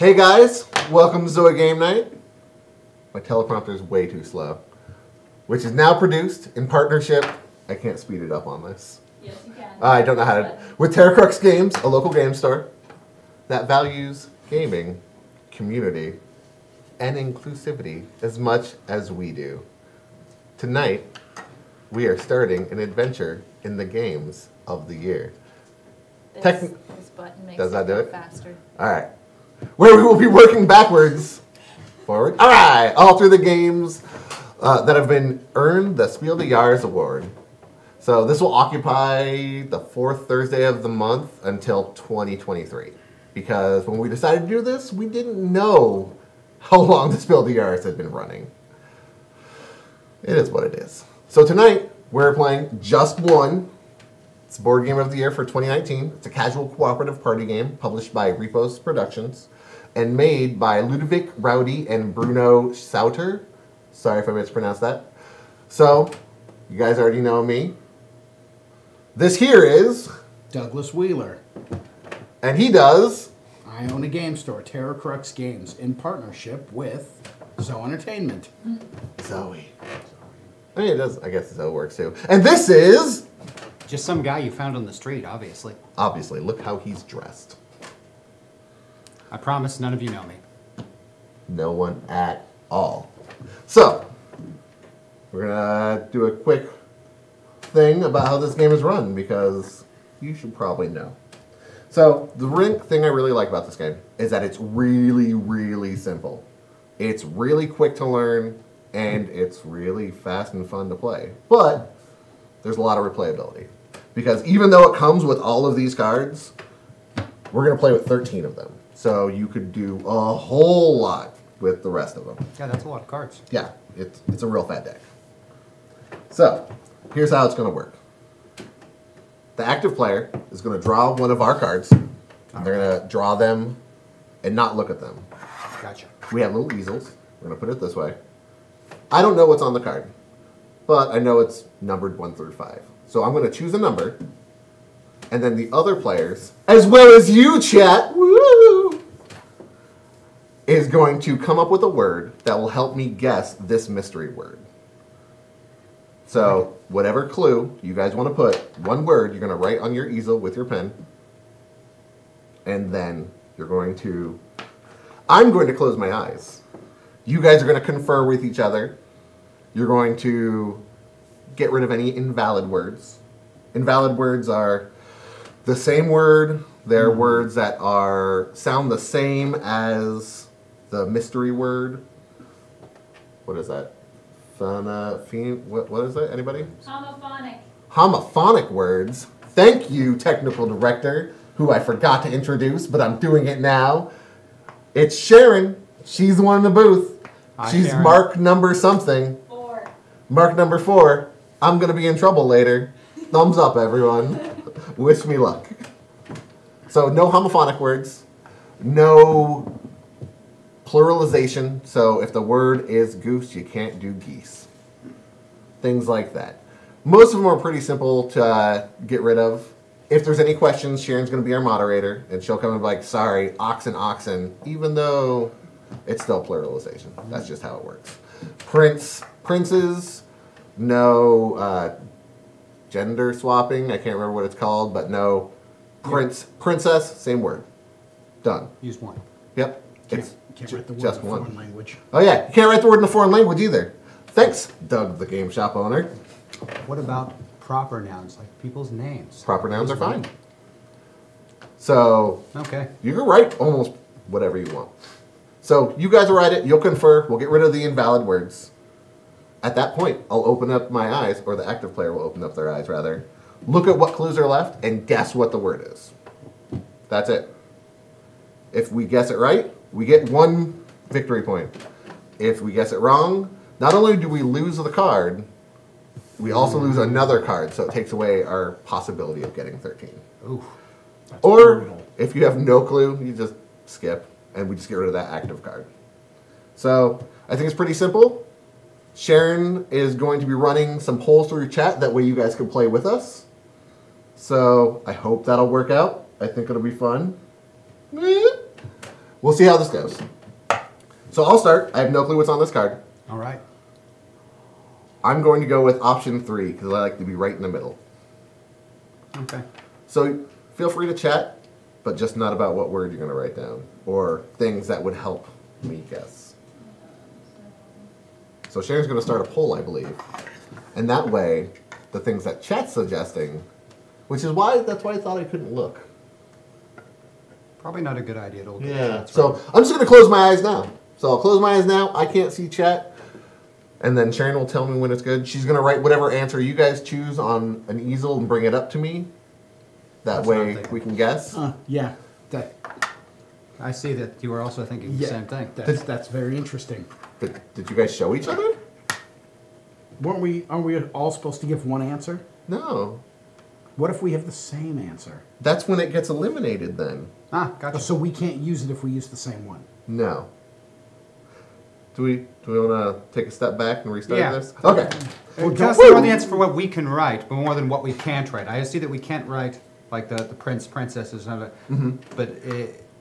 Hey guys, welcome to ZOE Game Night. My teleprompter is way too slow. Which is now produced in partnership. I can't speed it up on this. Yes, you can. I don't know how to. With Crux Games, a local game store that values gaming, community, and inclusivity as much as we do. Tonight, we are starting an adventure in the games of the year. This button makes Does that do it? Faster. All right. Where we will be working backwards, forward. All right. All through the games that have been earned the Spiel des Jahres award. So this will occupy the fourth Thursday of the month until 2023. Because when we decided to do this, we didn't know how long the Spiel des Jahres had been running. It is what it is. So tonight, we're playing Just One. It's Board Game of the Year for 2019. It's a casual cooperative party game published by Repos Productions and made by Ludovic Rowdy and Bruno Sauter. Sorry if I mispronounced that. So, you guys already know me. This here is Douglas Wheeler. And he does. I own a game store, Crux Games, in partnership with ZOE Entertainment. ZOE. I mean, it does. I guess ZOE works too. And this is just some guy you found on the street, obviously. Obviously. Look how he's dressed. I promise none of you know me. No one at all. So, we're going to do a quick thing about how this game is run because you should probably know. So, the thing I really like about this game is that it's really, really simple. It's really quick to learn and it's really fast and fun to play. But there's a lot of replayability. Because even though it comes with all of these cards, we're going to play with 13 of them. So you could do a whole lot with the rest of them. Yeah, that's a lot of cards. Yeah, it's a real fat deck. So, here's how it's going to work. The active player is going to draw one of our cards. And they're going to draw them and not look at them. Gotcha. We have little easels. We're going to put it this way. I don't know what's on the card, but I know it's numbered 1 through 5. So I'm going to choose a number, and then the other players, as well as you, chat, woo, is going to come up with a word that will help me guess this mystery word. So whatever clue you guys want to put, one word you're going to write on your easel with your pen, and then you're going to, I'm going to close my eyes. You guys are going to confer with each other. You're going to get rid of any invalid words. Invalid words are the same word. They're words that sound the same as the mystery word. What is that? What is that? Anybody? Homophonic. Homophonic words. Thank you, technical director, who I forgot to introduce, but I'm doing it now. It's Sharon. She's the one in the booth. Hi, She's Sharon. mark number something. 4. Mark number 4. I'm going to be in trouble later. Thumbs up, everyone. Wish me luck. So, no homophonic words. No pluralization. So, if the word is goose, you can't do geese. Things like that. Most of them are pretty simple to get rid of. If there's any questions, Sharon's going to be our moderator. And she'll come and be like, sorry, oxen, oxen. Even though it's still pluralization. That's just how it works. Princes. No gender swapping. I can't remember what it's called, but no princess. Same word. Done. Use one. Yep. Can't write the word just in a one. foreign language. Oh yeah, you can't write the word in a foreign language either. Thanks, Doug, the game shop owner. What about proper nouns, like people's names? Proper nouns are fine. So Okay. you can write almost whatever you want. So you guys will write it. You'll confer. We'll get rid of the invalid words. At that point, I'll open up my eyes, or the active player will open up their eyes, rather. Look at what clues are left, and guess what the word is. That's it. If we guess it right, we get 1 victory point. If we guess it wrong, not only do we lose the card, we also lose another card, so it takes away our possibility of getting 13. Ooh. Or, brutal. if you have no clue, you just skip, and we just get rid of that active card. So, I think it's pretty simple. Sharon is going to be running some polls through chat. That way you guys can play with us. So I hope that'll work out. I think it'll be fun. we'll see how this goes. So I'll start. I have no clue what's on this card. All right. I'm going to go with option 3 because I like to be right in the middle. Okay. So feel free to chat, but just not about what word you're going to write down or things that would help me guess. So Sharon's going to start a poll, I believe. And that way, the things that chat's suggesting, which is why, that's why I thought I couldn't look. Probably not a good idea to look at Yeah. chat's So I'm just going to close my eyes now. So I'll close my eyes now. I can't see chat. And then Sharon will tell me when it's good. She's going to write whatever answer you guys choose on an easel and bring it up to me. That That's what I'm way thinking. we can guess. Yeah. That, I see that you were also thinking the same thing. That's very interesting. Did you guys show each other? Aren't we all supposed to give one answer? No. What if we have the same answer? That's when it gets eliminated then. Ah, gotcha. So we can't use it if we use the same one. No. Do we want to take a step back and restart Yeah. this? Okay. Just throw the answer for what we can write, but more than what we can't write. I see that we can't write like the prince, princesses, and all that, but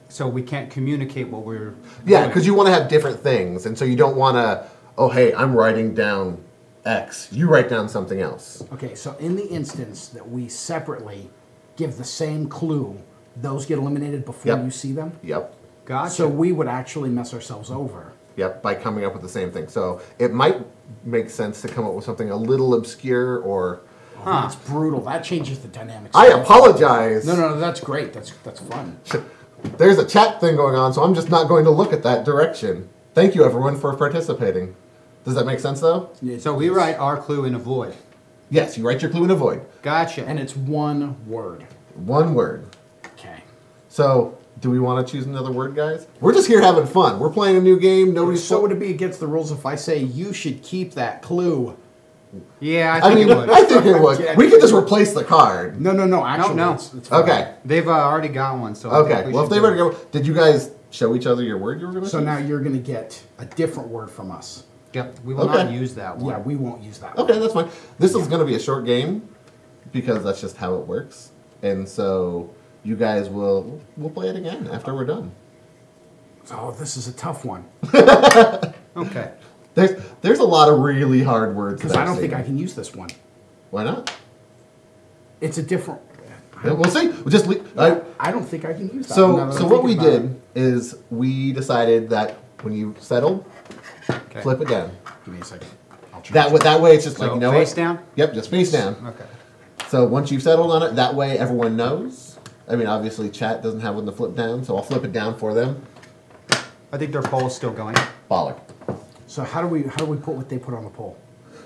so we can't communicate what we're Yeah, doing. because you want to have different things, and so you don't want to, oh, hey, I'm writing down X. You write down something else. Okay, so in the instance that we separately give the same clue, those get eliminated before Yep. you see them? Yep. Gotcha. So we would actually mess ourselves over. Yep, by coming up with the same thing. So it might make sense to come up with something a little obscure or... Oh, that's brutal. That changes the dynamics. I apologize. No, that's great. That's fun. There's a chat thing going on, so I'm just not going to look at that direction. Thank you, everyone, for participating. Does that make sense, though? So we write our clue in a void. Yes, you write your clue in a void. Gotcha. And it's one word. One word. Okay. So, do we want to choose another word, guys? We're just here having fun. We're playing a new game. Nobody's... So would it be against the rules if I say you should keep that clue? Yeah, I I think mean, it would. I think it would. We could just replace the card. No. Actually, No. It's fine. Okay. They've already got one, so I think Okay. we Well, if should they do were to it. go... Did you guys show each other your word you were going to So now you're going to get a different word from us. Yep, we will Okay. not use that one. Yeah, we won't use that one. Okay, that's fine. This is going to be a short game because that's just how it works. And so you guys we'll play it again after we're done. Oh, this is a tough one. Okay. There's a lot of really hard words. Because that I don't I've think seen. I can use this one. Why not? It's a different... Yeah, we'll see. We'll just leave. I don't think I can use that one. now that So I'm what we thinking about did is we decided that when you settled, Okay. flip it down. it. Give me a second. I'll try. That way it's just like, So you know face what? down? Yep, just face down. Okay. So once you've settled on it, that way everyone knows. I mean, obviously chat doesn't have one to flip down, so I'll flip it down for them. I think their poll's still going. Baller. So how do we put what they put on the poll?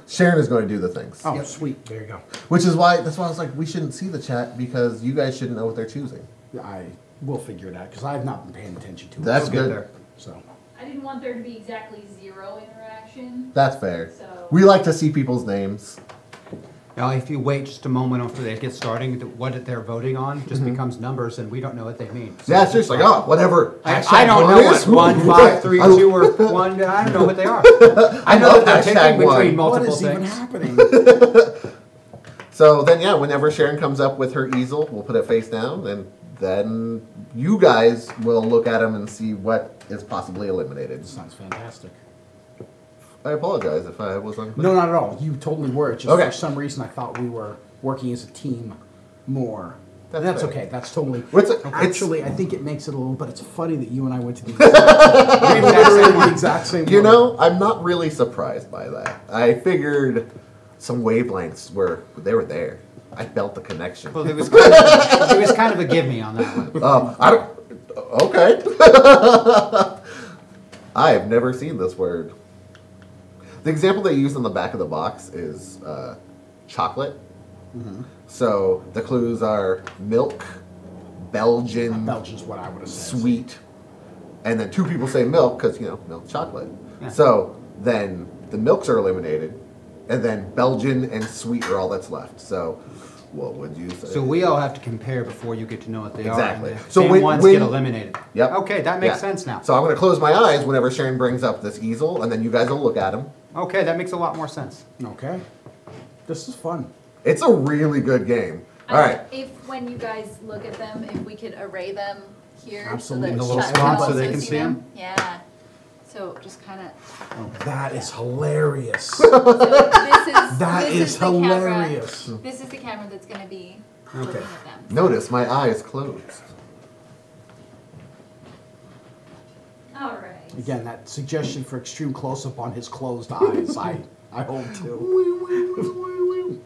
Sharon is going to do the things. Oh, sweet. There you go. That's why I was like, we shouldn't see the chat because you guys shouldn't know what they're choosing. I will figure it out because I have not been paying attention to it. That's We'll get good. there. So I didn't want there to be exactly 0 interaction. That's fair. So- We like to see people's names. Now, if you wait just a moment after they get starting, what they're voting on just becomes numbers, and we don't know what they mean. So Yeah, it's just like, oh, whatever. I don't know what is. 1, 5, 3, 2, or 1. I don't know what they are. I know love that they're hashtag picking one. between what multiple is even things. happening? So then, yeah, whenever Sharon comes up with her easel, we'll put it face down, and then you guys will look at them and see what is possibly eliminated. Sounds fantastic. I apologize if I was unclear. No, not at all. You totally were. It's just Okay. for some reason I thought we were working as a team more. That's That's fair. okay. That's totally. What's it- it's- Actually, I think it makes it a little. But it's funny that you and I went to the exact same. You one. know, I'm not really surprised by that. I figured some wavelengths they were there. I felt the connection. Well, it was kind of a give me on that one. I don't. Okay. I have never seen this word. The example they used on the back of the box is chocolate. So the clues are milk, Belgian, Belgian's what I would have said. sweet, and then 2 people say milk because milk chocolate. Yeah. So then the milks are eliminated, and then Belgian and sweet are all that's left. So what would you say? So we all have to compare before you get to know what they Exactly. are. And the So same when- ones when- get eliminated. Yep. Okay, that makes Yeah. sense now. So I'm going to close my eyes whenever Sharon brings up this easel, and then you guys will look at them. Okay, that makes a lot more sense. Okay. This is fun. It's a really good game. All right. If when you guys look at them, if we could array them here. Absolutely. So that The little Chad spot can so they also can see 'em? Yeah. So just kind of. Oh, that is hilarious. So That this is the camera. hilarious. This is the camera that's going to be looking Okay. at them. Notice my eye is closed. All right. Again, that suggestion for extreme close-up on his closed eyes, I hold to.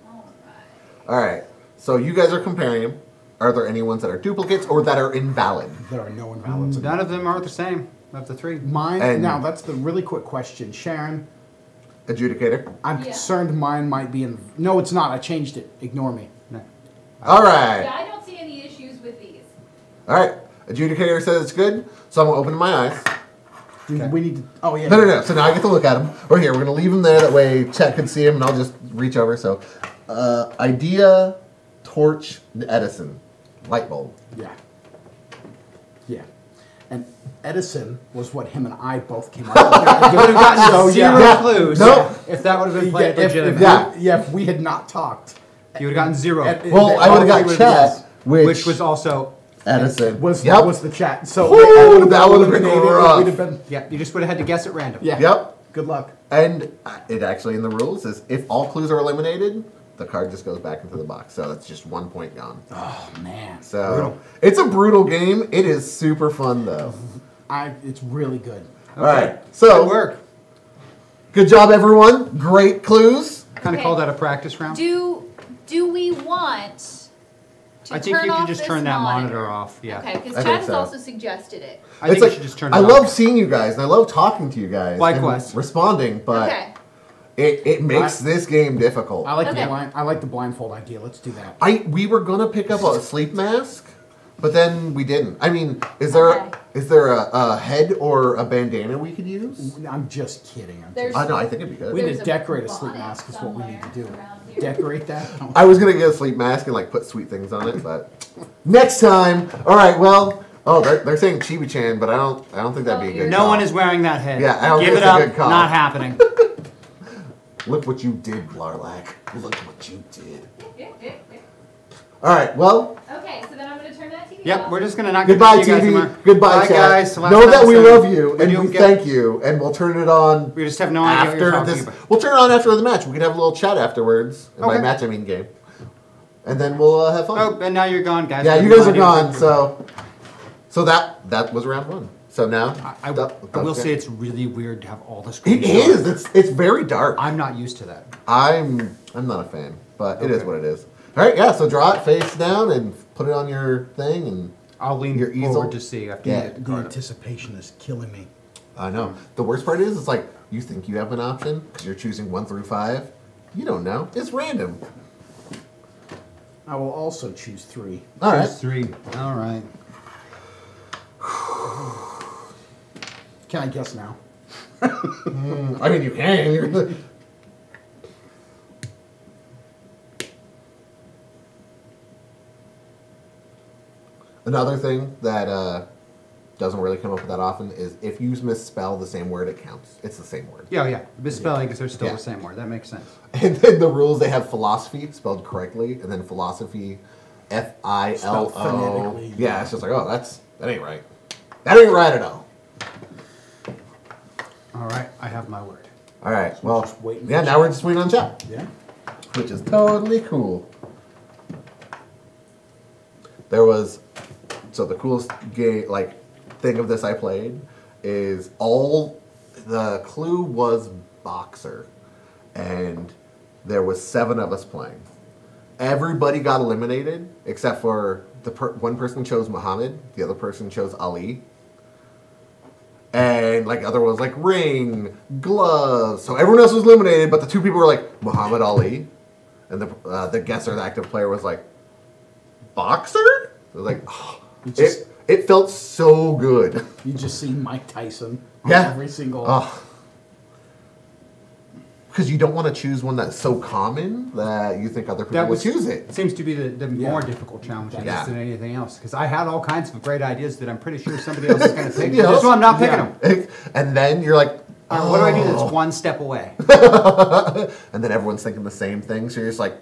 All right. All right. So you guys are comparing them. Are there any ones that are duplicates or that are invalid? There are no invalids. None of them are the same of the three. Mine, And- now that's the really quick question. Sharon, Adjudicator. I'm Yeah. concerned mine might be in. No, it's not. I changed it. Ignore me. No. All right. Yeah, I don't see any issues with these. All right. Adjudicator says it's good, so I'm gonna open my eyes. We need to. Oh, yeah. No. So now I get to look at them. Or here, we're gonna leave them there. That way Chet can see them, and I'll just reach over. So, idea, torch, Edison, light bulb. Yeah. Yeah. And Edison was what him and I both came up with. You would have gotten So, zero yeah. clues No. if that would have been played if, legitimate. Yeah. if we had not talked. You would have gotten zero. Well, I would have got Chet, which was also, Edison. Was Yep. was the chat. So Woo, that would've been eliminated, rough. we'd have been, yeah, you just would have had to guess at random. yeah. Yep. Good luck. And it actually in the rules is if all clues are eliminated, the card just goes back into the box. So that's just 1 point gone. Oh man. So Brutal. it's a brutal game. It is super fun though. It's really good. All right. Good So work. good job, everyone. Great clues. Kind of Okay. call that a practice round. Do we want to I think turn you can off just this turn that monitor off. Yeah. Okay, because I Chad think has so. also suggested it. I think you should just turn it I off. love seeing you guys and I love talking to you guys. and Likewise. responding, but Okay. it makes this game difficult. I like Okay. the blindfold idea. Let's do that. We were gonna pick up a sleep mask, but then we didn't. I mean, is there a head or a bandana we could use? I'm just kidding. There's- I know. I think it'd be good. We need There's to a decorate a sleep bonnet mask is what we need to do. somewhere around here. Decorate that? I was gonna get a sleep mask and like put sweet things on it, but next time. All right. Well, they're saying Chibi-chan, but I don't think that'd be a good. No call. one is wearing that head. Yeah, I don't Give think it it's a up. good call. Not happening. Look what you did, Blarlac. Look what you did. All right. Well, Okay, so then I'm going to turn that TV Yep, off. we're just gonna not goodbye, get to see you guys TV. anymore. Goodbye, Bye, chat. guys. Last Know that we episode. love you We and do we get- thank you, and we'll turn it on. We just have no idea what you're After talking this, about. we'll turn it on after the match. We can have a little chat afterwards. And by Okay. match, I mean game. And then we'll have fun. Oh, and now you're gone, guys. yeah, We you have guys no are idea what gone. you're So that was round one. So now I will say it's really weird to have all the it screens. is. It's very dark. I'm not used to that. I'm not a fan, but it is Okay. what it is. All right, yeah. So draw it face down and put it on your thing, and I'll lean Your easel? forward to see after Yeah. you get the The card. anticipation is killing me. I know. The worst part is, it's like you think you have an option because you're choosing 1 through 5. You don't know. It's random. I will also choose 3. All right. Choose 3. All right. Can I guess now? I mean, you can. Another thing that doesn't really come up that often is if you misspell the same word, it counts. It's the same word. Yeah. Misspelling is they're still Yeah. the same word. That makes sense. And then the rules, they have philosophy spelled correctly, and then philosophy, FILO. Spelled phonetically. Yeah, it's just like, oh, that ain't right. That ain't right at all. All right, I have my word. All right, So well, just waiting for yeah, now chat. we're just waiting on chat, Yeah. which is totally cool. There was, so the coolest game, like, thing of this I played is the clue was boxer, and there was 7 of us playing. Everybody got eliminated except for one person chose Muhammad, the other person chose Ali. And like other was like ring, gloves. So everyone else was eliminated, but the 2 people were like Muhammad Ali, and the guesser, the active player, was like boxer. It was like it felt so good. You just see Mike Tyson on Yeah. every single. Because you don't want to choose one that's so common that you think other people would choose it. Seems to be the Yeah. more difficult challenge I Yeah. guess, than anything else. Because I had all kinds of great ideas that I'm pretty sure somebody else is going to pick. Yeah. This one, I'm not picking Yeah. them. And then you're like, What do I do that's one step away? and then everyone's thinking the same thing. So you're just like,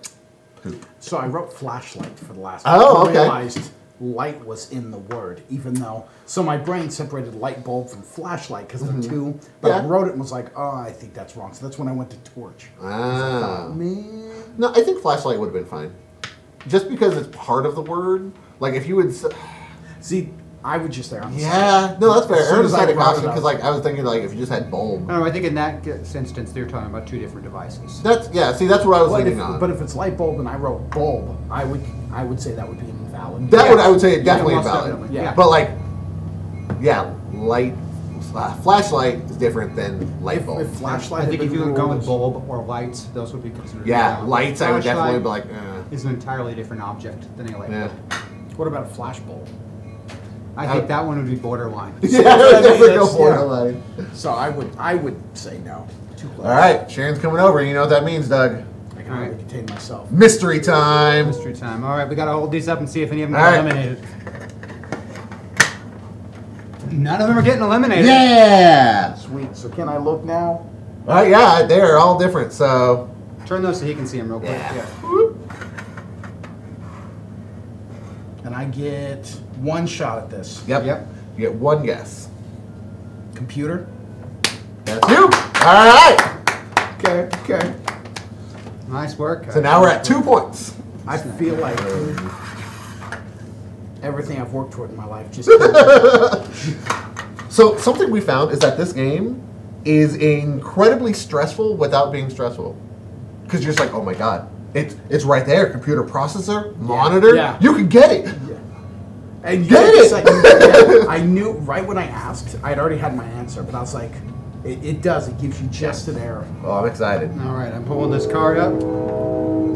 So I wrote flashlight for the last Oh, one. I okay. realized light was in the word, even though. So my brain separated light bulb from flashlight because they're two. But I Yeah. wrote it and was like, oh, I think that's wrong. So that's when I went to torch. Ah. Man. No, I think flashlight would have been fine. Just because it's part of the word. Like if you would. See, I would just there on the side. Yeah, no, that's fair. As soon Aaron as I decided brought it caution up. because like I was thinking like if you just had bulb. No, I think in that instance they're talking about two different devices. That's See, that's what I was leaning on. But if it's light bulb and I wrote bulb, I would say that would be invalid. That would I would say definitely most invalid. definitely, yeah. But like, yeah, light flashlight is different than light bulb. If flashlight, I had think if been you would go ruled with as- bulb or lights, those would be considered. Yeah, invalid. lights I would definitely Flashlight be like, is an entirely different object than a light yeah. bulb. What about a flash bulb? I think that one would be borderline. Yeah, I would definitely go That's- borderline. So I would say no. Too close. All right, Sharon's coming over. You know what that means, Doug. I can hardly contain myself. Mystery time. Mystery time. All right, we gotta hold these up and see if any of them All get right. eliminated. None of them are getting eliminated. Yeah. Sweet. So can I look now? All right, yeah, they're all different. So Turn those so he can see them real quick. Yeah. And I get one shot at this. yep, Yep. you get one guess. Computer. That's you. All right. Okay. Nice work. So now we're at 2 points. I feel like everything I've worked toward in my life just. So something we found is that this game is incredibly stressful without being stressful. Because you're just like, oh my god, it's right there. Computer processor, monitor. Yeah. You can get it. And Get it's it! like, yeah, I knew right when I asked, I'd already had my answer, but I was like, it does. It gives you just an error. Oh, I'm excited. All right, I'm pulling this card up,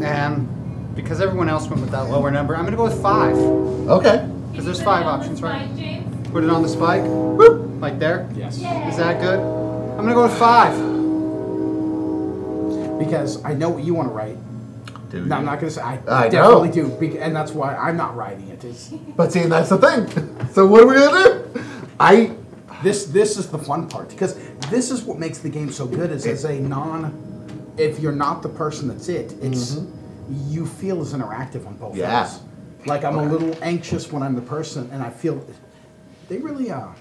and because everyone else went with that lower number, I'm gonna go with 5. Okay. Because there's 5 options, right? Mike James? Put it on the spike, Whoop. like there. Yes. Is that good? I'm gonna go with 5. Because I know what you want to write. Dude. No, I'm not going to say. I I know. definitely do. And that's why I'm not writing it. But see, that's the thing. So what are we gonna do? This is the fun part. Because this is what makes the game so good is as a if you're not the person that's it's you feel as interactive on both Yeah. ends. Like I'm a little anxious when I'm the person and I feel they really are.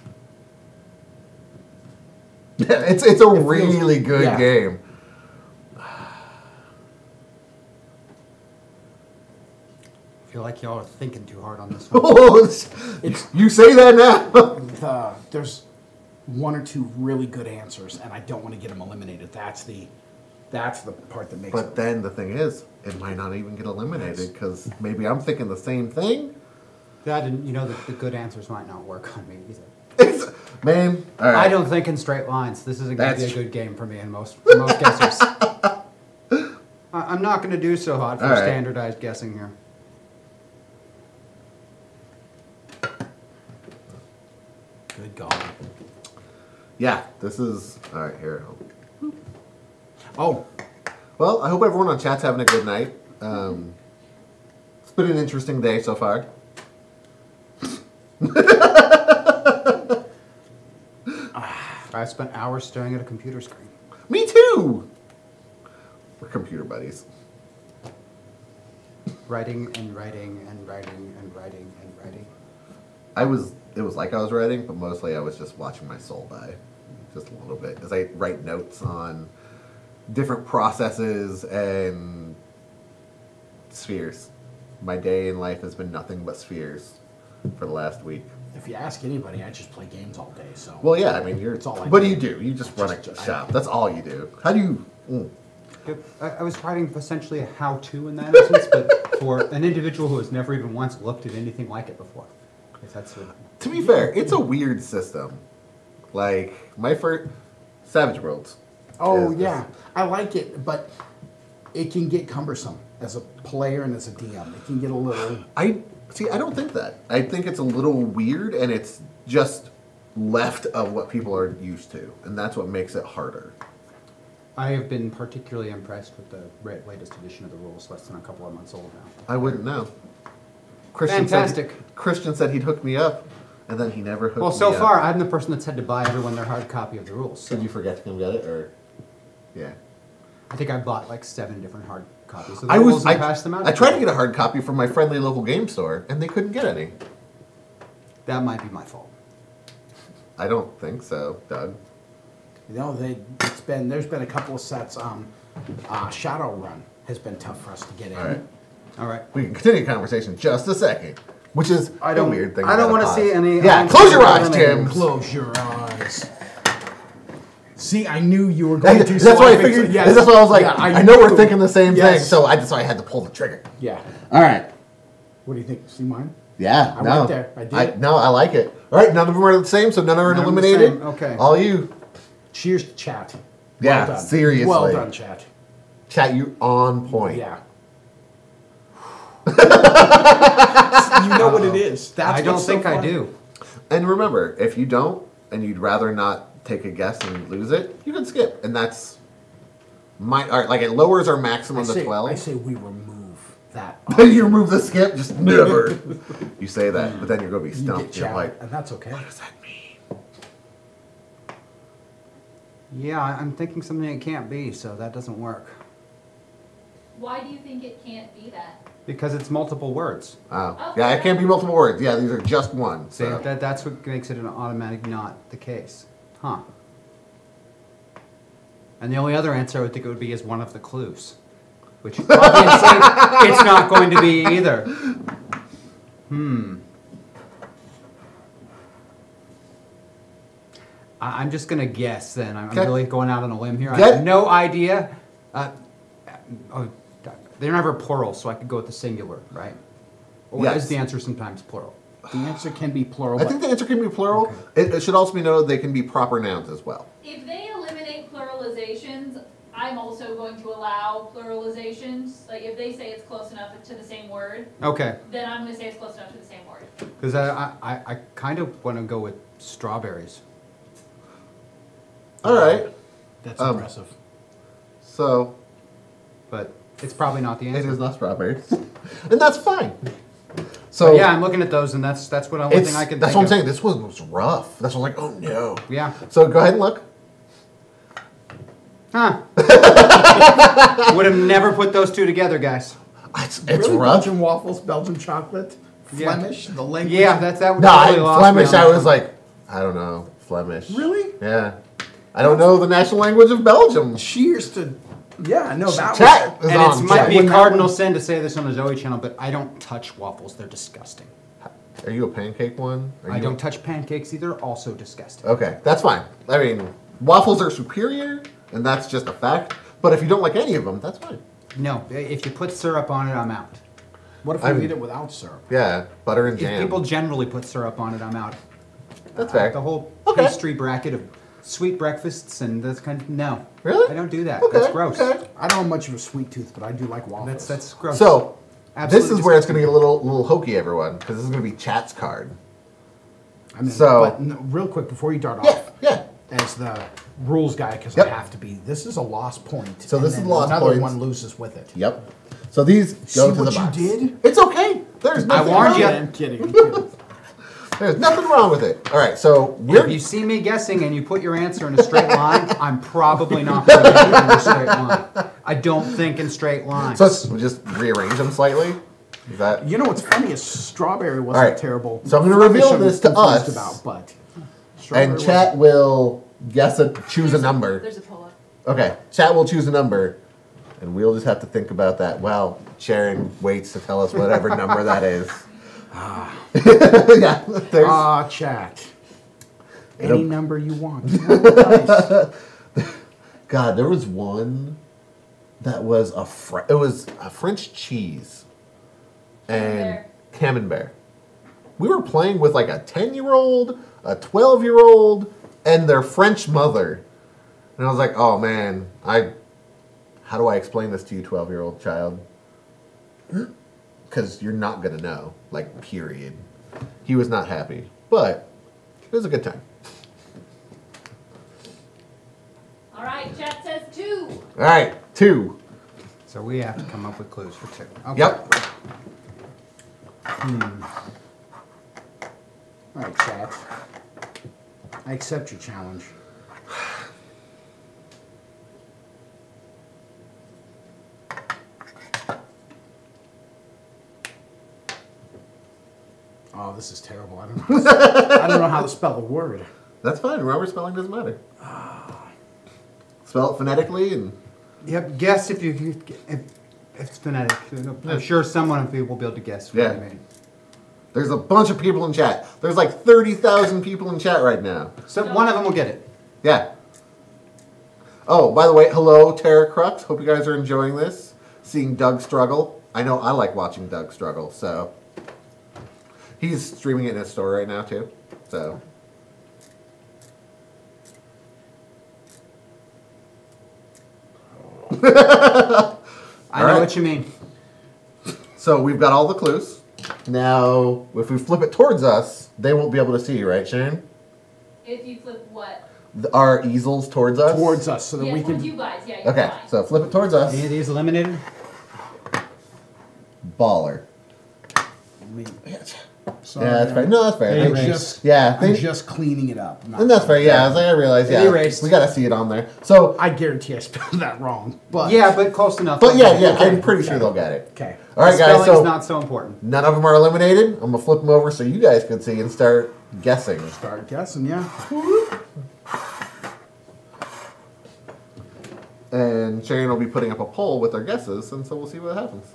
it's a really good yeah. game. I feel like y'all are thinking too hard on this one. Oh, you say that now. There's one or two really good answers and I don't want to get them eliminated. That's the part that makes But then the thing is, it might not even get eliminated because maybe I'm thinking the same thing. That and you know that the good answers might not work on me either. Man, all right. I don't think in straight lines. This isn't going to be a That's good game for me and for most guessers. I'm not going to do so hot for All right. standardized guessing here. good God. Yeah, this is all right here. Oh, Well, I hope everyone on chat's having a good night. It's been an interesting day so far. I spent hours staring at a computer screen. Me too. We're computer buddies. Writing and writing and writing and writing and writing. It was like I was writing, but mostly I was just watching my soul die. Just a little bit. As I write notes on different processes and spheres. My day in life has been nothing but spheres for the last week. if you ask anybody, I just play games all day. So Well, yeah, I mean, It's all I what do. do you do? You just run a shop. That's all you do. How do you... I was writing essentially a how-to in that instance, but for an individual who has never even once looked at anything like it before. If that's what, To be fair, it's a weird system. Like, my first... Savage Worlds. Oh is- yeah, I like it, but it can get cumbersome as a player and as a DM. It can get a little. I don't think that. I think it's a little weird, and it's just left of what people are used to, and that's what makes it harder. I have been particularly impressed with the latest edition of the rules, less than a couple of months old now. I wouldn't know. Fantastic. Christian said he'd hook me up, and then he never hooked me Well, up. so far, I'm the person that's had to buy everyone their hard copy of the rules. So Did you forget to come get it, or... Yeah. I think I bought like 7 different hard copies of the I rules was... and passed them out. I tried to get a hard copy from my friendly local game store, and they couldn't get any. That might be my fault. I don't think so, Doug. You know, there's been a couple of sets. Shadowrun has been tough for us to get in. All right. All right. We can continue the conversation just a second, which is a weird thing. I don't want to see any. Yeah, close your eyes, Jim. Close your eyes. See, I knew you were going to. That's why I figured. Yes. That's why I was like, Yeah, I know we're thinking the same thing, Yes. so that's why I had to pull the trigger. Yeah. All right. What do you think? See mine? Yeah. I no. went there. I did. No, I like it. All right, none of them are the same, so none are None of them the eliminated. same, okay. All you. Cheers to chat. Yeah, Well done. seriously. Well done, chat. Chat, you on point. Yeah. You know what it is. That's I don't what's so think I fun. do. And remember, if you don't, and you'd rather not take a guess and lose it, you can skip, and that's my. All right, like it lowers our maximum to 12. I say we remove that. You remove the skip, just never. You say that, but then you're gonna be You stumped. get You're chat, like, and that's okay. what does that mean? Yeah, I'm thinking something it can't be, so that doesn't work. Why do you think it can't be that? Because it's multiple words. Oh, yeah, it can't be multiple words. Yeah, these are just one. See, So. that's what makes it an automatic not the case. Huh. And the only other answer I would think it would be is one of the clues. Which obviously it's not going to be either. I'm just going to guess then. I'm Okay. really going out on a limb here. I Get- have no idea. They're never plural, so I could go with the singular, right? Or Yes. is the answer sometimes plural? The answer can be plural. I but think the answer can be plural. It should also be noted they can be proper nouns as well. If they eliminate pluralizations, I'm also going to allow pluralizations. Like if they say it's close enough to the same word, Okay. then I'm going to say it's close enough to the same word. Because I kind of want to go with strawberries. All right. That's Um, impressive. So But it's probably not the it answer. is not strawberries, and that's fine. So But yeah, I'm looking at those, and that's what one thing I can. that's think what I'm of. saying. This one was rough. That's what I'm like, oh no. Yeah. So go ahead and look. Huh. Would have never put those two together, guys. It's Really? rough. Belgian waffles, Belgian chocolate, Yeah. Flemish, the language. Yeah, that would No, have really lost Flemish. me on I that was one. like, I don't know, Flemish. Really? Yeah. I don't know the national language of Belgium. Cheers to. Yeah, no, that Chat was. is And on. it might be a When that cardinal one- sin to say this on the ZOE channel, but I don't touch waffles. They're disgusting. Are you a pancake one? Are I you don't touch pancakes either. Also disgusting. Okay, that's fine. I mean, waffles are superior, and that's just a fact. But if you don't like any of them, that's fine. No, if you put syrup on it, I'm out. What if I'm- we eat it without syrup? Yeah, butter and If jam. people generally put syrup on it, I'm out. That's fair. The whole Okay. pastry bracket of sweet breakfasts and that's kind of no. Really? I don't do that. Okay, That's gross. okay. I don't have much of a sweet tooth, but I do like waffles. That's gross. So, Absolutely this is where it's going to get a little hokey, everyone, because this is going to be Chat's card. I mean, so- but no, real quick before you dart Yeah, off, yeah. as the rules guy, because Yep. I have to be. This is a lost point. So and this is then lost another points. one loses with it. Yep. So these go See to what the you box. did? It's okay. There's nothing warned wrong you. with I'm kidding. I'm kidding. it. There's nothing wrong with it. All right, so if you see me guessing and you put your answer in a straight line, I'm probably not going to get it in a straight line. I don't think in straight lines. so let's just rearrange them slightly. Is that You know what's funny is strawberry wasn't All right. terrible. So I'm gonna Flemish reveal I'm this to confused us. about, but strawberry and wasn't. Chat will choose a number. There's a pull-up. Okay, Chat will choose a number, and we'll just have to think about that while Sharon waits to tell us whatever number that is. Yeah, there's. Ah, chat. It'll- Any number you want. Nice. God, there was one that was it was a French cheese and camembert. We were playing with like a 10-year-old, a 12-year-old, and their French mother. And I was like, oh man, how do I explain this to you, 12-year-old child? Because you're not going to know, like, period. He was not happy, but it was a good time. All right, chat says 2. All right, 2. So we have to come up with clues for 2. Okay. Yep. All right, chat. I accept your challenge. Oh, this is terrible. I don't know. I don't know how to spell the word. That's fine. Remember, spelling doesn't matter. Spell it phonetically and. Yep. Guess if it's phonetic. I'm sure someone of you will be able to guess what Yeah. I mean. There's a bunch of people in chat. There's like 30,000 people in chat right now. So one of them will get it. Yeah. Oh, by the way, hello, Terra Crux. Hope you guys are enjoying this. Seeing Doug struggle. I know I like watching Doug struggle, so. He's streaming it in his store right now, too. So. I know what you mean. So we've got all the clues. Now, if we flip it towards us, they won't be able to see, right, Sharon? If you flip what? Our easels towards us? Towards us so that Yeah, we towards can. you guys. Yeah, you're Okay, fine. so flip it towards us. Any of these eliminated? Baller. Sorry, Yeah, that's fair. No, that's fair. I'm They- just, yeah, I'm they- just cleaning it up. not- And that's fair, yeah. I realized, yeah. Erased. We gotta see it on there. So, I guarantee I spelled that wrong. But Yeah, but close enough. but yeah, Okay. I'm pretty sure they'll get it. Okay. All right, guys, Spelling's so not so important. none of them are eliminated. I'm gonna flip them over so you guys can see and start guessing. Start guessing, yeah. And Sharon will be putting up a poll with our guesses, and so we'll see what happens.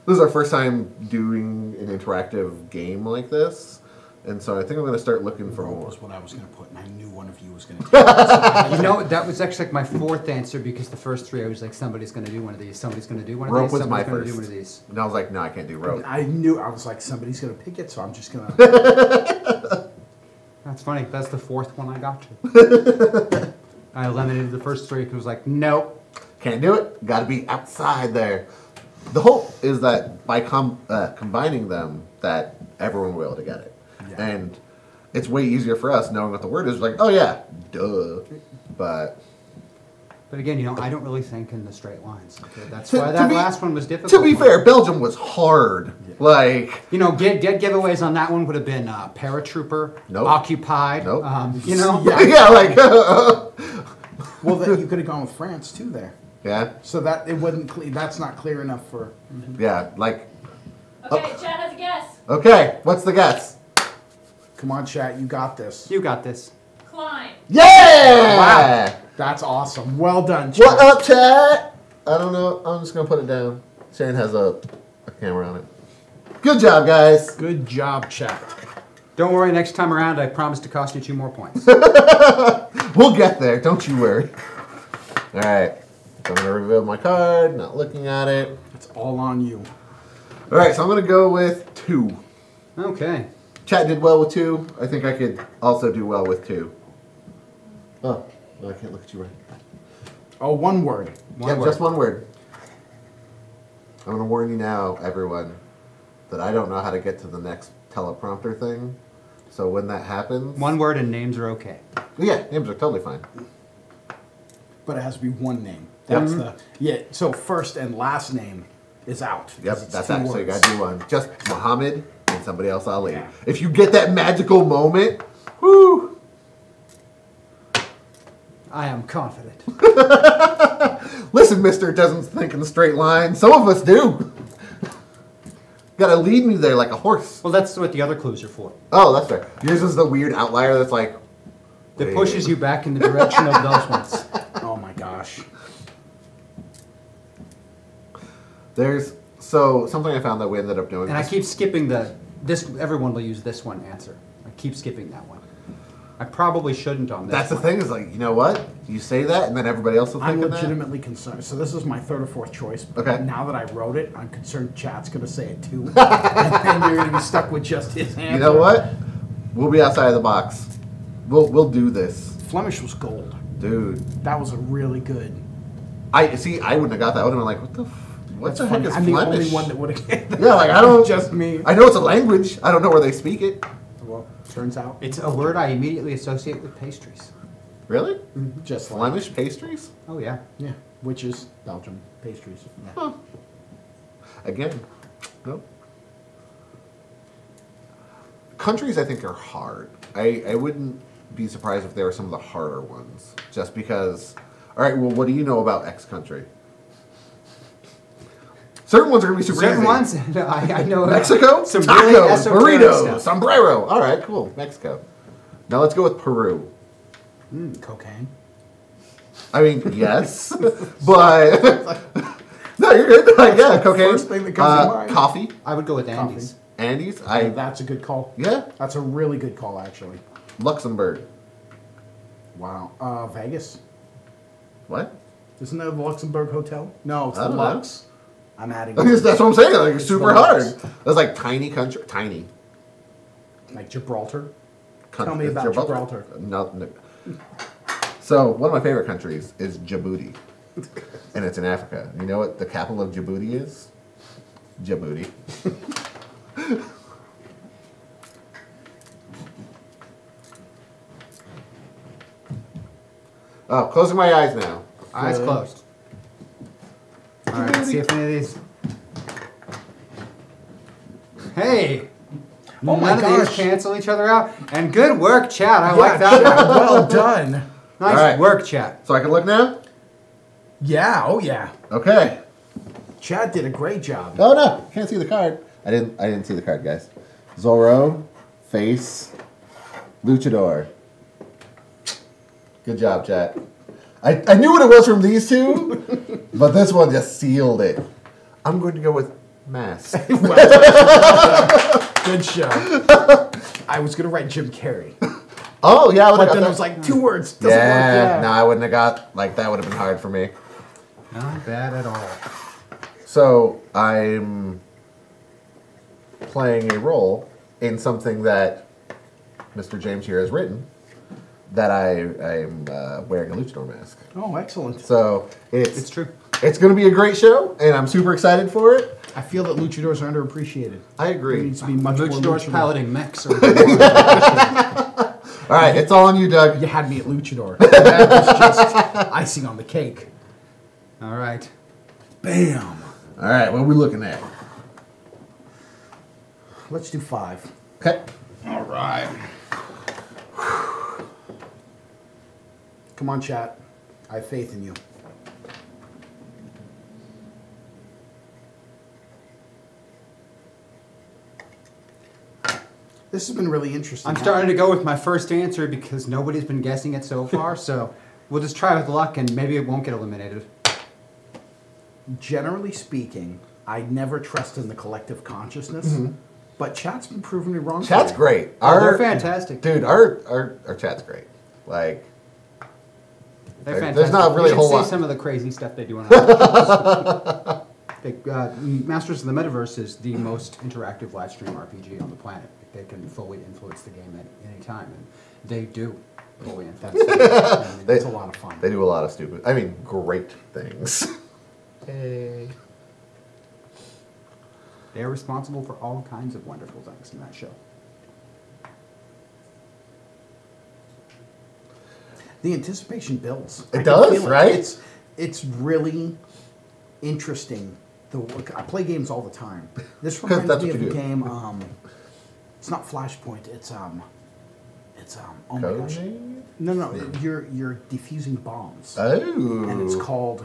This is our first time doing an interactive game like this, and so I think I'm going to start looking for Rope more. was what I was going to put, and I knew one of you was going to. You know, that was actually like my fourth answer because the first three I was like, somebody's going to do one of these, somebody's going to do one of Rope these, was my somebody's going to first. do one of these. And I was like, no, I can't do rope. I knew. I was like, somebody's going to pick it, so I'm just going to. That's funny. That's the fourth one I got to. I eliminated the first three because I was like, nope. Can't do it. Got to be outside there. The hope is that by combining them, that everyone will be able to get it. Yeah. And it's way easier for us knowing what the word is. Like, oh yeah, duh. But But again, you know, I don't really think in the straight lines. Okay? That's To- why to that be- last one was difficult. to be fair, Belgium was hard. Like, You know, dead giveaways on that one would have been paratrooper, Nope. occupied. Nope. You know, Yeah. yeah, like, Well, then you could have gone with France too there. yeah, So that it wasn't. That's not clear enough for. yeah, like, Okay, Chad has a guess. okay, what's the guess? Come on, chat. You got this. you got this. Climb. Yeah! Wow. That's awesome. Well done, chat. What up, chat? I don't know. I'm just gonna put it down. Sharon has a camera on it. Good job, guys. Good job, chat. Don't worry, next time around, I promise to cost you 2 more points. We'll get there. Don't you worry. All right. So I'm gonna reveal my card. Not looking at it. It's all on you. All right. So I'm gonna go with 2. Okay. Chat did well with 2. I think I could also do well with 2. Oh, no, I can't look at you right. Oh, one word. One word. Just one word. I'm gonna warn you now, everyone, that I don't know how to get to the next teleprompter thing. So when that happens, One word and names are okay. yeah, names are totally fine. But it has to be one name. That's the So first and last name is out. Yep, 'cause it's that's 2 that. So you words. gotta do one. Just Muhammad and somebody else Ali. Yeah. If you get that magical moment, whoo! I am confident. Listen, Mister doesn't think in straight lines. Some of us do. Gotta lead me there like a horse. Well, that's what the other clues are for. Oh, that's fair. Yours is the weird outlier that's like. That wait. pushes you back in the direction of those ones. Oh my gosh. There's something I found that we ended up doing. And I keep skipping this. Everyone will use this one answer. I keep skipping that one. I probably shouldn't on this. That's the one. thing is like, you know what? You say that, and then everybody else will I'm think of that. legitimately concerned. So this is my third or fourth choice. But Okay. now that I wrote it, I'm concerned chat's going to say it too. And then you're going to be stuck with just his answer. You know what? We'll be outside of the box. We'll do this, Flemish was gold. dude. That was a really good. I wouldn't have got that. I would have been like, what That's the heck funny. is I'm Flemish? the only one that would have get that. Yeah, like I don't. Just me. I know it's a language. I don't know where they speak it. Well, turns out. It's a word I immediately associate with pastries. Really? Just like. Flemish pastries? Oh yeah. Yeah. Which is Belgium pastries. Yeah. Huh. Again, nope. Countries I think are hard. I wouldn't be surprised if they were some of the harder ones. Just because. All right. Well, what do you know about X country? Certain ones are going to be super Certain easy. ones, I know. Mexico? Some Tacos, really esoteric burritos, stuff. sombrero. All right, cool. Mexico. Now let's go with Peru. Cocaine. I mean, yes, but no, you're good. Like, yeah, cocaine. First thing that comes to mind. Coffee. I would go with Andes. Andes. That's a good call. Yeah. That's a really good call, actually. Luxembourg. Wow. Vegas. What? Isn't that the Luxembourg Hotel? No, it's I the don't know. Lux. I'm adding. That's what I'm saying. Like, it's super the hard. Lux. That's like tiny country. Tiny. Like Gibraltar. Country. Tell me It's about Gibraltar. No. So one of my favorite countries is Djibouti, and it's in Africa. You know what the capital of Djibouti is? Djibouti. Oh, closing my eyes now. Eyes closed. All right, let's see if any of these. Hey! Oh my None of these gosh. cancel each other out. And good work, chat. I like that. Well done. Nice All right. work, chat. So I can look now? Yeah. Oh yeah. Okay. Chad did a great job. Oh no, can't see the card. I didn't see the card, guys. Zorro, face, Luchador. Good job, chat. I knew what it was from these two, but this one just sealed it. I'm going to go with Mask. Good show. I was gonna write Jim Carrey, Oh yeah, I would but have then got I was that. like 2 words. Doesn't work. Yeah, no, I wouldn't have got like that. Would have been hard for me. Not bad at all. So I'm playing a role in something that Mr. James here has written. That I'm wearing a luchador mask. Oh, excellent. So It's true. It's going to be a great show, and I'm super excited for it. I feel that luchadors are underappreciated. I There agree. needs to be much more Luchadors luchador. piloting mechs. Or All right, it's all on you, Doug. You had me at luchador. That was just icing on the cake. all right. Bam. All right, what are we looking at? Let's do 5. Okay. All right. Come on, chat. I have faith in you. This has been really interesting. I'm starting to go with my first answer because nobody's been guessing it so far. So we'll just try with luck, and maybe it won't get eliminated. Generally speaking, I never trust in the collective consciousness, but chat's been proving me wrong. Chat's today. great. Oh, they're fantastic. Dude, our chat's great. Like, They're There's fantastic. not really you a whole should see lot. some of the crazy stuff they do on our Masters of the Metaverse is the most interactive live stream RPG on the planet. They can fully influence the game at any time, and they do fully influence the game. It's a lot of fun. They do a lot of stupid, great things. Hey. They're responsible for all kinds of wonderful things in that show. The anticipation builds. It I can does, feel it. right? It's really interesting. I play games all the time. This 'Cause reminds that's me what of you a do. game. It's not Flashpoint. It's oh my gosh. Codename? No. You're defusing bombs, Oh. and it's called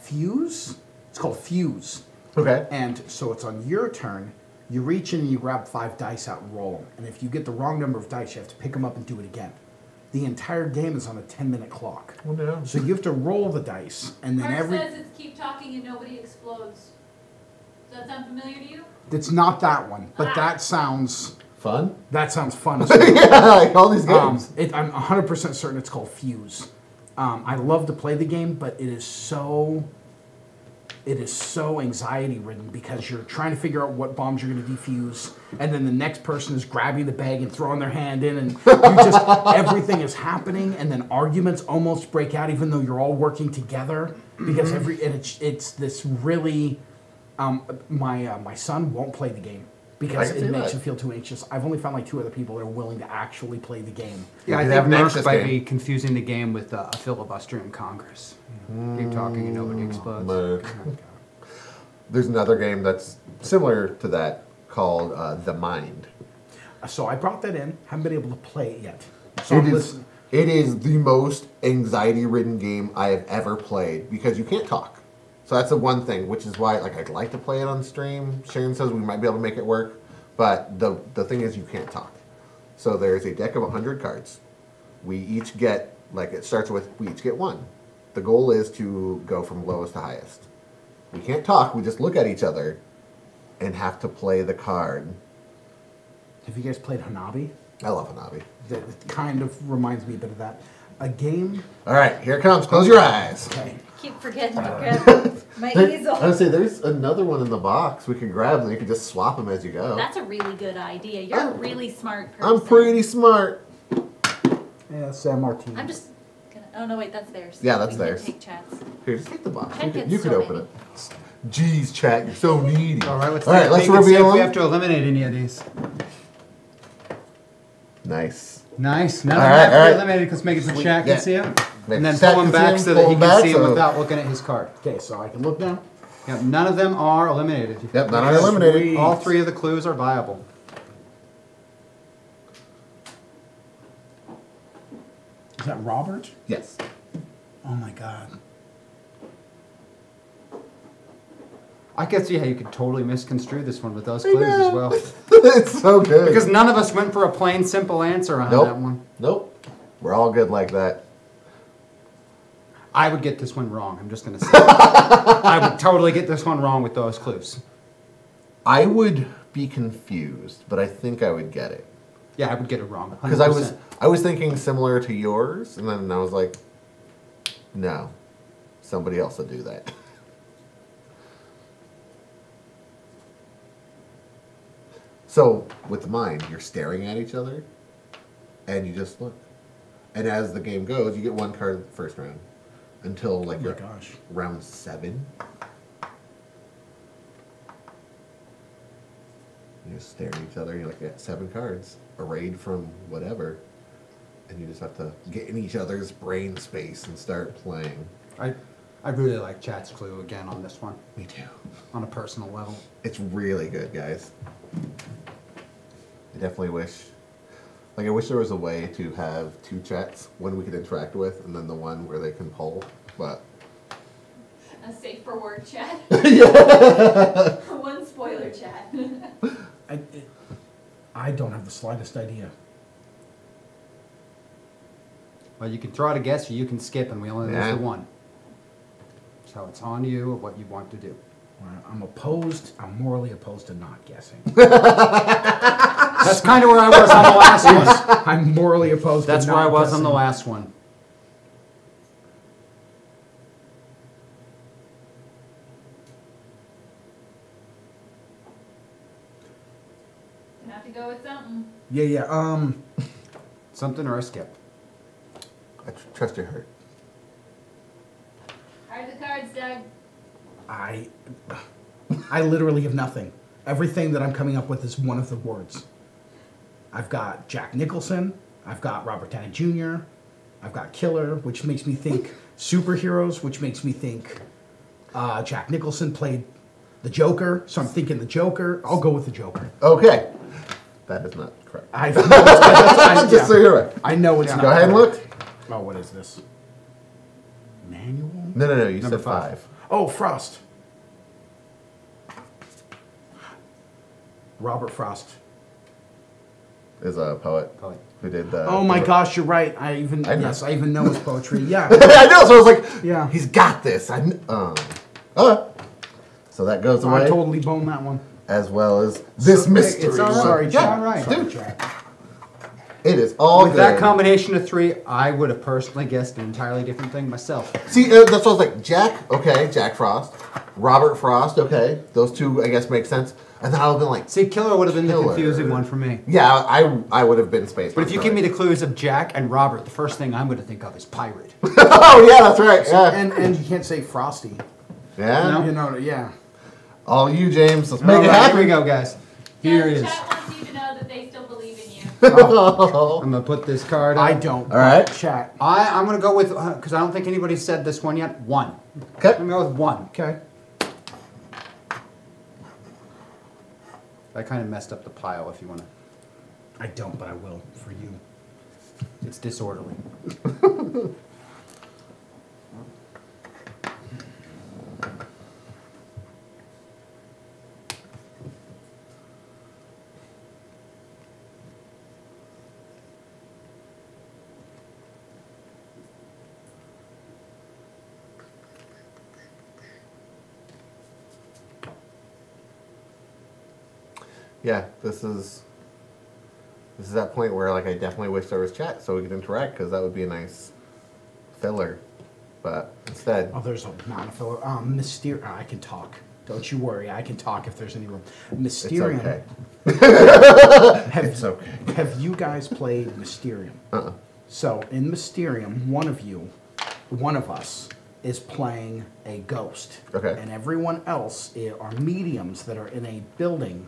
Fuse. It's called Fuse. Okay. And so it's on your turn. You reach in and you grab 5 dice out and roll them. And if you get the wrong number of dice, you have to pick them up and do it again. The entire game is on a 10-minute clock. Oh, no. So you have to roll the dice, and then Mark says it's keep talking and nobody explodes. Does that sound familiar to you? It's not that one, but that sounds Fun? fun as well. Yeah, like all these games. I'm 100% certain it's called Fuse. I love to play the game, but it is so anxiety ridden because you're trying to figure out what bombs you're going to defuse, and then the next person is grabbing the bag and throwing their hand in, and everything is happening, and then arguments almost break out even though you're all working together because it's this really. My son won't play the game because I can it see makes that. him feel too anxious. I've only found like 2 other people that are willing to actually play the game. Yeah, I You think have an Merck anxious might game. be confusing the game with a filibuster in Congress. Keep talking and nobody explodes. Merc. There's another game that's similar to that called The Mind. So I brought that in. Haven't been able to play it yet. So I'm listening. It is the most anxiety-ridden game I have ever played because you can't talk. So that's the one thing, which is why like I'd like to play it on stream. Sharon says we might be able to make it work, but the thing is you can't talk. So there's a deck of 100 cards. We each get, like it starts with, we each get one. The goal is to go from lowest to highest. We can't talk, we just look at each other and have to play the card. Have you guys played Hanabi? I love Hanabi. That kind of reminds me a bit of that. A game. All right, here it comes. Close your eyes. Okay. Keep forgetting to grab my easel. I would say there's another one in the box we can grab, and you can just swap them as you go. That's a really good idea. You're a really smart person. I'm pretty smart. Yeah, San Martin. I'm just gonna. Oh no, wait, that's theirs. Yeah, that's We theirs. Can take chats. Here, just take the box. Chat gets You could so open many. it. Jeez, chat, you're so needy. All right, let's let's see if reveal we them. have to eliminate any of these. Nice. Nice. None All of right, them have to all be right. eliminated because make it so Sweet. chat Yeah. can see him. Make And then chat pull him can see back him, so pull that he him can back see him so- without looking at his card. Okay, so I can look now. Yeah, none of them are eliminated. Yep, none are eliminated. Sweet. All three of the clues are viable. Is that Robert? Yes. Oh my god. I can see how you could totally misconstrue this one with those clues as well. It's so good. Because none of us went for a plain, simple answer on nope. that one. Nope. We're all good like that. I would get this one wrong. I'm just going to say. I would totally get this one wrong with those clues. I would be confused, but I think I would get it. Yeah, I would get it wrong. Because 100%. I was thinking similar to yours, and then I was like, no, somebody else will do that. So with mine, you're staring at each other, and you just look. And as the game goes, you get one card the first round, until like Oh my your gosh. round 7. You just stare at each other. You're like, yeah, 7 cards, arrayed from whatever, and you just have to get in each other's brain space and start playing. I really like Chat's clue again on this one, Me too. on a personal level. It's really good, guys. I definitely wish, like, I wish there was a way to have 2 chats, one we could interact with, and then the one where they can poll. But A safe for work chat. One spoiler chat. I don't have the slightest idea. Well, you can throw out a guess or you can skip, and we only lose Yeah. the one. So it's on you of what you want to do. I'm morally opposed to not guessing. That's kind of where I was on the last one. I'm morally opposed That's to where not I was on the guessing. last one. You have to go with something. Yeah. Something or a skip. I trust your heart. Hide the cards, Doug. I literally have nothing. Everything that I'm coming up with is one of the words. I've got Jack Nicholson. I've got Robert Downey Jr. I've got Killer, which makes me think superheroes, which makes me think Jack Nicholson played the Joker. So I'm thinking the Joker. I'll go with the Joker. Okay. That is not correct. I know it's, Just so you're right. I know it's not. Go ahead and look. Oh, what is this? Manual? No. You Number said 5. 5. Oh, Frost. Robert Frost. Is a poet Poet. who did the. Oh my gosh, you're right. I even know. know his poetry. Yeah. I know. So I was like, Yeah. he's got this. So that goes away, I totally boned that one. as well as this mystery. it's all right. Sorry, Yeah, Jack. all right. Sorry, Dude. Jack. It is all With good. that combination of 3, I would have personally guessed an entirely different thing myself. See, that's what I was like. Jack, okay, Jack Frost. Robert Frost, okay. Those 2, I guess, make sense. And then I would have been like, See, Killer would have been the Killer. confusing one for me. yeah, I would have been Space. But if you give me the clues of Jack and Robert, the first thing I'm going to think of is pirate. Oh, yeah, that's right. Yeah. And you can't say Frosty. Yeah. No. You know, yeah. All you, James. Let's All make it right, happen. here we go, guys. Here the is. chat wants you to know that they still believe in you. I'm going to put this card I up. don't. All right. Chat. I'm going to go with, because I don't think anybody said this one yet, 1. Okay. I'm going to go with 1. Okay. I kind of messed up the pile if you want to. I don't, but I will for you. It's disorderly. yeah, this is that point where like I definitely wish there was chat so we could interact because that would be a nice filler. But instead, Oh, there's a not a filler. I can talk. Don't you worry. I can talk if there's any room. Mysterium. it's okay. It's okay. Have you guys played Mysterium? So in Mysterium, one of us, is playing a ghost. Okay. And everyone else are mediums that are in a building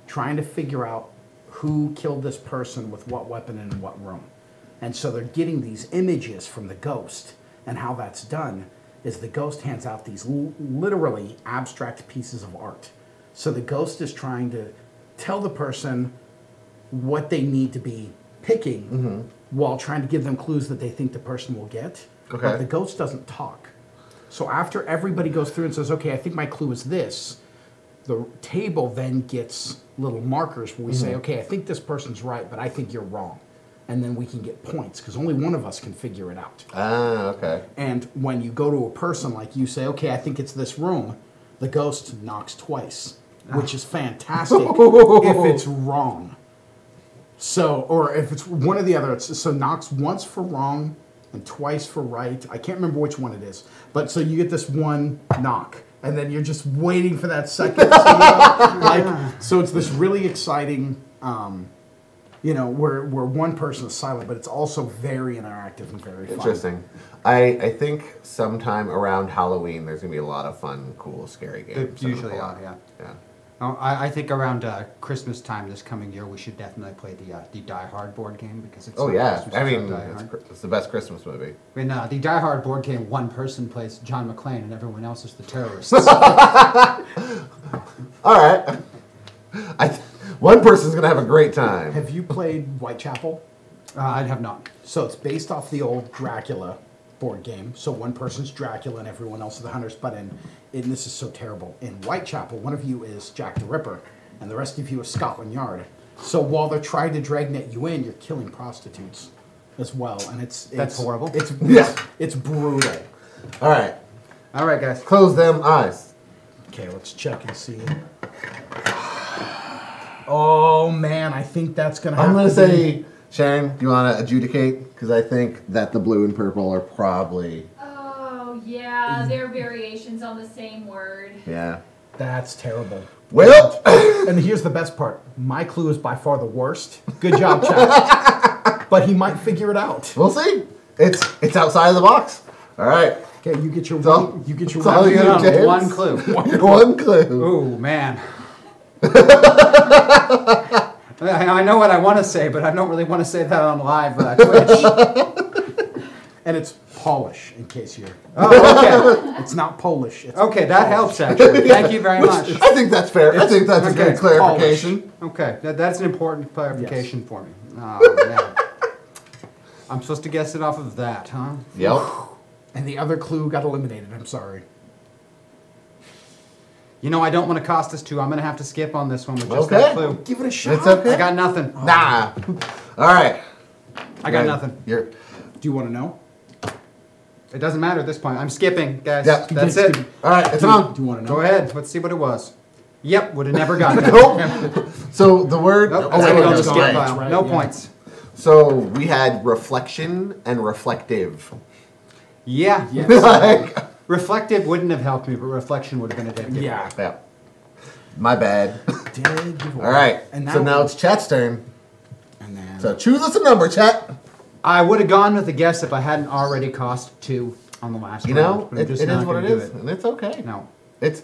trying to figure out who killed this person with what weapon and in what room. And so they're getting these images from the ghost. And how that's done is the ghost hands out these literally abstract pieces of art. So the ghost is trying to tell the person what they need to be picking while trying to give them clues that they think the person will get. Okay. But the ghost doesn't talk. So after everybody goes through and says, okay, I think my clue is this, the table then gets little markers where we say, okay, I think this person's right, but I think you're wrong. And then we can get points because only one of us can figure it out. Ah, okay. And when you go to a person, like you say, okay, I think it's this room, the ghost knocks twice, which is fantastic if it's wrong. So, or if it's one or the other, so knocks once for wrong and twice for right. I can't remember which one it is. But so you get this one knock, and then you're just waiting for that second. So it's this really exciting... where one person is silent, but it's also very interactive and very fun. Interesting. I think sometime around Halloween there's gonna be a lot of fun, cool, scary games. They usually are, yeah. Yeah. Oh, I think around Christmas time this coming year, we should definitely play the Die Hard board game because it's. Oh yeah, Christmas, I mean Die Hard. it's the best Christmas movie. In the Die Hard board game, one person plays John McClane and everyone else is the terrorists. All right. One person's gonna have a great time. Have you played Whitechapel? I have not. So it's based off the old Dracula board game. So one person's Dracula and everyone else are the hunters. But in this is so terrible. In Whitechapel, one of you is Jack the Ripper, and the rest of you is Scotland Yard. So while they're trying to dragnet you in, you're killing prostitutes as well, and That's horrible. It's brutal. All right. All right, guys. Close them eyes. Okay, let's check and see. Oh man, I think that's gonna. I'm gonna say, Sharon, do you want to adjudicate? Because I think that the blue and purple are probably. Oh yeah, they're variations on the same word. Yeah. That's terrible. Well, and here's the best part. My clue is by far the worst. Good job, Chad. But he might figure it out. we'll see. It's outside of the box. All right. Okay, you get your So- one. You get your so one. you Get James? on one clue. One clue. Ooh, man. I know what I want to say, but I don't really want to say that on live Twitch. And it's Polish, in case you're. Oh, okay. It's not Polish. It's Okay, that helps, actually. Thank you very much. I think that's fair. I think that's a okay, good clarification. Okay, that's an important clarification for me. Oh, man. I'm supposed to guess it off of that, huh? Yep. And the other clue got eliminated. I'm sorry. You know, I don't want to cost us two. I'm going to have to skip on this one with just Okay. that clue. Give it a shot. It's okay. I got nothing. Nah. All right. I got nothing. You're. Do you want to know? It doesn't matter at this point. I'm skipping, guys. Yeah. That's it. All right. It's on. Do you want to know? Go ahead. Let's see what it was. Yep, would have never gotten it. Nope. So the word. Nope, Oh, that's wait, going on the no, skip right. pile. right, No yeah. points. So we had reflection and reflective. Yeah. Yes. Like, Reflective wouldn't have helped me, but reflection would have been a dead giveaway. Yeah. yeah. My bad. Dead giveaway. All right. And So now it's Chat's turn. And then. So choose us a number, Chat. I would have gone with a guess if I hadn't already cost 2 on the last You round. know, but I'm it just is not what gonna it do is, and it's okay. No. It's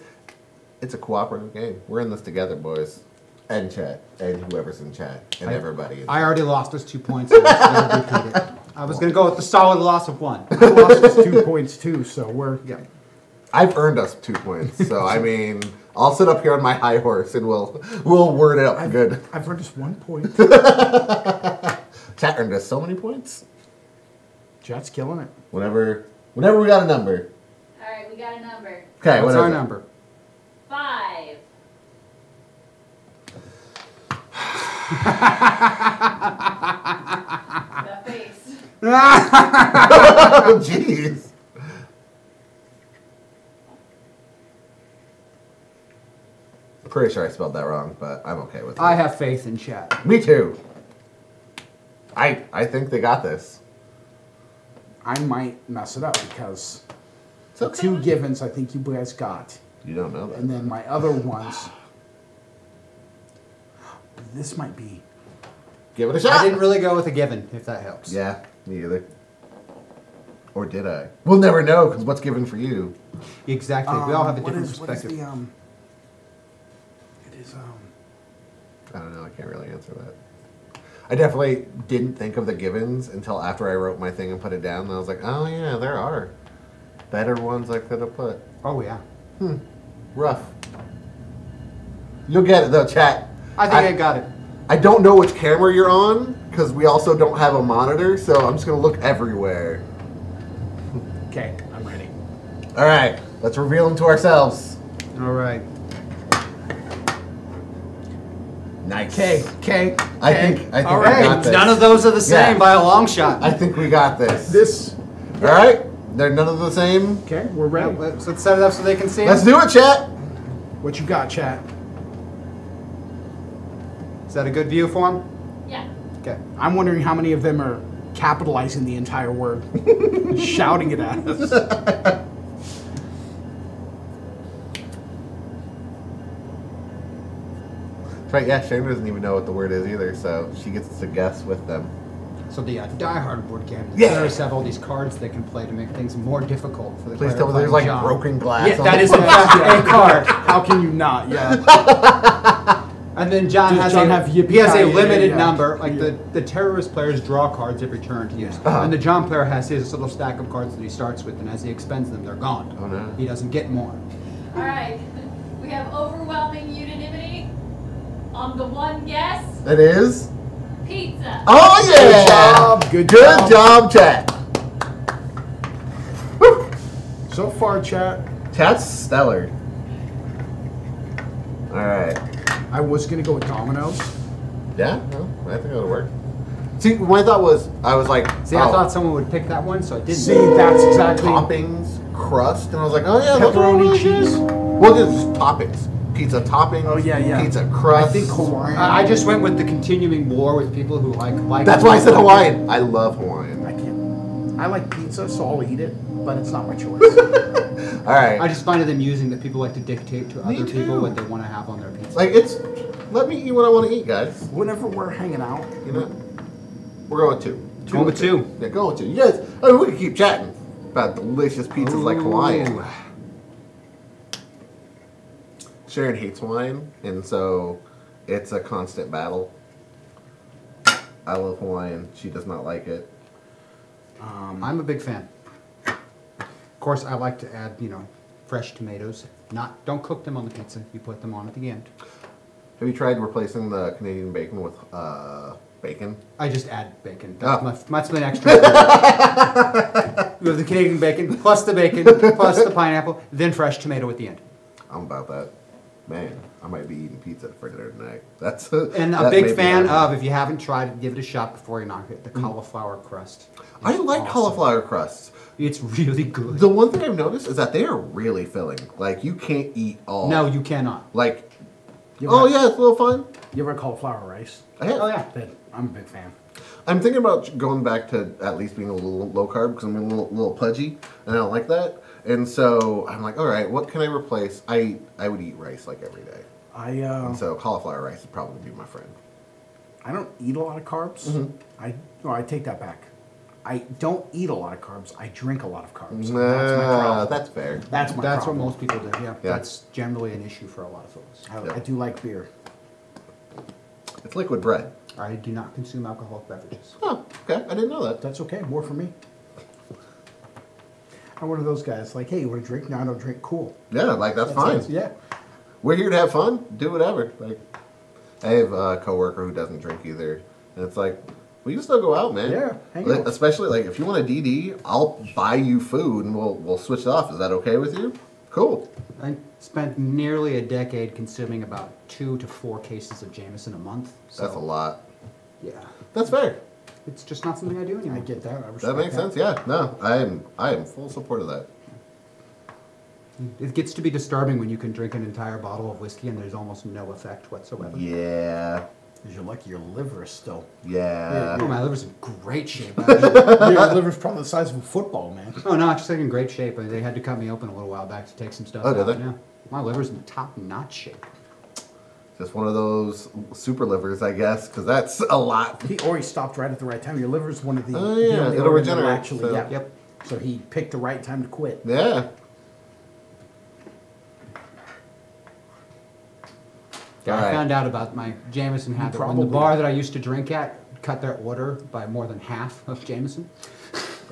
a cooperative game. We're in this together, boys. And Chat, and whoever's in Chat, and everybody. I already lost us 2 points. So let's never repeat it. I was going to go with the solid loss of 1. I lost us 2 points too, so we're. Yeah. I've earned us 2 points, so I mean, I'll sit up here on my high horse and we'll word it up good. I've earned us 1 point. Chat earned us so many points. Chat's killing it. Whenever we got a number. All right, we got a number. Okay, What's what our is it? number? 5. That face. Oh, jeez. pretty sure I spelled that wrong, but I'm okay with it. I have faith in chat. Me too. I think they got this. I might mess it up because It's the okay. 2 givens I think you guys got. You don't know that. And then my other ones. This might be. Give it a shot. I didn't really go with a given, if that helps. Yeah, me either. Or did I? We'll never know because what's given for you? Exactly. We all have a what different is- what is perspective. the, it is I don't know. I can't really answer that. I definitely didn't think of the givens until after I wrote my thing and put it down. And I was like, oh yeah, there are better ones I could have put. Oh, yeah. Rough. You'll get it though, chat. I think I got it. I don't know which camera you're on because we also don't have a monitor, so I'm just gonna look everywhere. okay. I'm ready. All right, let's reveal them to ourselves. All right. Nice. Okay. I think All we right. got this. None of those are the same Yeah. by a long shot. I think we got this. This. All right, they're none of the same. Okay, we're ready. Let's set it up so they can see Let's it. do it, chat. What you got, chat? Is that a good view for him? Yeah. Okay. I'm wondering how many of them are capitalizing the entire word, shouting it at us. Right, yeah, Shane doesn't even know what the word is either, so she gets to guess with them. So the Die Hard board game. The Yeah. players have all these cards they can play to make things more difficult for the Please player tell me there's playing like John. broken glass. Yeah, on that the is in front. fact a card. How can you not? Yeah. And then John Does has John a, have he has a yippee-ki-yay? limited Yeah. number. Like Yeah. the terrorist players draw cards every turn to use. Uh-huh. And the John player has his little stack of cards that he starts with, and as he expends them, they're gone. Oh, no. He doesn't get more. All right. We have overwhelming unanimity on the one guess. It is. Pizza. Oh yeah! Good job, good Good job. job, chat. Woo. So far, chat. Chat's stellar. All right. I was gonna go with Domino's. Yeah, well, I think that'll work. See, my thought was, I was like, See, I thought someone would pick that one, so I didn't. See, that's exactly. toppings, crust, and I was like, oh yeah, those are Pepperoni really cheese. good. Well, just toppings. Pizza toppings. Oh, yeah. Pizza crust. I think Hawaiian. I just went with the continuing war with people who like. That's why I said Hawaiian. I love Hawaiian. I can't. I like pizza, so I'll eat it, but it's not my choice. All right. I just find it amusing that people like to dictate to Me other people too. what they want to have on their pizza. Like it's, let me eat what I want to eat, guys. Whenever we're hanging out, You know, we're going with two. Going with two. Yeah, going with two. You guys, I mean, we can keep chatting about delicious pizzas like Hawaiian. Ooh. Sharon hates Hawaiian, and so it's a constant battle. I love Hawaiian. She does not like it. I'm a big fan. Of course, I like to add, fresh tomatoes. Don't cook them on the pizza. You put them on at the end. Have you tried replacing the Canadian bacon with bacon? I just add bacon. Oh. That's my extra. You have the Canadian bacon plus the bacon plus the pineapple, then fresh tomato at the end. I'm about that. Man, I might be eating pizza for dinner tonight. That's And a that may big be fan happening. of, if you haven't tried it, give it a shot before you knock it. The cauliflower crust. I It's like awesome. cauliflower crusts. It's really good. The one thing I've noticed is that they are really filling. Like you can't eat all. No, you cannot. Like, You oh ever- yeah, it's a little fun. you ever had cauliflower rice? I have. Oh yeah. Then I'm a big fan. I'm thinking about going back to at least being a little low carb because I'm a little pudgy and I don't like that. And so I'm like, all right, what can I replace? I would eat rice like every day. And so cauliflower rice would probably be my friend. I don't eat a lot of carbs. Mm-hmm. I take that back. I don't eat a lot of carbs. I drink a lot of carbs. And that's my problem. That's fair. That's my That's problem. what most people do. Yeah. Yeah. That's generally an issue for a lot of folks. I do like beer. It's liquid bread. I do not consume alcoholic beverages. Oh, okay. I didn't know that. That's okay. More for me. I'm one of those guys. Like, hey, you want to drink? No, I don't drink. Cool. Yeah, like that's fine. it. Yeah. We're here to have fun. Do whatever. Like, I have a coworker who doesn't drink either, and it's like, we can still go out, man. Yeah, hang Like, out. especially like if you want a DD, I'll buy you food and we'll switch it off. Is that okay with you? Cool. I spent nearly a decade consuming about 2 to 4 cases of Jameson a month. So, That's a lot. Yeah. That's fair. It's just not something I do anymore. I get that. I respect That makes sense. Yeah. No, I am full support of that. It gets to be disturbing when you can drink an entire bottle of whiskey and there's almost no effect whatsoever. Yeah. Because you're lucky your liver is still. Yeah. Oh, my liver's in great shape. Your liver's probably the size of a football, man. Oh, no, it's like in great shape. They had to cut me open a little while back to take some stuff Oh, out. did they? Yeah. My liver's in top-notch shape. Just one of those super livers, I guess, because that's a lot. He stopped right at the right time. Your liver's one of the. Oh, the yeah, only it'll organ that regenerate, Actually, so- yeah. Yep. So he picked the right time to quit. Yeah. Yeah, I Alright. found out about my Jameson habit when the probably- bar that I used to drink at cut their order by more than half of Jameson.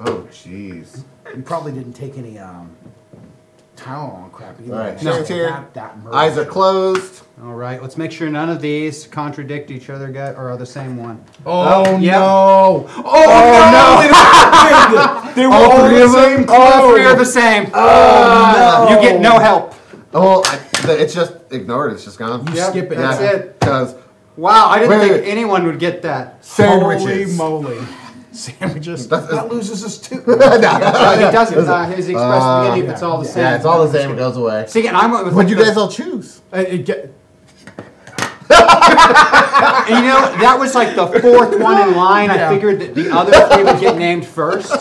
Oh, jeez. You probably didn't take any Tylenol and crap either. All right, So Sharon's here. that merged. Eyes are closed. All right, let's make sure none of these contradict each other, or are the same one. Oh, Yep. no! Oh, no! They were all three the of them? same All three are code. the same. Oh, You get no help. Oh, it's just ignored. It's just gone. You skip it. That's it. Because Wow, I didn't Wait, think wait. anyone would get that. sandwiches. Holy moly. Sandwiches. That's- That loses us too. He doesn't. His express beginning, it's all the yeah. same. Yeah, it's all the same. It goes away. See, and I went with What'd you the- guys all choose? And you know, that was like the fourth one in line. Yeah. I figured that the other three would get named first.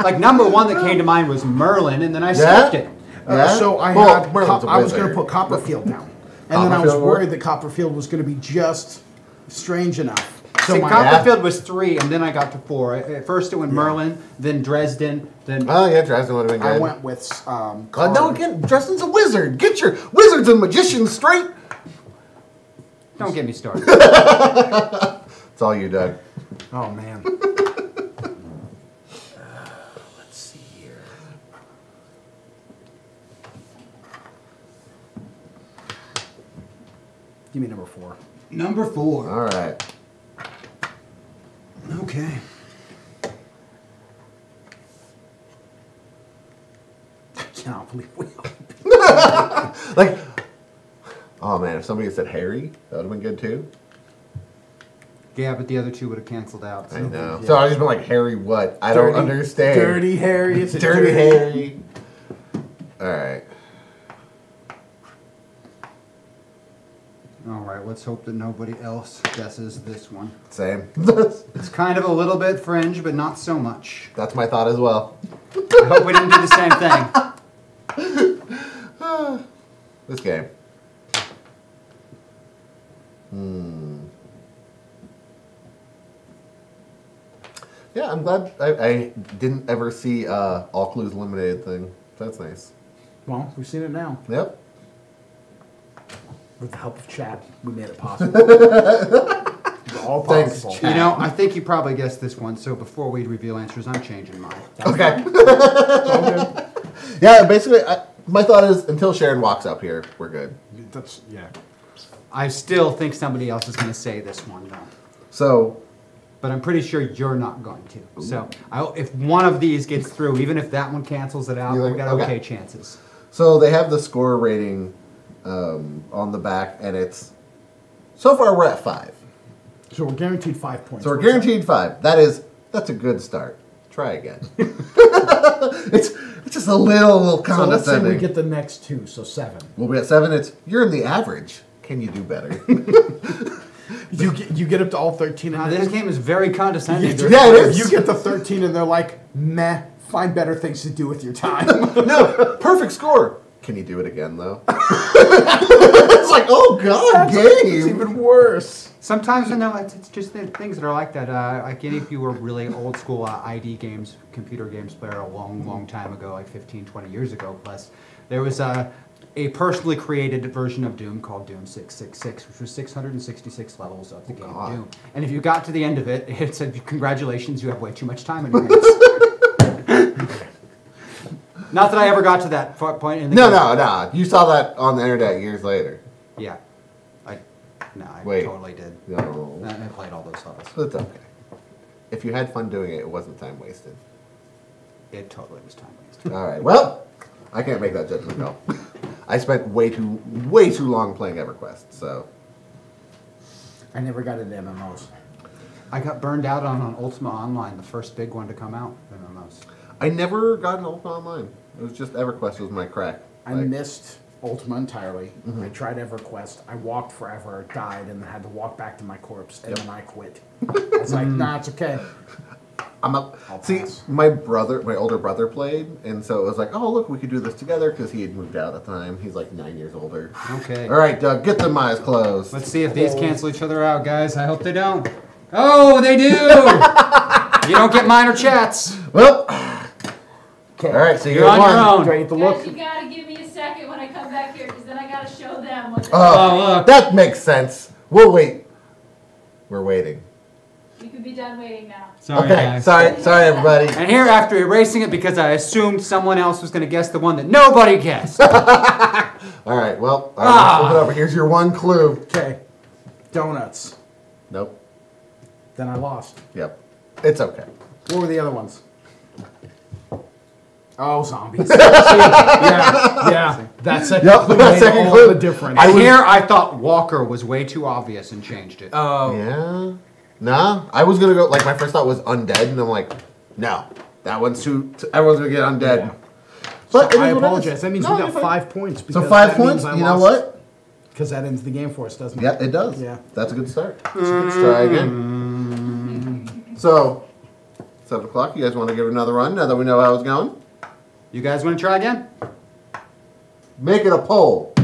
Like number one that came to mind was Merlin, and then I skipped it. Yeah? So I Well, had. Merlin's a I was going to wizard. put Copperfield down, and then I was Copperfield worried that Copperfield was going to be just strange enough. So See, my Copperfield was 3, and then I got to 4. At first it went Merlin, then Dresden, then... Oh, yeah, Dresden would have been good. I went with. No, Card. again, Dresden's a wizard. Get your wizards and magicians straight. Don't get me started. It's all you, Doug. Oh man. Let's see here. Give me number 4. Number 4. All right. Okay. I cannot believe we. Like, oh man, if somebody had said Harry, that would have been good too. Yeah, but the other two would have canceled out. I So. know. Yeah. So I just been like, Harry what? I don't understand. Dirty Harry. It's a Dirty Harry. All right. All right, let's hope that nobody else guesses this one. Same. It's kind of a little bit fringe, but not so much. That's my thought as well. I hope we didn't do the same thing. This game. Yeah, I'm glad I didn't ever see All Clues Eliminated thing. That's nice. Well, we've seen it now. Yep. With the help of chat, we made it possible. It's all Thanks, possible. chat. You know, I think you probably guessed this one, so before we reveal answers, I'm changing mine. Okay. It's all good. Yeah, basically, my thought is until Sharon walks up here, we're good. That's yeah. I still think somebody else is going to say this one, though. So, But I'm pretty sure you're not going to. So if one of these gets through, even if that one cancels it out, You we think- got okay. okay chances. so they have the score rating on the back, and it's so far we're at 5. So we're guaranteed 5 points. So we're guaranteed 5. That's a good start. Try again. it's just a little So let's say condescending. we get the next 2, so 7. We'll be at 7. It's you're in the average. Can you do better? You get up to all 13 and This game is very condescending. Yeah, it is. You get the 13 and they're like, meh, find better things to do with your time. No, perfect score. Can you do it again though? It's like, oh god, It's game. even worse. Sometimes I know it's just the things that are like that. Like any of you were really old school ID games, computer games player a long time ago, like 15, 20 years ago plus, there was a personally created version of Doom called Doom 666, which was 666 levels of the game God. Doom. And if you got to the end of it, it said, congratulations, you have way too much time in your hands. Not that I ever got to that point in the game. No. You saw that on the internet years later. Yeah. I Wait. totally did. No. I played all those levels. It's okay. If you had fun doing it, it wasn't time wasted. It totally was time wasted. All right. Well, I can't make that judgment call. I spent way too long playing EverQuest, so. I never got into MMOs. I got burned out on Ultima Online, the first big one to come out. MMOs. I never got an Ultima Online. It was just EverQuest was my crack. I missed Ultima entirely. I tried EverQuest. I walked forever, died, and then had to walk back to my corpse, and then I quit. I was like, nah, it's okay. I'll see, pass. my older brother played, and so it was like, oh, look, we could do this together, because he had moved out at the time. He's like 9 years older. Okay. All right, Doug, get them eyes closed. Let's see if these cancel each other out, guys. I hope they don't. Oh, they do! You don't get minor chats. Well, Okay. all right, so You're on your own. Do I get to look? Guys, you gotta give me a second when I come back here, because then I gotta show them what Oh, look. that makes sense. We'll wait. We're waiting. You can be done waiting now. Sorry, Okay, guys. sorry, everybody. And here, after erasing it because I assumed someone else was going to guess the one that nobody guessed. All right, well, all right, flip it over. Here's your one clue. Okay. Donuts. Nope. Then I lost. Yep. It's okay. What were the other ones? Oh, zombies. See, yeah. That second Yep, clue that made second all clue. the difference. And here, I thought Walker was way too obvious and changed it. Oh. Yeah. Nah, I was gonna go. Like my first thought was undead, and I'm like, no, that one's too. Everyone's gonna get undead. Yeah. But So it I is what it apologize. is. That means No, we got you're fine. 5 points. So because 5 that means points. I You know lost. what? Because that ends the game for us, doesn't it? Yeah, it does. Yeah. That's a good start. Let's try again. So, 7 o'clock. You guys want to give it another run now that we know how it's going? You guys want to try again? Make it a poll.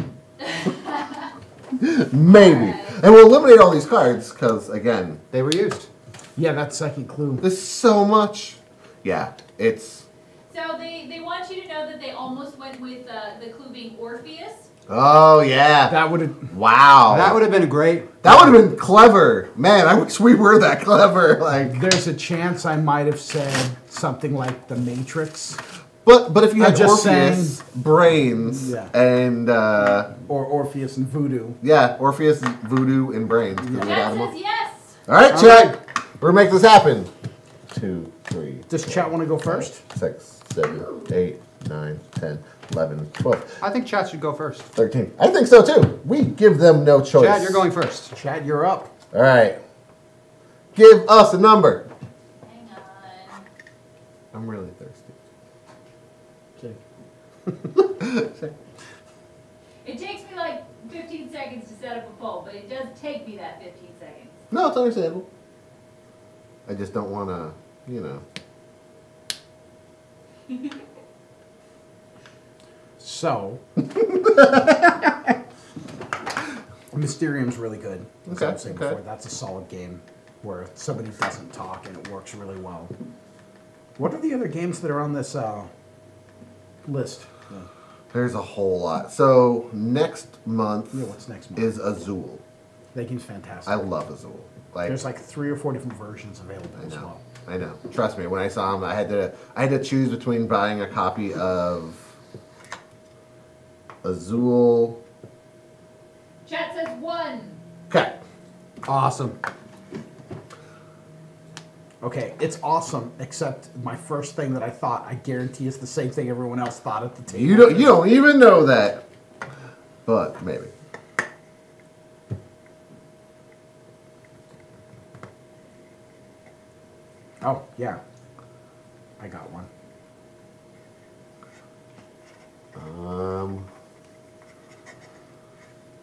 Maybe. And we'll eliminate all these cards because, again, They were used. Yeah, that second clue. there's so much. Yeah, it's. So they want you to know that they almost went with the clue being Orpheus. Oh, yeah. That would have. Wow. That would have been great. That would have been clever. Man, I wish we were that clever. Like, There's a chance I might have said something like The Matrix but if you I'm had just Orpheus, brains, Yeah. and or Orpheus and Voodoo. yeah, Orpheus, voodoo, and brains. 'cause we had Chat them all. says yes. All right, Chad. We're gonna make this happen. 2, 3, Does chat want to go first? 6, 7, 8, 9, 10, 11, 12, I think Chat should go first. 13. I think so too. We give them no choice. Chad, you're going first. Chat, you're up. All right. Give us a number. Hang on. I'm really thirsty. It takes me like 15 seconds to set up a poll, but it does take me that 15 seconds. No, it's understandable. I just don't want to, you know. So, Mysterium's really good. As I Okay, was saying okay. before, that's a solid game where somebody doesn't talk and it works really well. What are the other games that are on this list? There's a whole lot. So next month Yeah, what's next month? is Azul. That game's fantastic. I love Azul. Like, There's like 3 or 4 different versions available I as know. well. I know. Trust me, when I saw him, I had to choose between buying a copy of Azul. Chat says 1. Okay. Awesome. Okay, it's awesome, except my first thing that I thought, I guarantee is the same thing everyone else thought at the table. You don't even know that. But maybe. Oh, yeah. I got one.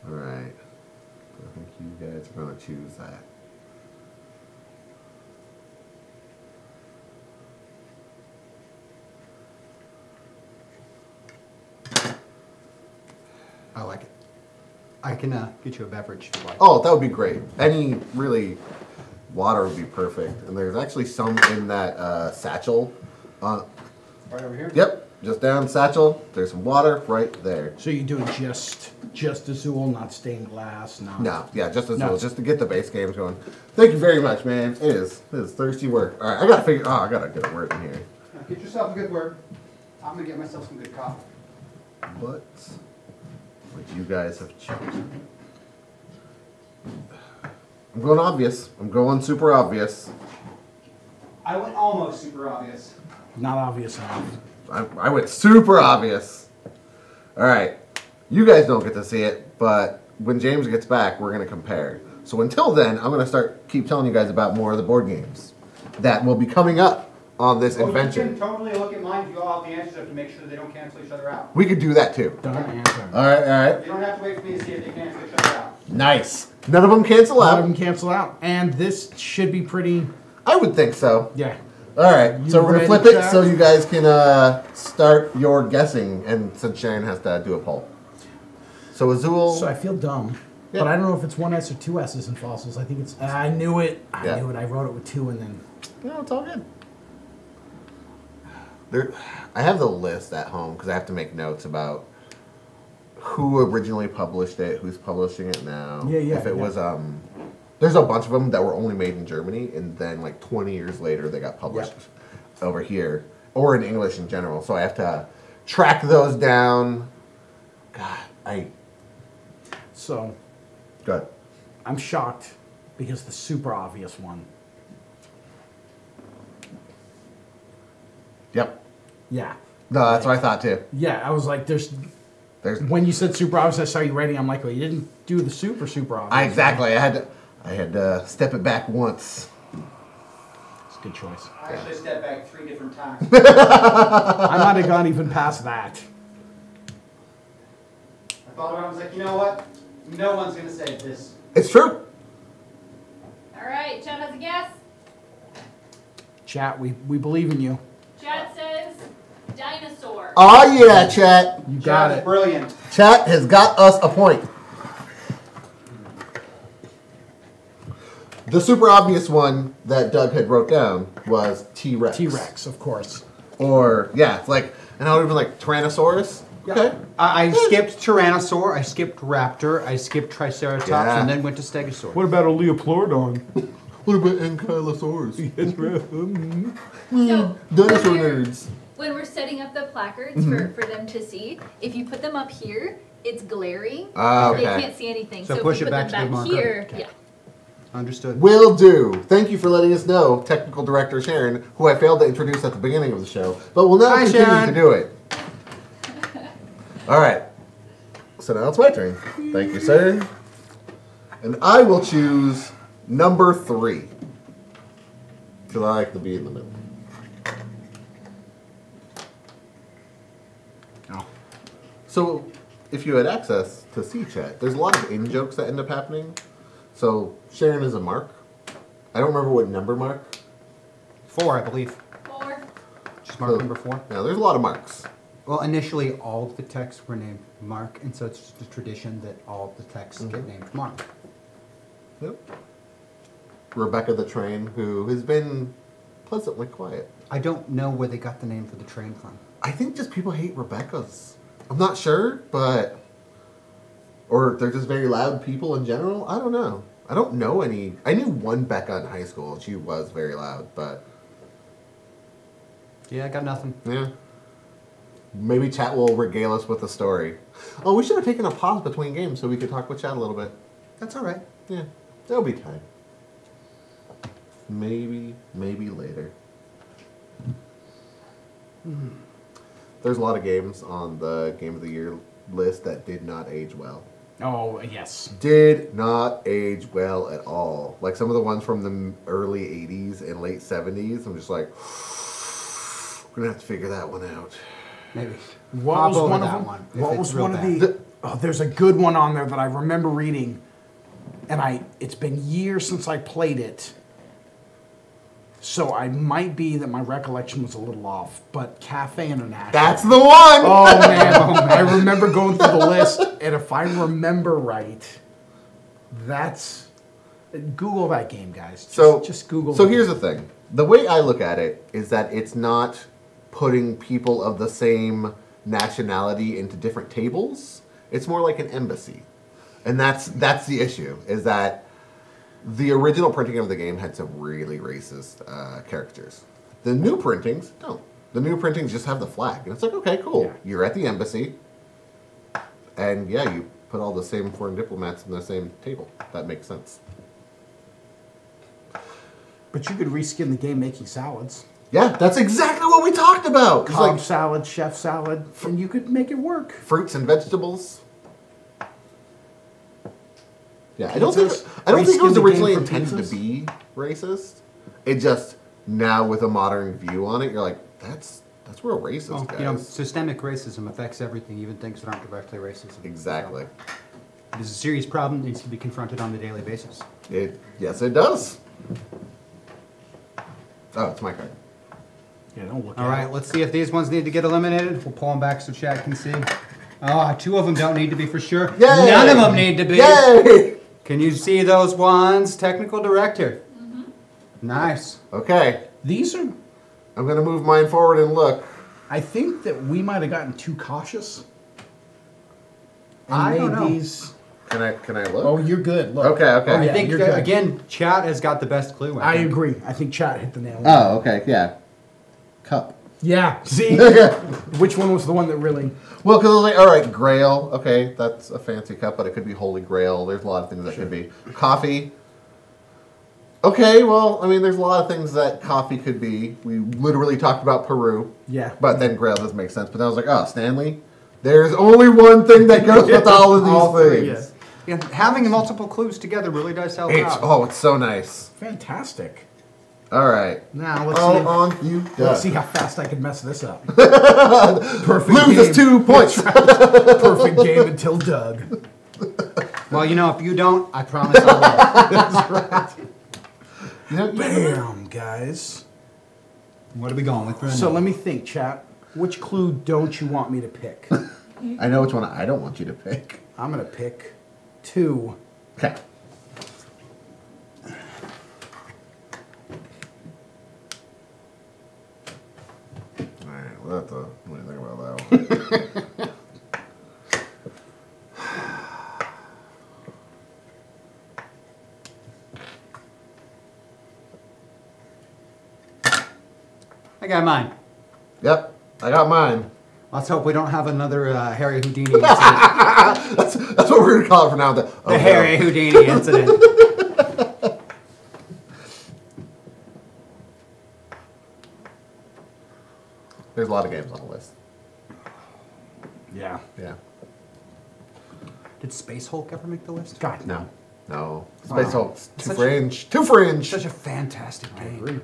All right. I think you guys are going to choose that. I like it. I can get you a beverage if you like. Oh, that would be great. Any really water would be perfect. And there's actually some in that satchel. Right over here? Yep, just down the satchel. There's some water right there. So you're doing just Azul, not stained glass, not... No, yeah, just as No. well, just to get the base games going. Thank you very much, man. It is thirsty work. All right, I gotta figure. Oh, I gotta get a word in here. Get yourself a good word. I'm going to get myself some good coffee. What would you guys have chosen? I'm going obvious. I'm going super obvious. I went almost super obvious. Not obvious enough. I went super obvious. All right. You guys don't get to see it, but when James gets back, we're going to compare. So until then, I'm going to keep telling you guys about more of the board games that will be coming up on this Oh, adventure. you can totally look at mine if you all have the answers to make sure they don't cancel each other out. We could do that too. Don't answer. All right. You don't have to wait for me to see if they cancel each other out. Nice. None of them cancel A lot out. of them cancel out. And this should be pretty, I would think so. yeah. All right, You so we're gonna ready, flip it Chad? so you guys can start your guessing, and since Sharon has to do a poll. So Azul. So I feel dumb. Yeah. But I don't know if it's one S or two S's in fossils. I think it's. I knew it. Yeah. I knew it. I wrote it with two and then. No, it's all good. I have the list at home because I have to make notes about who originally published it, who's publishing it now. Yeah. If it was there's a bunch of them that were only made in Germany, and then like 20 years later they got published over here, or in English in general. So I have to track those down. God, So good. I'm shocked because the super obvious one. Yep. Yeah. No, that's what I thought too. Yeah, I was like, there's. When you said super obvious, I saw you writing. I'm like, well, you didn't do the super obvious. Exactly. I had to step it back once. It's a good choice. I actually stepped back 3 different times. I might have gone even past that. I thought about it, I was like, you know what? No one's going to say this. It's true. All right, Chad has a guess. Chat, we believe in you. Chad says dinosaur. Oh yeah, chat. You got Chad's it. brilliant. Chat has got us a point. The super obvious one that Doug had wrote down was T-Rex. T-Rex, of course. Or, yeah, it's like, and I would even like Tyrannosaurus. Okay. I skipped Tyrannosaur, I skipped Raptor, I skipped Triceratops, Yeah. and then went to Stegosaurus. What about a Leopleurodon? What about Ankylosaurus? So Dinosaur when we're- nerds. When we're setting up the placards for them to see, if you put them up here, it's glaring. Ah, They okay. can't see anything. So So, push if you it put back them to the back marker. here, Okay. yeah. Understood. Will do. Thank you for letting us know, Technical Director Sharon, who I failed to introduce at the beginning of the show, but will now Hi, continue Sharon. to do it. All right. So now it's my turn. Thank you, sir. And I will choose number 3. Because I like to be in the middle. Oh. So, if you had access to C-Chat, there's a lot of in-jokes that end up happening. So, Sharon is a mark. I don't remember what number mark. 4, I believe. 4. Just mark number 4. Yeah, there's a lot of marks. Well, initially, all of the texts were named Mark, and so it's just a tradition that all of the texts get named Mark. Yep. Rebecca the Train, who has been pleasantly quiet. I don't know where they got the name for the train from. I think just people hate Rebecca's. I'm not sure, but... Or they're just very loud people in general. I don't know. I don't know any... I knew one Becca in high school, and she was very loud, but... Yeah, I got nothing. Yeah. Maybe chat will regale us with a story. Oh, we should have taken a pause between games so we could talk with chat a little bit. That's all right. Yeah, there'll be time. Maybe later. There's a lot of games on the Game of the Year list that did not age well. Oh, yes. Did not age well at all. Like some of the ones from the early 80s and late 70s, I'm just like, we're gonna have to figure that one out. Maybe. What Hop was over one of that them? one, if What it's was real one of bad. the? Oh, there's a good one on there that I remember reading, and it's been years since I played it, so I might be that my recollection was a little off. But Cafe International. That's the one! Oh man, I remember going through the list, and if I remember right, that's Google that game, guys. Just Google. So the here's game. the thing. The way I look at it is that it's not putting people of the same nationality into different tables. It's more like an embassy. And that's the issue, is that the original printing of the game had some really racist characters. The new printings don't. The new printings just have the flag. And it's like, okay, cool. Yeah. You're at the embassy. And yeah, you put all the same foreign diplomats in the same table. That makes sense. But you could reskin the game making salads. Yeah, that's exactly what we talked about. It's Cobb like salad, chef salad, and you could make it work. fruits and vegetables. Yeah, I don't think Pizzas. it was Reskin the game originally for intended pizzas. to be racist. It just now with a modern view on it, you're like, that's real racist, Well, guys. you know, systemic racism affects everything, even things that aren't directly racist. Exactly. So, it is a serious problem, needs to be confronted on a daily basis. Yes, it does. Oh, it's my card. Yeah, don't look All at right, it. let's see if these ones need to get eliminated. We'll pull them back so chat can see. Oh, 2 of them don't need to be for sure. Yay! None of them need to be. Yay! Can you see those ones? Technical director. Nice. Okay, These are. I'm gonna move mine forward and look. I think that we might have gotten too cautious. And I made don't know. these. Can I look? Oh, you're good. Look. Okay, okay. I Yeah, think, you're good. again, chat has got the best clue. I think. agree. I think chat hit the nail. on Oh, okay, yeah. Cup. Yeah. See, which one was the one that really? Well, because I was like, all right, Grail. Okay, that's a fancy cup, but it could be Holy Grail. There's a lot of things that could be. Coffee. Okay, well, I mean, there's a lot of things that coffee could be. We literally talked about Peru. Yeah. But then Grail doesn't make sense. But then I was like, oh, Stanley. There's only one thing that goes with all of these All three, things. Yeah, having multiple clues together really does help out. It's so nice. Fantastic. All right. Now let's All see. on you. Let's see how fast I can mess this up. Perfect Loses game. 2 points. Perfect game until Doug. Well, you know, if you don't, I promise I will. That's right. You know, Bam, guys. What are we going with? So let me think, chat. Which clue don't you want me to pick? I know which one I don't want you to pick. I'm gonna pick 2. Okay. All right. What do you think about that one? I got mine. Yep. I got mine. Let's hope we don't have another Harry Houdini incident. That's what we're gonna call it for now. The Harry Houdini incident. There's a lot of games on the list. Yeah. Yeah. Did Space Hulk ever make the list? God, No. No. Space Wow. Hulk's too Such a- fringe. Too fringe. Such a fantastic I game. agree.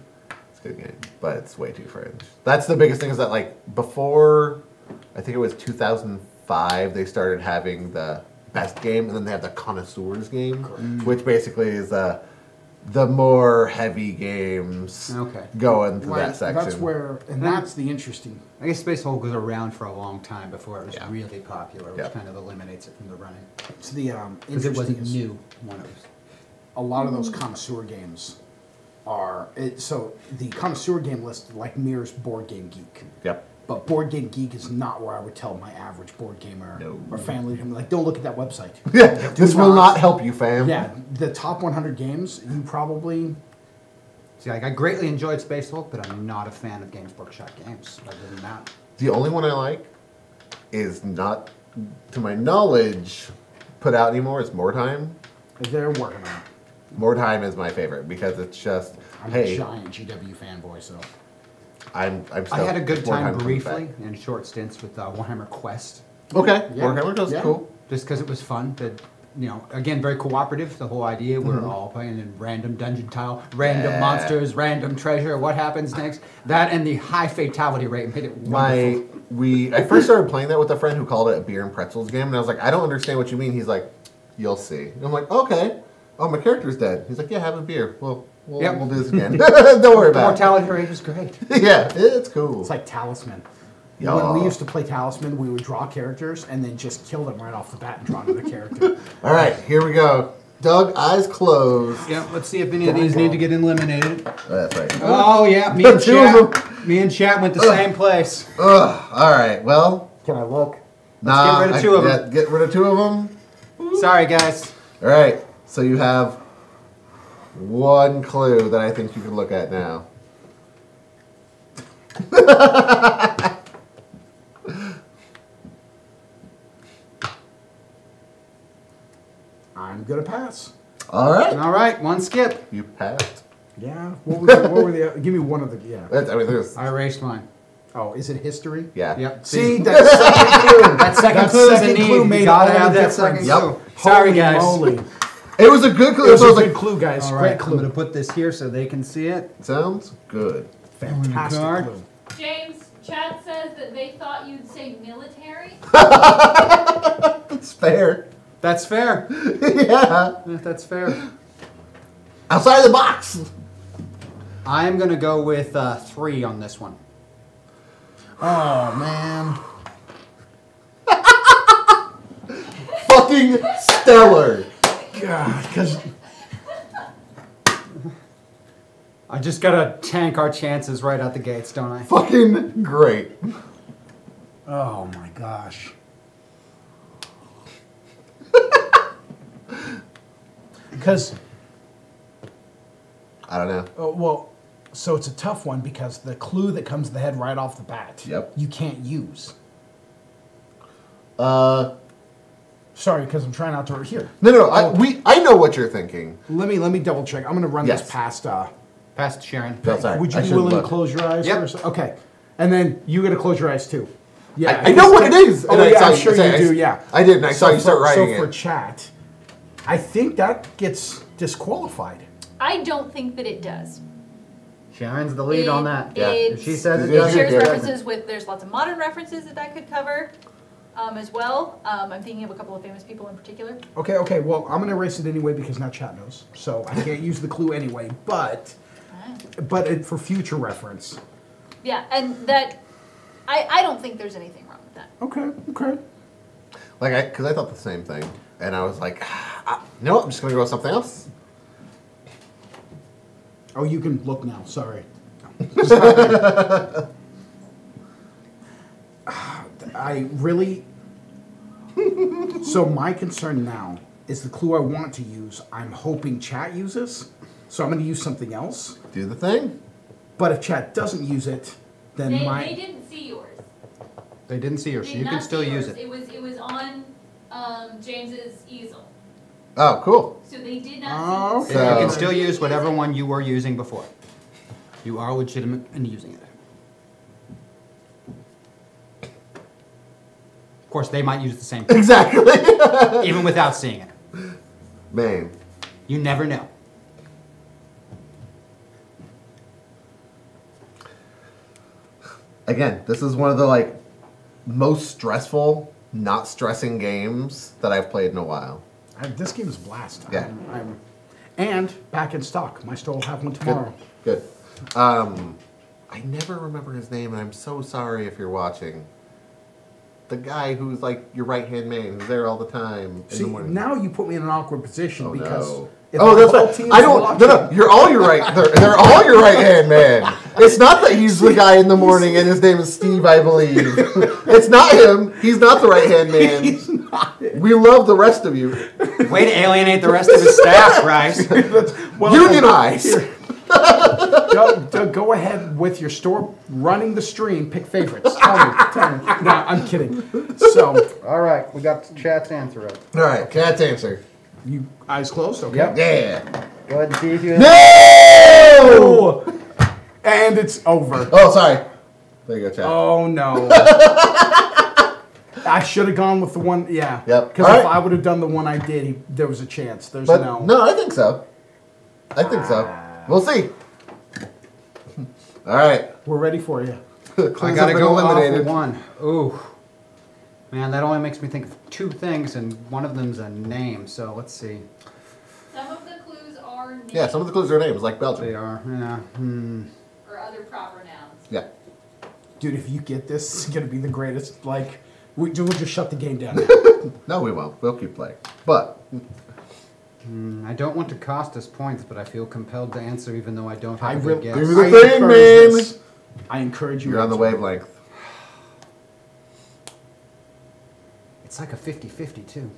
It's a good game, but it's way too fringe. That's the biggest thing is that like before, I think it was 2005, they started having the best game, and then they have the connoisseurs game, which basically is the more heavy games Okay. go into Right, that section. that's where, and that's the interesting. I guess Space Hulk was around for a long time before it was Yeah. really popular, which Yeah. kind of eliminates it from the running. It's the Because it interesting wasn't is new when it was. a lot of those connoisseur games are so the connoisseur game list like mirrors Board Game Geek. Yep. But Board Game Geek is not where I would tell my average board gamer No. or family to be like, don't look at that website. Yeah, this will not. not help you, fam. Yeah, the top 100 games, you probably See, like, I greatly enjoyed Space Hulk, but I'm not a fan of Games Workshop games. Other than that, The only one I like is not, to my knowledge, put out anymore. It's More Time. they're working on it. More Time is my favorite because it's just, I'm hey, a giant GW fanboy, so I'm I stoked had a good More time comes briefly back. in short stints with Warhammer Quest, Okay, Yeah. Warhammer goes Yeah. cool. just because it was fun. But you know, again, very cooperative. The whole idea we're all playing in random dungeon tile, random Yeah. monsters, random treasure. What happens next? That and the high fatality rate made it wonderful. I first started playing that with a friend who called it a beer and pretzels game, and I was like, I don't understand what you mean. He's like, you'll see. And I'm like, okay. Oh, my character's dead. He's like, yeah, have a beer. Well, Yep. we'll do this again. Don't worry The about mortality rate is great. it. Yeah, it's cool. it's like Talisman. Yeah. When we used to play Talisman, we would draw characters and then just kill them right off the bat and draw another character. All right, here we go. Doug, eyes closed. Yeah, let's see if any of these need to get eliminated. Oh, that's right. Oh yeah, me and Two of Chat went the same place. Ugh, all right, well, Can I look? nah, get rid of two of them. yeah, get rid of 2 of them. Sorry guys. All right, so you have one clue that I think you can look at now. I'm gonna pass. All right, All right, one skip. you passed. Yeah. What were the? Give me one of the. Yeah. I mean, there's, I erased mine. Oh, is it history? yeah. Yep. See, that second clue. That second That clue is a second need. clue You made gotta all have the that second difference. clue. Sorry Holy guys. moly. It was a good clue. It was So I a was good like, clue, guys. All Great right, I'm clue. going to put this here so they can see it. sounds good. Fantastic Card. clue. James, chat says that they thought you'd say military. It's fair. That's fair. Yeah. That's fair. Outside the box. I'm going to go with 3 on this one. Oh, man. Fucking stellar. God, because I just got to tank our chances right out the gates, don't I? Fucking great. oh my gosh. Because I don't know. well, so it's a tough one because the clue that comes to the head right off the bat, Yep. you can't use. Sorry, because I'm trying not to here. No. I know what you're thinking. Let me double check. I'm gonna run Yes. this past. Past Sharon. No, sorry. Would you I be should've willing to looked. close your eyes? Yep. First? Okay, and then you got to close your eyes too. Yeah, I know what it is. Oh and I yeah, saw I'm you sure say- you do. Yeah, I did, and I saw you start writing So for it. chat, I think that gets disqualified. I don't think that it does. Sharon's the lead on that. Yeah. If she says it Yeah, It does, shares yeah. references with, there's lots of modern references that could cover as well. I'm thinking of a couple of famous people in particular. Okay. Well, I'm gonna erase it anyway because now chat knows, so I can't use the clue anyway. But for future reference. Yeah, and that, I don't think there's anything wrong with that. Okay. Because I thought the same thing. And I was like, no, I'm just going to go with something else. Oh, you can look now. Sorry. I really. So my concern now is the clue I want to use. I'm hoping chat uses, so I'm going to use something else. Do the thing. But if chat doesn't use it, then They didn't see yours. they didn't see her, They so did you can not still see use yours. it. It was on James's easel. Oh, cool. So they did not Oh, see You So- can still use whatever one you were using before. You are legitimate in using it. Of course, they might use the same thing, Exactly. even without seeing it. Man. You never know. Again, this is one of the most stressful, not stressing games that I've played in a while. This game is a blast. Yeah. And back in stock. My store will have one Good. tomorrow. Good. I never remember his name, and I'm so sorry if you're watching. The guy who's your right-hand man, who's there all the time in See, the morning. now you put me in an awkward position Oh, because no. if Oh, the that's whole right. team's I don't. watching- No. You're all your right. They're all your right hand man. It's not that he's the guy in the morning and his name is Steve, I believe. It's not him. He's not the right hand man. He's not it. We love the rest of you. Way to alienate the rest of his staff, Bryce. Well, Unionize. here. Go ahead with your store running the stream. Pick favorites. Tell me. No, I'm kidding. So, All right, we got chat's answer up. All right, cat's answer. you eyes closed. Okay. Yep. Yeah. Go ahead and see if you. No! And it's over. Oh, sorry. There you go, chat. Oh no. I should have gone with the one. Yeah. Yep. Because All if right. I would have done the one I did, there was a chance. There's But no. I think so. We'll see. All right. We're ready for you. I gotta go off of one. Ooh. Man, that only makes me think of 2 things, and one of them's a name, so let's see. Some of the clues are names Yeah, some of the clues are names, like They Belgium. are, yeah. or other proper nouns. Yeah. Dude, if you get this, it's going to be the greatest. We'll just shut the game down. No, we won't. We'll keep playing. But I don't want to cost us points, but I feel compelled to answer even though I don't I have a really good Do guess. the I thing, encourage man. this. I encourage you. you're on the to- wavelength. It's like a 50-50 too.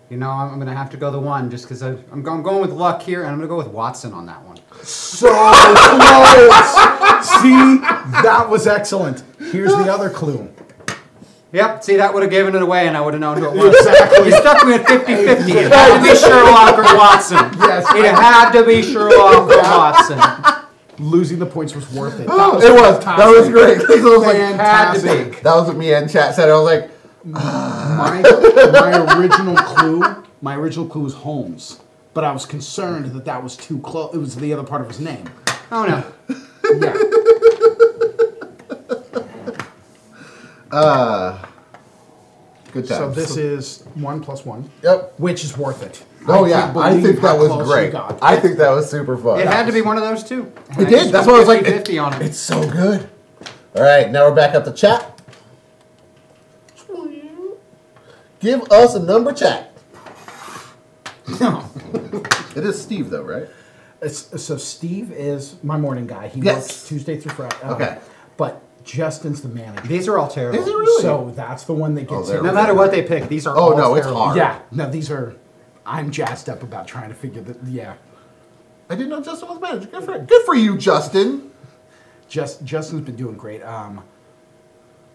You know, I'm going to have to go the one just because I'm going with luck here, and I'm going to go with Watson on that one. So close. See, that was excellent. Here's the other clue. Yep, see, that would have given it away, and I would have known who it was. Exactly. You stuck me at 50-50. It had to be Sherlock or Watson. Yes. It had to be Sherlock or Watson. Losing the points was worth it. Oh, it was. That was great. That was Had to be. that was what me and chat said. I was like, My original clue My original clue was Holmes, but I was concerned that that was too close. It was the other part of his name. Oh no. Yeah. Good So times. this is 1 + 1. Yep. Which is worth it. Oh I yeah, can't I believe think that how was close you great. got. I think that was super fun. It had to be one of those two. It did. That's why I was like, 50 on it. it's so good. All right, now we're back up to chat. Give us a number, chat. No. It is Steve though, right? So Steve is my morning guy. He Yes. works Tuesday through Friday. Okay. But Justin's the manager. These are all terrible. Is it really? So that's the one that gets there hit. we No matter what they pick, these are Oh, all no, it's terrible. hard. Yeah. No, these are. I'm jazzed up about trying to figure that. Yeah. I didn't know Justin was manager. Good for you, Justin. Justin's been doing great.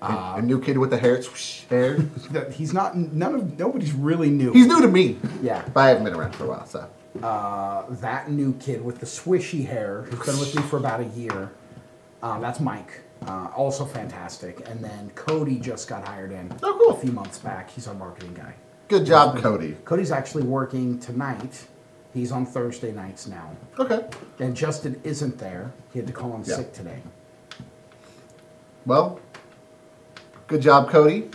A new kid with the hair. Swoosh, hair. He's not. Nobody's really new. He's new to me. Yeah. But I haven't been around for a while, so. That new kid with the swishy hair who's been with me for about a year. That's Mike. Also fantastic. And then Cody just got hired in Oh, cool. a few months back. He's our marketing guy. Good job, Cody. Cody's actually working tonight. He's on Thursday nights now. Okay. And Justin isn't there. He had to call in Yeah. sick today. Well, good job, Cody.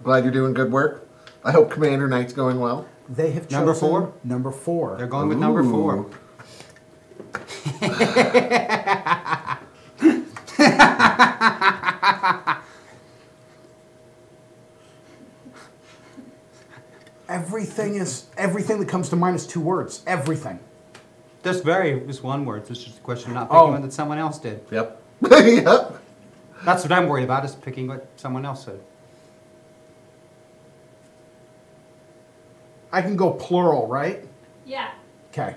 Glad you're doing good work. I hope Commander Night's going well. They have chosen Number 4? Number 4. They're going with number 4. Ooh. Everything that comes to mind is 2 words. Everything. Just one word. It's just a question of not Oh. picking one that someone else did. Yep. Yep. That's what I'm worried about, is picking what someone else said. I can go plural, right? Yeah. Okay.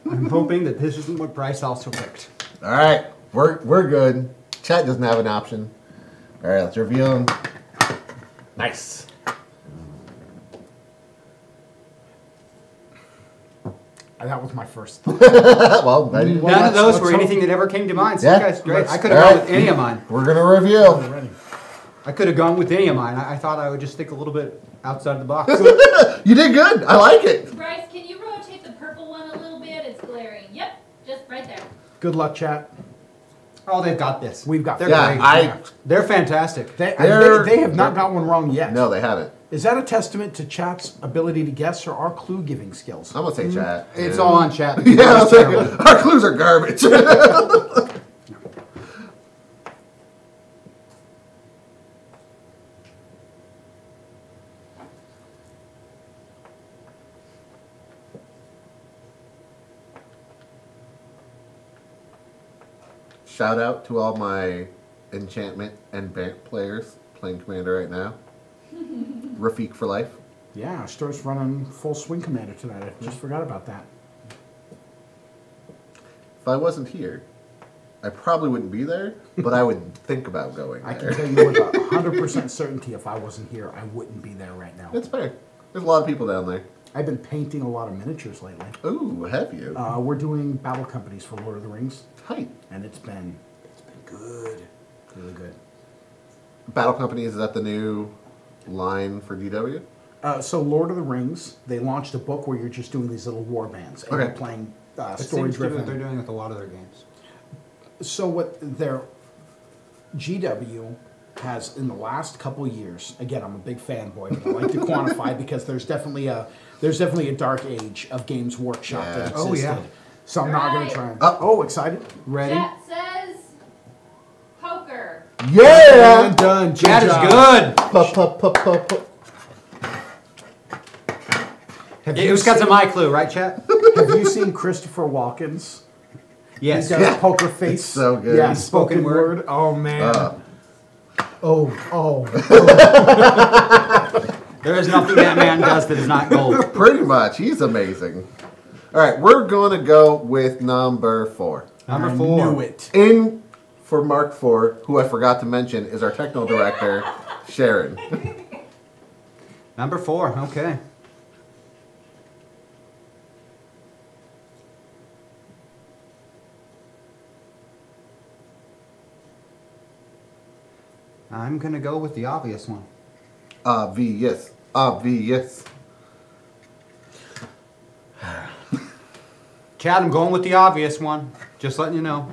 I'm hoping that this isn't what Bryce also picked. All right. We're good. Chat doesn't have an option. All right, let's reveal them. Nice. That was my first. Well, I didn't- None of those let's were hope- anything that ever came to mind. So Yeah. you guys, great. I could have All gone right. with any of mine. we're gonna reveal. Ready. I could have gone with any of mine. I thought I would just think a little bit outside the box. You did good. I like it. Bryce, can you rotate the purple one a little bit? It's glaring. Yep, just right there. Good luck, chat. Oh, they've got this. We've got. They're Yeah, great. They're fantastic. They have not got one wrong yet. No, they haven't. Is that a testament to chat's ability to guess or our clue giving skills? I'm gonna say chat. It's Yeah. all on chat. Yeah, I'll It's say terrible. it. Our clues are garbage. Shout out to all my enchantment and Bant players playing Commander right now. Rafik for life. Yeah, Stur's running full swing commander tonight. I just forgot about that. If I wasn't here, I probably wouldn't be there, but I would think about going I can there. tell you with 100% certainty if I wasn't here, I wouldn't be there right now. It's fair. There's a lot of people down there. I've been painting a lot of miniatures lately. Ooh, have you? We're doing battle companies for Lord of the Rings, Tight. and it's been good, really good. Battle Company, is that the new line for DW? So Lord of the Rings, they launched a book where you're just doing these little war bands and Okay. you're playing It story seems to be what they're driven. doing with a lot of their games. So what their GW has in the last couple years, again, I'm a big fanboy, but I like to quantify because there's definitely a dark age of Games Workshop that Yeah. existed. Oh, yeah. So I'm not going Right. to try and. Oh. Oh, excited! Ready? Chat says poker. Yeah! Done. Chat is job. good. Pa-pa-pa-pa-pa. Have It you was because seen- of my clue, right, chat? Have you seen Christopher Walken's? Yes. He's got Yeah. a poker face. It's so good. Yeah, Spoken spoken word. word. Oh man. Uh, Oh. There is nothing that man does that is not gold. pretty much. He's amazing. All right, we're going to go with number 4. Number I 4. knew it. In for Mark 4, who I forgot to mention, is our techno director, Sharon. Number 4. Okay. I'm going to go with the obvious one. Obvious. Obvious. Chad, I'm going with the obvious one. Just letting you know.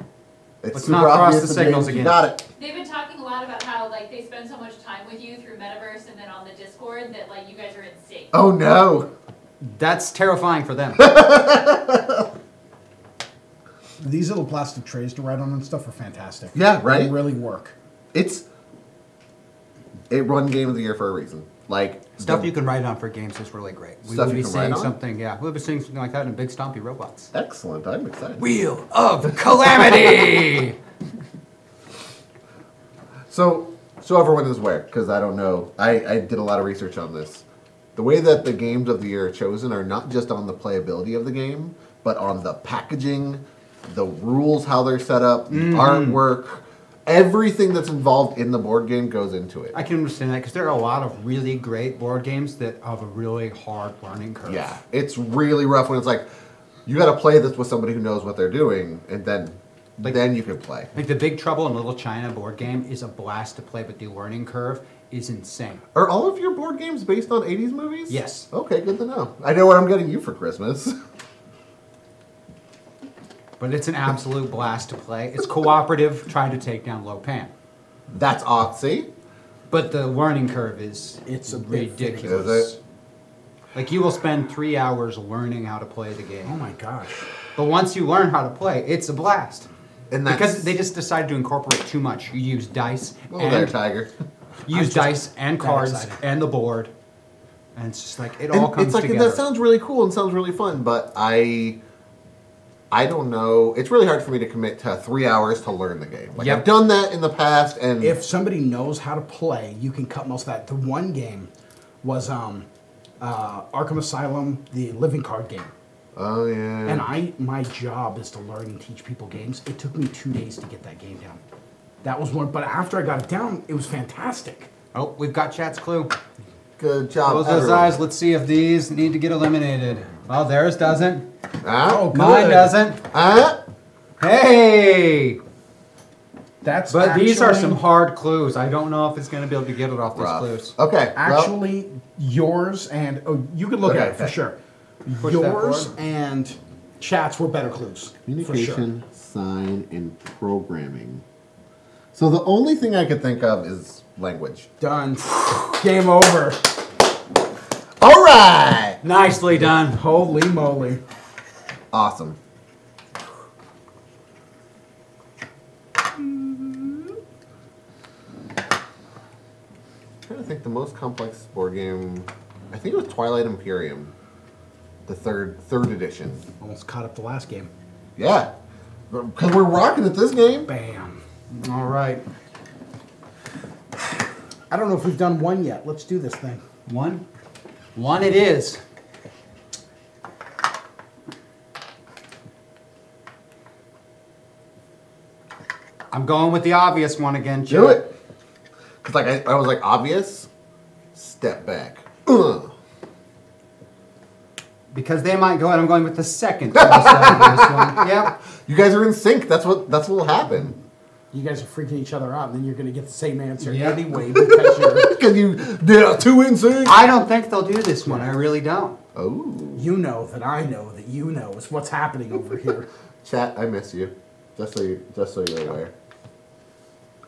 It's Let's super not cross obvious the to signals James. again. You got it. They've been talking a lot about how like they spend so much time with you through Metaverse and then on the Discord that like you guys are in sync. Oh no. That's terrifying for them. These little plastic trays to write on and stuff are fantastic. Yeah, right? They really work. It run game of the year for a reason. Like Stuff you can write on for games is really great. We Stuff will you be can saying write on? something, yeah. We'll be saying something like that in Big Stompy Robots. Excellent. I'm excited. Wheel of Calamity! So everyone is aware, because I don't know. I did a lot of research on this. The way that the games of the year are chosen are not just on the playability of the game, but on the packaging, the rules, how they're set up, the artwork, everything that's involved in the board game goes into it. I can understand that because there are a lot of really great board games that have a really hard learning curve. Yeah, it's really rough when it's like, you got to play this with somebody who knows what they're doing, and then you can play. Like the Big Trouble in Little China board game is a blast to play, but the learning curve is insane. Are all of your board games based on 80s movies? Yes. Okay, good to know. I know what I'm getting you for Christmas. But it's an absolute blast to play. It's cooperative, trying to take down Lo Pan. That's Otsy. But the learning curve is It's a bit ridiculous. Is it? Like you will spend 3 hours learning how to play the game. Oh my gosh. But once you learn how to play, it's a blast. And that's, Because they just decided to incorporate too much. You use dice Oh, there, and Tiger. use dice and that cards excited. and the board. And it's just like it all comes It's like together. that sounds really cool and sounds really fun, but I don't know. It's really hard for me to commit to 3 hours to learn the game. Like Yep. I've done that in the past, and If somebody knows how to play, you can cut most of that. The one game was Arkham Asylum, the living card game. oh yeah, And my job is to learn and teach people games. It took me 2 days to get that game down. That was one, but after I got it down, it was fantastic. Oh, we've got Chat's clue. good job. Close those everyone. eyes. Let's see if these need to get eliminated. Well, theirs doesn't. Ah, Mine doesn't. ah. Hey! That's But these are actually- some hard clues. I don't know if it's going to be able to get it off these Rough. clues. Okay, well, Actually, yours and you can look Okay, at it for okay. sure. Push that Yours forward. and Chats were better clues. communication, sign, and programming. So the only thing I could think of is language. For sure. Done. Game over. All right, Nicely done. Holy moly. awesome. I'm trying to think the most complex board game. I think it was Twilight Imperium, the third edition. Almost caught up the last game. Yeah, because we're rocking at this game. Bam. All right. I don't know if we've done one yet. Let's do this thing. One. One it is. I'm going with the obvious one again, Chip. Do it. Because like I was like, obvious, step back. Ugh. Because they might go out, I'm going with the second obvious one. Yep. You guys are in sync. That's what will happen. You guys are freaking each other out, and then you're going to get the same answer Yeah. anyway because you're. Because you did two in sync. I don't think they'll do this one. I really don't. Oh, You know that I know that you know is what's happening over here. chat, I miss you. Just so you're aware.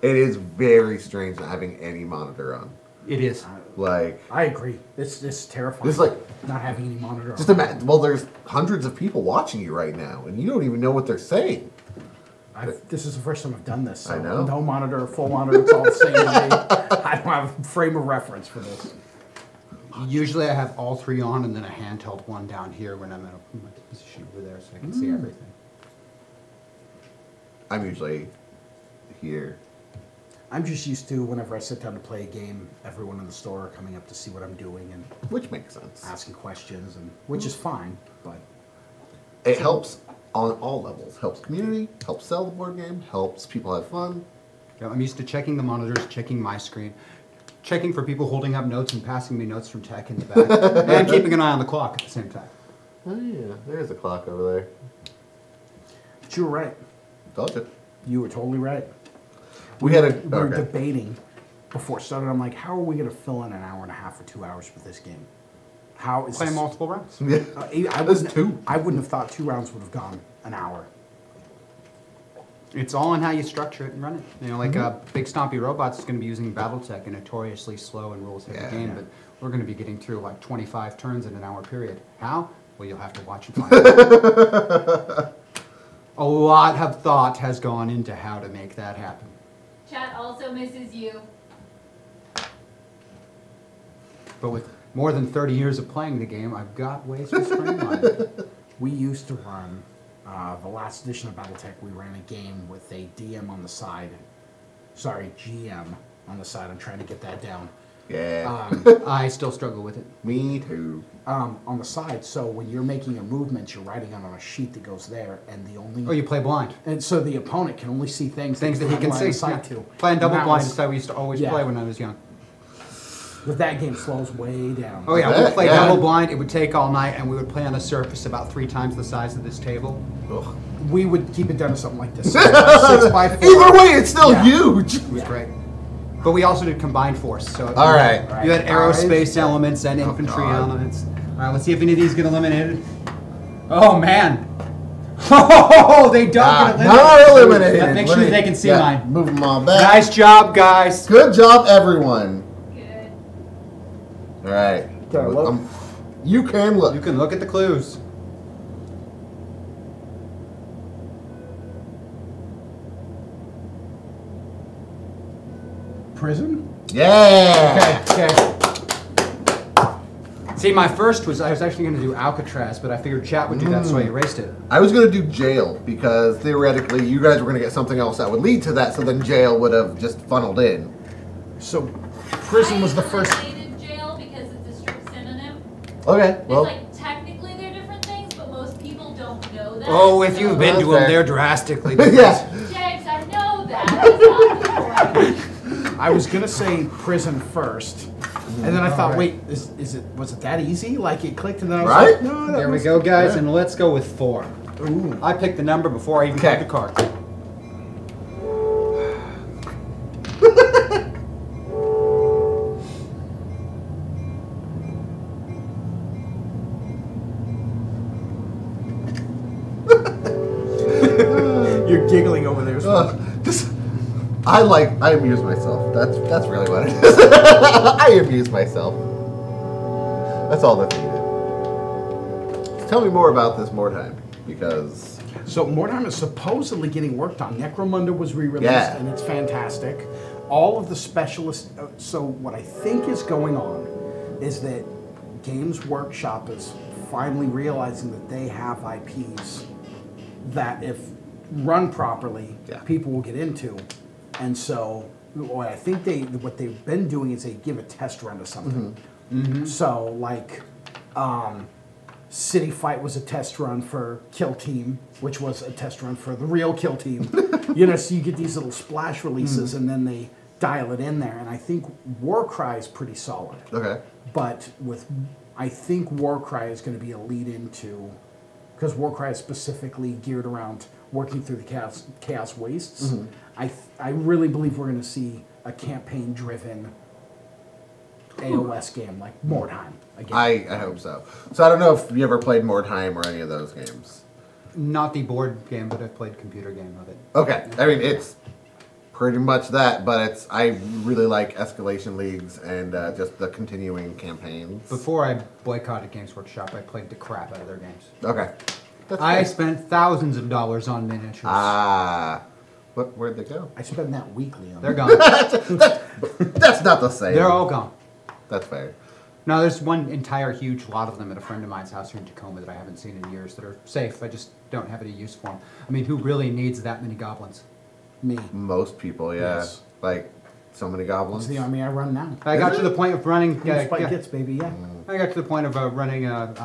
It is very strange not having any monitor on. It is. Like, I agree. This is terrifying. It's like- not having any monitor. just on. imagine. Well, there's hundreds of people watching you right now, and you don't even know what they're saying. This is the first time I've done this. So I know. No monitor, full monitor, it's all the same to me. I don't have a frame of reference for this. Usually I have all three on and then a handheld one down here when I'm in a position over there so I can see everything. I'm usually here. I'm just used to whenever I sit down to play a game, everyone in the store are coming up to see what I'm doing and Which makes sense. asking questions, and which is fine. But It helps on all levels. Helps community, helps sell the board game, helps people have fun. Yeah, I'm used to checking the monitors, checking my screen, checking for people holding up notes and passing me notes from tech in the back, and keeping an eye on the clock at the same time. Oh yeah, there's a clock over there. but you were right. Told you. You were totally right. We had a We were okay. debating before it started, I'm like, how are we going to fill in an hour and a half or 2 hours with this game? How is Play this? multiple rounds. Yeah. I wouldn't have thought 2 rounds would have gone an hour. It's all in how you structure it and run it. You know, like Big Stompy Robots is going to be using BattleTech, a notoriously slow and rules-heavy game, but we're going to be getting through like 25 turns in an hour period. How? Well, you'll have to watch and find out. A lot of thought has gone into how to make that happen. Chat also misses you. But with more than 30 years of playing the game, I've got ways to streamline it. We used to run, the last edition of BattleTech, we ran a game with a DM on the side. Sorry, GM on the side. I'm trying to get that down. Yeah. I still struggle with it. Me too. On the side, so when you're making a movement, you're writing it on a sheet that goes there, and the only... Oh, you play blind. And so the opponent can only see things That he can see. side Yeah. to. Playing double And that blind was- is how we used to always play when I was young. But that game slows way down. Oh yeah, Yeah, we'd play yeah. double blind. It would take all night, and we would play on a surface about 3 times the size of this table. Ugh. We would keep it down to something like this. 6x4. Either way, it's still Yeah. huge. It was great. But we also did combined force. So All right. you had aerospace All right. elements and infantry God. elements. All right, let's see if any of these get eliminated. Oh man! Oh, they don't get eliminated. Not eliminated. Let's make sure they can see mine. Move them all back. Nice job, guys. Good job, everyone. Good. All right. Can I look? You can look. You can look at the clues. Prison? Yeah. Okay. See, my first was I was actually going to do Alcatraz, but I figured chat would do that, so I erased it. I was gonna do jail because theoretically you guys were gonna get something else that would lead to that, so then jail would have just funneled in. So, prison was the first... I eliminated jail because it's a strict synonym. Okay. Well. It's like technically they're different things, but most people don't know that. Oh, if you've been That's to them, fair. they're drastically different. Yeah. James, I know that. That's not the point. I was gonna say prison first, and then I thought, wait, was it that easy? Like it clicked, and then I was Right? like, no, that There we was- go, guys, yeah. and let's go with 4. Ooh. I picked the number before I even Okay. picked the card. You're giggling over there. Just, I amuse myself. That's really what it is. I amuse myself. That's all that's needed. Tell me more about this more time, because So Mordheim is supposedly getting worked on. Necromunda was re-released, Yeah. and it's fantastic. All of the specialists. So what I think is going on is that Games Workshop is finally realizing that they have IPs that, if run properly, Yeah. people will get into. And so, what I think what they've been doing is they give a test run to something. So, like, City Fight was a test run for Kill Team, which was a test run for the real Kill Team. You know, so you get these little splash releases, and then they dial it in there. And I think Warcry is pretty solid. okay. But I think Warcry is going to be a lead into, because Warcry is specifically geared around working through the chaos wastes. I really believe we're going to see a campaign-driven AOS game like Mordheim again. I hope so. So I don't know if you ever played Mordheim or any of those games. Not the board game, but I've played computer game of it. Okay. I mean, it's pretty much that, but I really like escalation leagues and just the continuing campaigns. Before I boycotted Games Workshop, I played the crap out of their games. Okay. That's I fair. spent thousands of dollars on miniatures. Where'd they go? I spend that weekly on They're that. gone. That's not the same. They're all gone. That's fair. No, there's one entire huge lot of them at a friend of mine's house here in Tacoma that I haven't seen in years that are safe. I just don't have any use for them. I mean, who really needs that many goblins? Me. Most people, yeah. Yes. Like, so many goblins. It's the army I run now. I got to the point of running. Who's Spike Gets, baby, yeah. I got to the point of running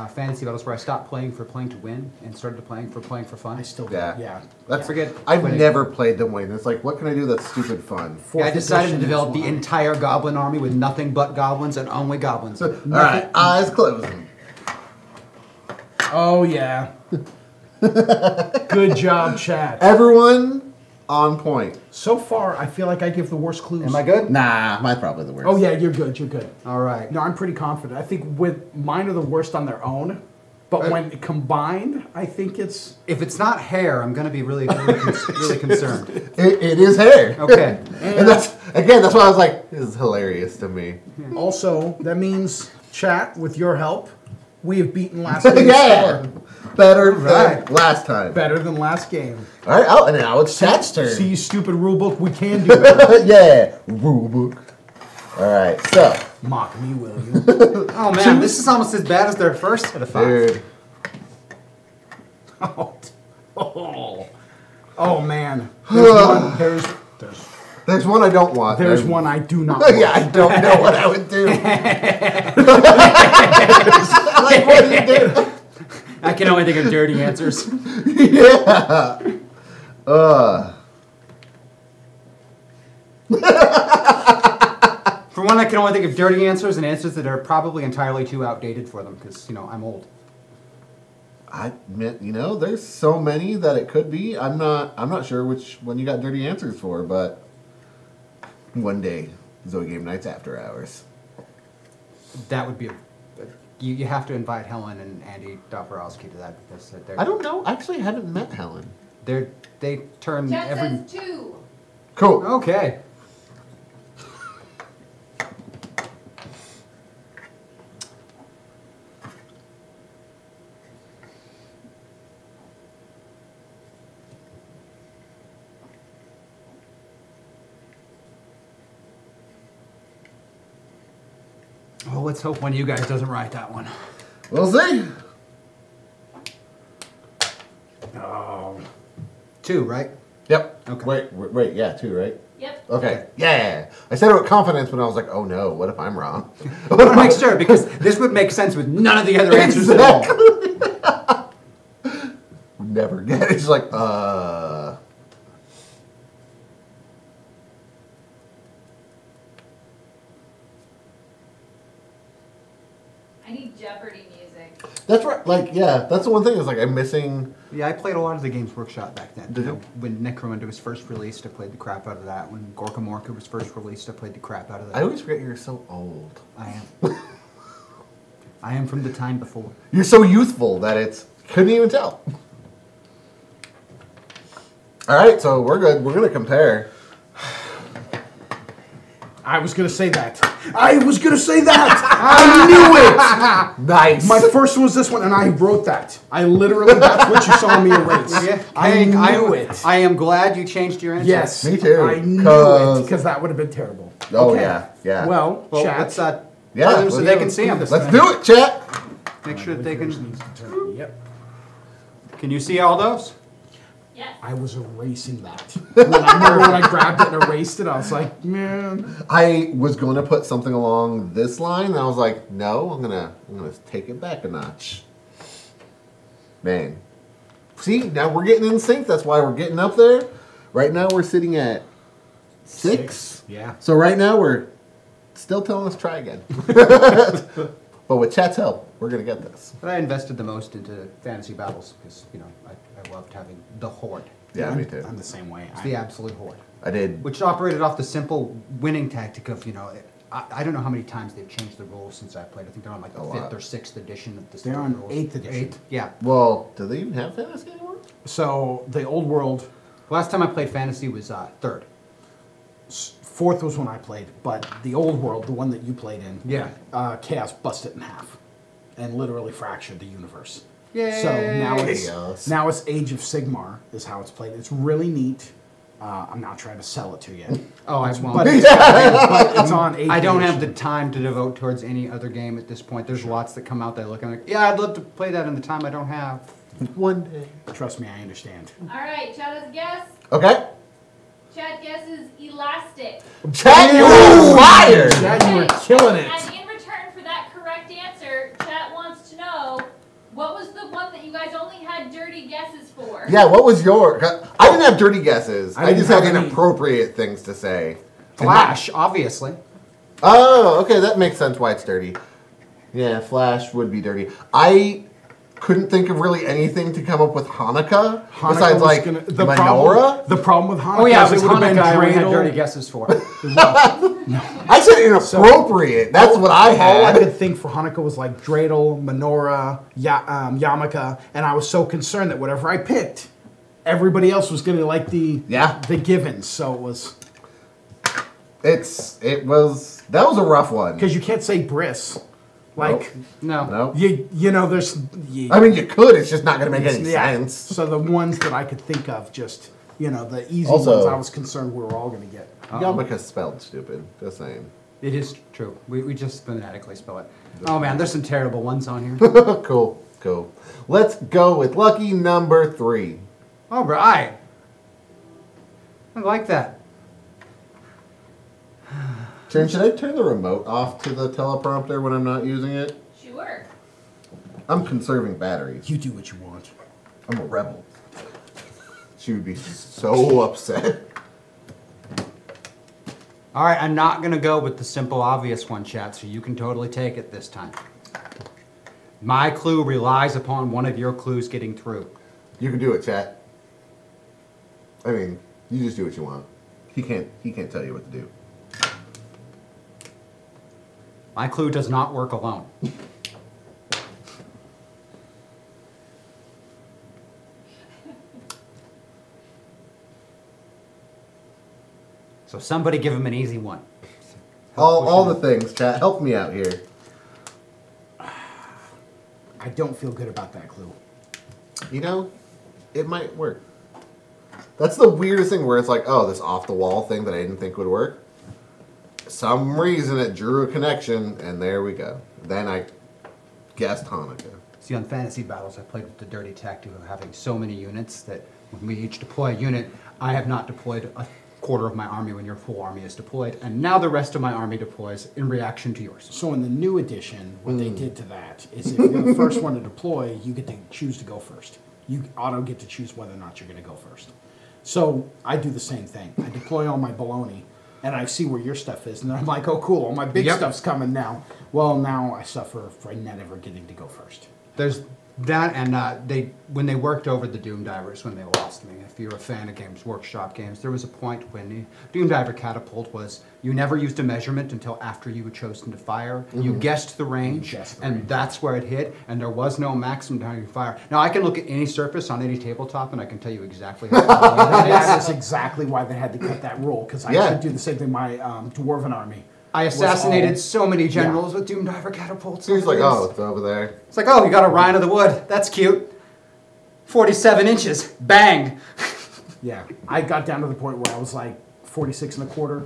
fantasy battles where I stopped playing to win and started playing for fun. I still do, Yeah. yeah. That's Forget I've quitting. never played them win. It's like, what can I do that's stupid fun? Yeah, I decided to edition develop is the one. entire goblin army with nothing but goblins and only goblins. All right, eyes closing. Oh, yeah. Good job, chat. Everyone, on point. So far, I feel like I give the worst clues. Am I good? Nah, mine's probably the worst. Oh yeah, you're good. You're good. All right. No, I'm pretty confident. I think with mine are the worst on their own, but when combined, I think it's. If it's not hair, I'm going to be really really concerned. It is hair. Okay. And that's why I was like, this is hilarious to me. Also, that means, chat, with your help, we have beaten last game's Yeah. score. Better Right. than last time. Better than last game. All right, and now it's chat's turn. See, stupid rulebook, we can do it. Yeah, rule book. All right, so. Mock me, will you? Oh man, this is almost as bad as their first set of 5. Dude. Oh man. There's There's one I don't want. one I do not want. Yeah, I don't know what I would do. Like, what do you do? I can only think of dirty answers. Yeah. For one, I can only think of dirty answers and answers that are probably entirely too outdated for them because, I'm old. I meant, there's so many that it could be. I'm not sure which one you got dirty answers for, but one day, Zoe Game Nights After Hours. That would be you have to invite Helen and Andy Dobrowski to that because they're I don't know. Actually, I haven't met Helen. they turn Chat every says 2. Cool. Okay. Well, let's hope one of you guys doesn't write that one. We'll see. Oh. 2, right? Yep. Okay. Wait. Yeah, 2, right? Yep. Okay. Yeah. I said it with confidence, but I was like, oh no, what if I'm wrong? I want to make sure because this would make sense with none of the other answers at all. Never get it. It's like, I need Jeopardy music. That's right. Like, yeah, that's the one thing is like I'm missing. Yeah, I played a lot of the Games Workshop back then. Did you? When Necromunda was first released, I played the crap out of that. When Gorka Morka was first released, I played the crap out of that. I always forget you're so old. I am. I am from the time before. You're so youthful that it's couldn't even tell. All right, so we're good. We're gonna compare. I was gonna say that. I knew it! Nice. My first was this one, and I wrote that. That's what you saw me erase. Yeah. I knew it. I am glad you changed your answer. Yes. Me too, I knew 'cause- it, because that would have been terrible. Oh, Okay. yeah. Well, Well, chat. let's Yeah, tell them so let's they do can it. see them. Let's do it, chat. Make sure that they can. Yep. Can you see all those? Yes. I was erasing that. When I grabbed it and erased it, I was like, man. I was going to put something along this line, and I was like, no, I'm gonna take it back a notch. Man, see, now we're getting in sync. That's why we're getting up there. Right now we're sitting at 6. Yeah. So right now we're still telling us try again. But with chat's help, we're gonna get this. But I invested the most into fantasy battles because I loved having the horde. Yeah, me too. I'm the same way. It's the absolute horde, I did. which operated off the simple winning tactic of I don't know how many times they've changed the rules since I played. I think they're on like the A 5th lot. or 6th edition of the They're standard on rules. 8th edition. 8th, yeah. Well, do they even have fantasy anymore? So the old world, Last time I played fantasy was 3rd. 4th was when I played, but the old world, the one that you played in, Yeah. Chaos busted it in half and literally fractured the universe. Yay! So Chaos. now it's Age of Sigmar is how it's played. It's really neat. I'm not trying to sell it to you. Oh, I won't. But it's on 8th I don't have the edition. time to devote towards any other game at this point. There's lots that come out that I look and I'm like, yeah, I'd love to play that in the time I don't have. One day. Trust me, I understand. All right, Chad has a guess. Okay. Chad guesses elastic. Chat, you were fired. Chad, you were killing it. And in return for that correct answer, Chad wants to know what was the one that you guys only had dirty guesses for? Yeah, what was your? I didn't have dirty guesses. I I didn't just had have any. inappropriate things to say. Flash, obviously. Oh, okay, that makes sense why it's dirty. Yeah, Flash would be dirty. I couldn't think of really anything to come up with Hanukkah besides was like the menorah. The problem with Hanukkah Oh yeah, is it was would have been Hanukkah. I only had dreidel. dirty guesses for. I said inappropriate. That's what I All I had. could think for Hanukkah was like dreidel, menorah, yarmulke, and I was so concerned that whatever I picked, everybody else was going to like the givens. So it was. That was a rough one. Because you can't say bris. Like, No. you know, there's. I mean, you could. It's just not going to make any sense. So the ones that I could think of, just, you know, the easy Also- ones I was concerned we were all going to get. Yarmulke's spelled stupid. Just saying. It is true. We just phonetically spell it. Oh man, there's some terrible ones on here. Cool. Let's go with lucky number 3. All right. I like that. Sharon, should I turn the remote off to the teleprompter when I'm not using it? Sure. I'm conserving batteries. You do what you want. I'm a rebel. She would be so upset. All right, I'm not gonna go with the simple, obvious one, chat. So you can totally take it this time. My clue relies upon one of your clues getting through. You can do it, chat. I mean, you just do what you want. He can't tell you what to do. My clue does not work alone. So somebody give him an easy one. All the things, chat. Help me out here. I don't feel good about that clue. You know, it might work. That's the weirdest thing where it's like, oh, this off-the-wall thing that I didn't think would work. Some reason it drew a connection, and there we go. Then I guessed Hanukkah. See, on Fantasy Battles, I played with the dirty tactic of having so many units that when we each deploy a unit, I have not deployed a quarter of my army when your full army is deployed, and now the rest of my army deploys in reaction to yours. So in the new edition, what they did to that is if you're the first one to deploy, you get to choose to go first. You auto get to choose whether or not you're going to go first. So I do the same thing. I deploy all my baloney, and I see where your stuff is, and then I'm like, oh, cool, all my big stuff's coming now. Well, now I suffer for not ever getting to go first. There's that, and when they worked over the Doom Divers when they lost me. If you're a fan of Games Workshop games, there was a point when the Doom Diver catapult was you never used a measurement until after you had chosen to fire. You guessed the range, that's where it hit, and there was no maximum time you fire. Now I can look at any surface on any tabletop, and I can tell you exactly how far That is exactly why they had to cut that rule, because I could do the same thing with my Dwarven army. I assassinated so many generals with Doom Diver catapults. So he's like, oh, it's over there. It's like, oh, you got a Rhine of the Wood. That's cute. 47 inches. Bang. Yeah, I got down to the point where I was like 46 and a quarter,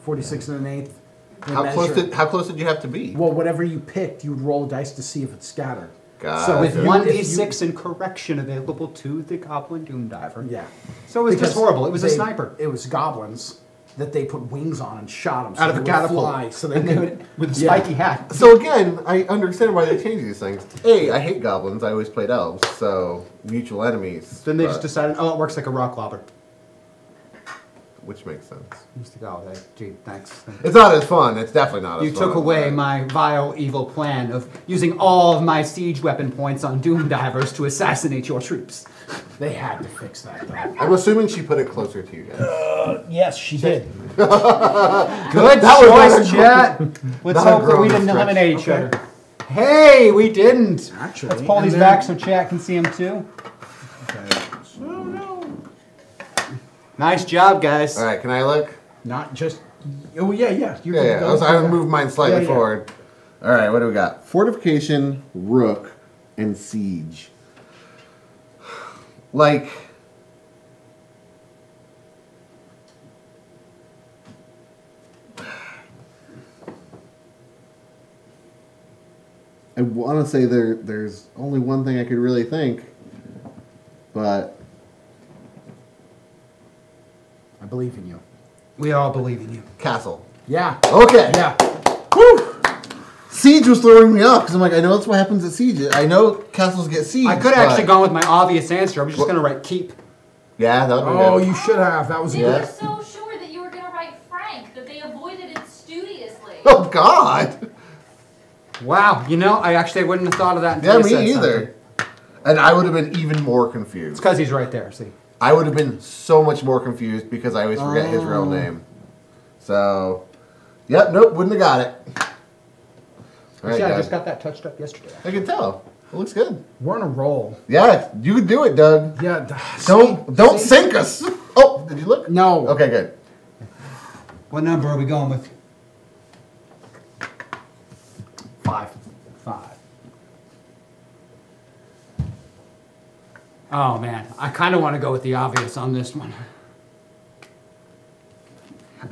46 and an eighth. How close did you have to be? Well, whatever you picked, you would roll dice to see if it's scattered. So with 1d6 and correction available to the Goblin Doom Diver. Yeah. So it was just horrible. It was a sniper. It was goblins that they put wings on and shot them. So out of a catapult. Fly, so they could, with a spiky hat. So again, I understand why they change these things. A, I hate goblins. I always played elves, so mutual enemies. Then they just decided, oh, it works like a rock lobber. Which makes sense. Gee, thanks. It's not as fun. It's definitely not as fun. You took away my vile, evil plan of using all of my siege weapon points on Doom Divers to assassinate your troops. They had to fix that, though. I'm assuming she put it closer to you guys. Yes, she did. Good choice, chat. Let's hope that we didn't eliminate each other. Hey, we didn't. Actually, let's pull these back so chat can see them too. Okay. So, no. Nice job, guys. All right, can I look? Not just. Oh, yeah. You're Yeah. I was going to move mine slightly forward. All right, what do we got? Fortification, Rook, and Siege. Like, I want to say there's only one thing I could really think, but I believe in you. We all believe in you. Castle. Yeah. Okay. Yeah. Woo! Siege was throwing me off because I'm like, I know that's what happens at Siege. I know castles get siege. I could have actually gone with my obvious answer. I was just going to write keep. Yeah, that would be Oh, good. you should have. That was They good. were so sure that you were going to write Frank that they avoided it studiously. Oh, God. Wow, you know, I actually wouldn't have thought of that until Yeah, you me said either. something. And I would have been even more It's confused. because he's right there. See. I would have been so much more confused because I always forget his real name. So, yep, nope, wouldn't have got it. All right, Yeah, I Doug. just got that touched up yesterday. I can tell. It looks good. We're on a roll. Yeah, you can do it, Doug. Yeah. Don't sink us. Oh, did you look? No. Okay, good. What number are we going with? 5. 5. Oh man, I kind of want to go with the obvious on this one.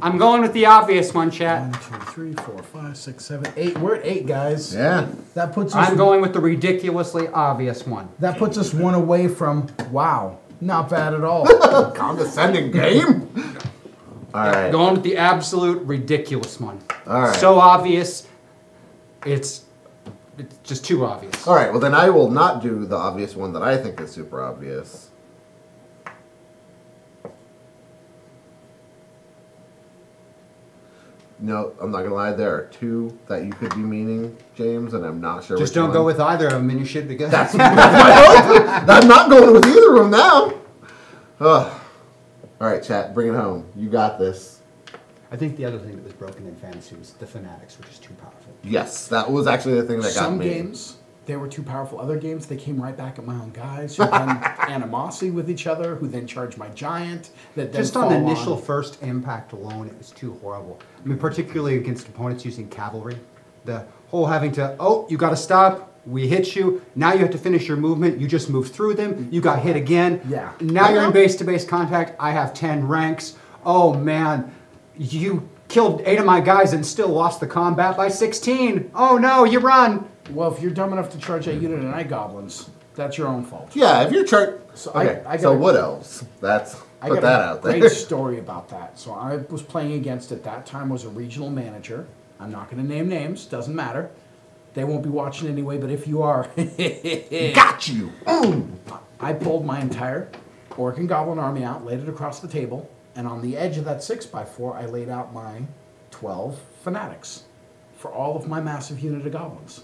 I'm going with the obvious one, chat. 1, 2, 3, 4, 5, 6, 7, 8. We're at 8, guys. Yeah. That puts us. I'm going with the ridiculously obvious one. That puts us one away from wow. Not bad at all. Condescending game. All right. Going with the absolute ridiculous one. All right. So obvious, it's just too obvious. All right. Well, then I will not do the obvious one that I think is super obvious. No, I'm not gonna lie. There are 2 that you could be meaning, James, and I'm not sure. Just which don't one. go with either of them, and you should be good. That's my hope. I'm not going with either of them now. Ugh. All right, chat, bring it home. You got this. I think the other thing that was broken in fantasy was the fanatics, which is too powerful. Yes, that was actually the thing that got Some me. games, they were too powerful. Other games, they came right back at my own guys who then animosity with each other, who then charged my giant. That then Just on the fall initial first impact alone, it was too horrible. I mean, particularly against opponents using cavalry. The whole having to, oh, you got to stop. We hit you. Now you have to finish your movement. You just moved through them. You got hit again. Yeah. Now you're in base-to-base contact. I have 10 ranks. Oh, man. You killed 8 of my guys and still lost the combat by 16. Oh, no, you run. Well, if you're dumb enough to charge that unit of night goblins, that's your own fault. Yeah, if you're chart. So Okay, I so got what else? That's I put got that a out there. great story about that. So I was playing against at that time was a regional manager. I'm not going to name names. Doesn't matter. They won't be watching anyway. But if you are, Got you. I pulled my entire orc and goblin army out, laid it across the table, and on the edge of that 6x4, I laid out my 12 fanatics for all of my massive unit of goblins.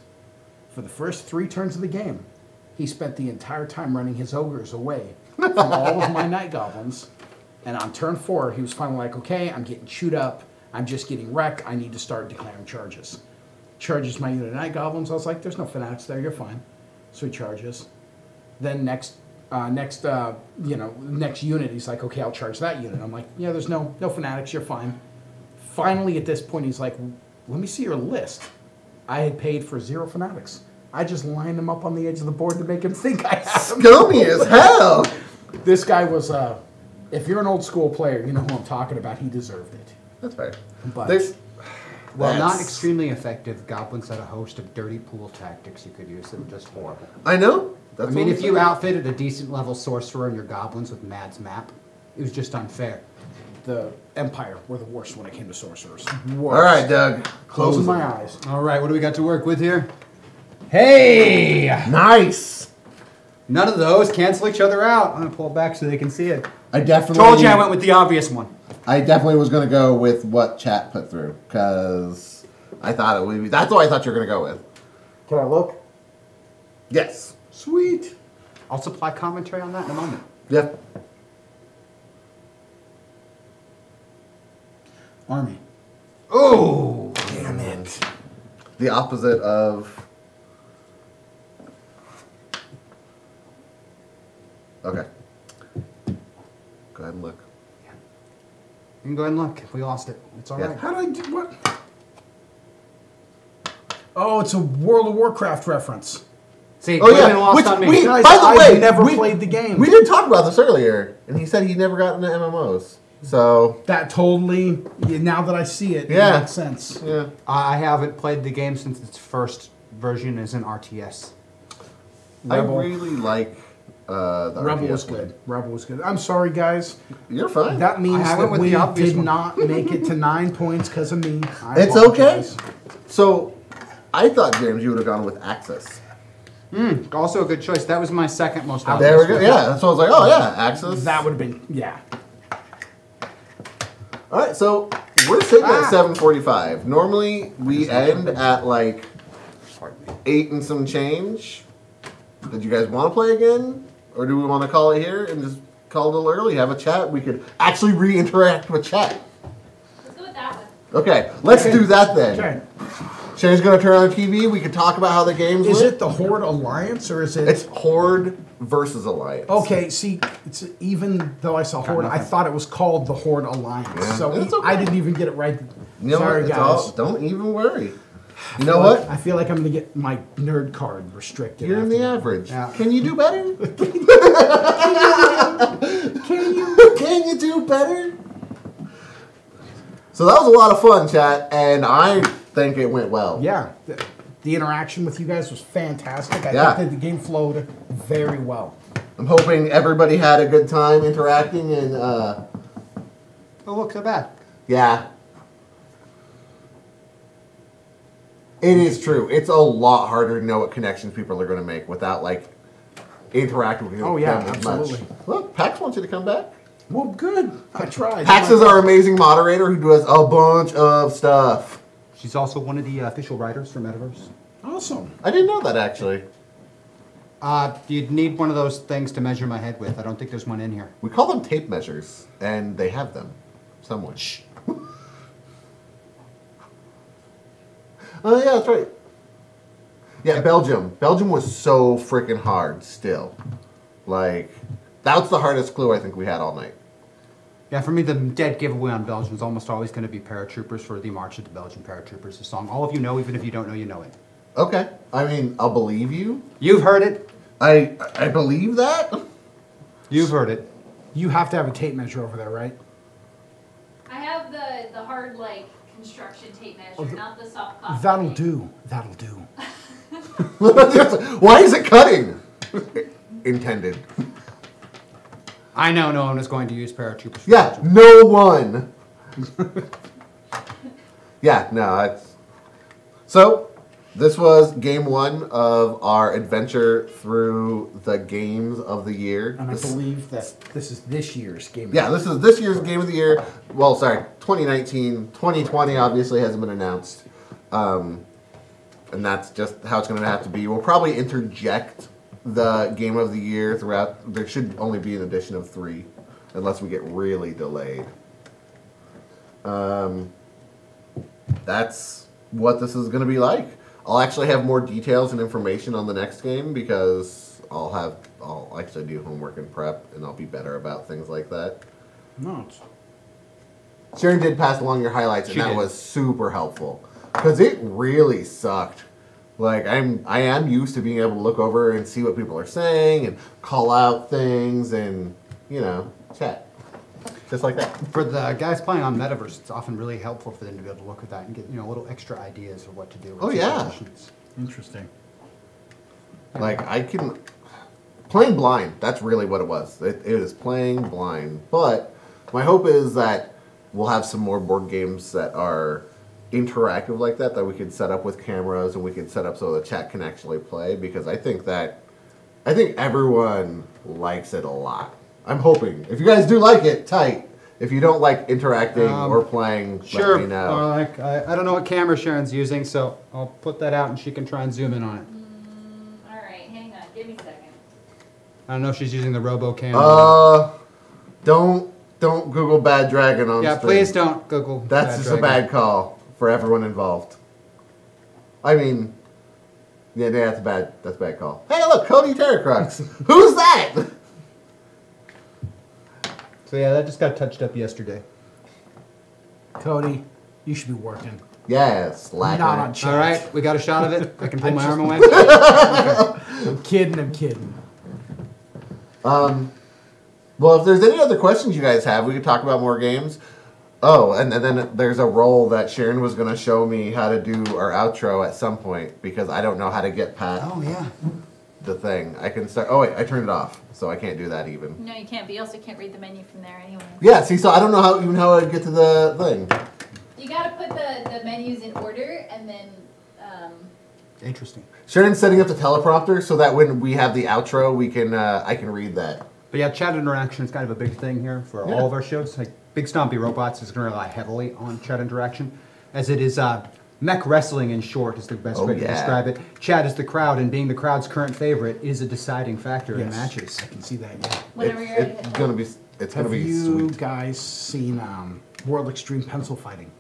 For the first 3 turns of the game, he spent the entire time running his ogres away from all of my night goblins. And on turn 4, he was finally like, okay, I'm getting chewed up. I'm just getting wrecked. I need to start declaring charges. Charges my unit of night goblins. I was like, there's no fanatics there. You're fine. So he charges. Then next unit, he's like, okay, I'll charge that unit. I'm like, yeah, there's no fanatics. You're fine. Finally, at this point, he's like, let me see your list. I had paid for 0 fanatics. I just lined them up on the edge of the board to make him think I had them. Scummy as hell. This guy was, if you're an old school player, you know who I'm talking about. He deserved it. That's fair. But There's, Well, not that's- extremely effective. Goblins had a host of dirty pool tactics you could use that were just horrible. I know. That's I mean, what if I'm you saying. outfitted a decent level sorcerer in your goblins with Mad's map, it was just unfair. the Empire were the worst when it came to sorcerers. All right, Doug. Closing Close my it. eyes. All right, what do we got to work with here? Hey! Nice. None of those cancel each other out. I'm gonna pull it back so they can see it. I definitely Told you I went with the obvious one. I definitely was gonna go with what chat put through because I thought it would be. That's what I thought you were gonna go with. Can I look? Yes. Sweet. I'll supply commentary on that in a moment. Yep. Army. Oh! Damn it. The opposite of. Okay. Go ahead and look. You can go ahead and look. We lost it. It's all Yeah. right. How did I do what? Oh, it's a World of Warcraft reference. See, Oh could've yeah. been lost on me. Guys, by the I've way, never we played the game. We did talk about this earlier, and he said he never got into MMOs. So That totally, now that I see it, Yeah. it makes sense. yeah. I haven't played the game since its first version as an RTS. Rebel. I really like the Rebel RTS was one. good. Rebel was good. I'm sorry, guys. You're fine. That means I went that with we the obvious did one. not make it to 9 points because of me. I It's okay. apologize. So I thought, James, you would have gone with Axis. Also a good choice. That was my second most There we obvious go. one. Yeah, that's what I was like. Oh yeah, Axis. That would have been, yeah. All right, so we're sitting at 7:45. Normally we end at like 8 and some change. Did you guys want to play again? Or do we want to call it here and just call it a little early, have a chat? We could actually re-interact with chat. Let's go with that one. Okay, let's do that then. Okay. Shane's going to turn on the TV. We could talk about how the game's Is lit. it the Horde Alliance or is it? It's Horde versus Alliance. Okay, see, it's even though I saw Horde, I thought it was called the Horde Alliance. Yeah, So that's okay. I didn't even get it right. You know Sorry, what? It's guys. all, don't even worry. You know what? I feel like I'm gonna get my nerd card restricted. You're in after the that. average. Yeah. Can you do better? Can you do better? So that was a lot of fun, chat, and I think it went well. Yeah, the interaction with you guys was fantastic. I Yeah. think that the game flowed very well. I'm hoping everybody had a good time interacting and Oh, look, they're back. yeah. It is true. It's a lot harder to know what connections people are going to make without like interacting with Oh, yeah, them as absolutely. much. Look, Pax wants you to come back. Well, good. I tried. Pax is our amazing moderator who does a bunch of stuff. She's also one of the official writers for Metaverse. Awesome. I didn't know that actually. You'd need one of those things to measure my head with. I don't think there's one in here. We call them tape measures, and they have them somewhere. Oh yeah, that's right. Yeah, Belgium. Belgium was so freaking hard still. Like, that's the hardest clue I think we had all night. Yeah, for me, the dead giveaway on Belgium is almost always going to be Paratroopers for the March of the Belgian Paratroopers, a song all of you know, even if you don't know, you know it. Okay. I mean, I'll believe you. You've heard it. I believe that. You've heard it. You have to have a tape measure over there, right? I have the hard like construction tape measure, Oh, not the soft copy. That'll tape. do. That'll do. Why is it cutting? Intended. I know no one is going to use Paratroopers for Yeah, Belgium. no one. Yeah, no, it's... So, this was game one of our adventure through the games of the year. And I This- believe that this is this year's game. Yeah, this is this year's game of the year. Well, sorry, 2019. 2020 obviously hasn't been announced. And that's just how it's going to have to be. We'll probably interject the game of the year throughout. There should only be an edition of 3, unless we get really delayed. That's what this is going to be like. I'll actually have more details and information on the next game because I'll actually do homework and prep, and I'll be better about things like that. No, it's, Sharon did pass along your highlights, and She that did. was super helpful because it really sucked. Like I am used to being able to look over and see what people are saying and call out things and chat just like that. For the guys playing on Metaverse, it's often really helpful for them to be able to look at that and get little extra ideas of what to do. in Oh, yeah. situations. interesting. Like playing blind. That's really what it was. It is playing blind. But my hope is that we'll have some more board games that are interactive like that we could set up with cameras and we could set up so the chat can actually play because I think everyone likes it a lot. I'm hoping. If you guys do like it, tight. If you don't like interacting or playing, Sure. let me know. I don't know what camera Sharon's using, so I'll put that out and she can try and zoom in on it. All right, hang on, give me a second. I don't know if she's using the RoboCam. Don't Google Bad Dragon on Yeah, stream. please don't Google. That's Bad just Dragon. a bad call for everyone involved. I mean, yeah, that's a bad call. Hey, look, Cody Terracrux. Who's that? So yeah, that just got touched up yesterday. Cody, you should be working. Yes, slacker. Not on chat. All right, we got a shot of it. I can pull my arm away. I'm kidding. Well, if there's any other questions you guys have, we could talk about more games. Oh, and then there's a roll that Sharon was going to show me how to do our outro at some point because I don't know how to get past Oh yeah. the thing. I can start. Oh wait, I turned it off, so I can't do that even. No, you can't, but you also can't read the menu from there anyway. Yeah, see, so I don't know how I'd get to the thing. You gotta put the menus in order and then, Interesting. Sharon's setting up the teleprompter so that when we have the outro, we can I can read that. But yeah, chat interaction is kind of a big thing here for all of our shows. Like Big Stompy Robots is going to rely heavily on chat interaction, as it is Mech wrestling, in short, is the best way to describe it. Chad is the crowd, and being the crowd's current favorite is a deciding factor in matches. I can see that. Yeah. Whenever you're ready. It's gonna be. It's gonna Have be you sweet. guys seen World Extreme Pencil Fighting?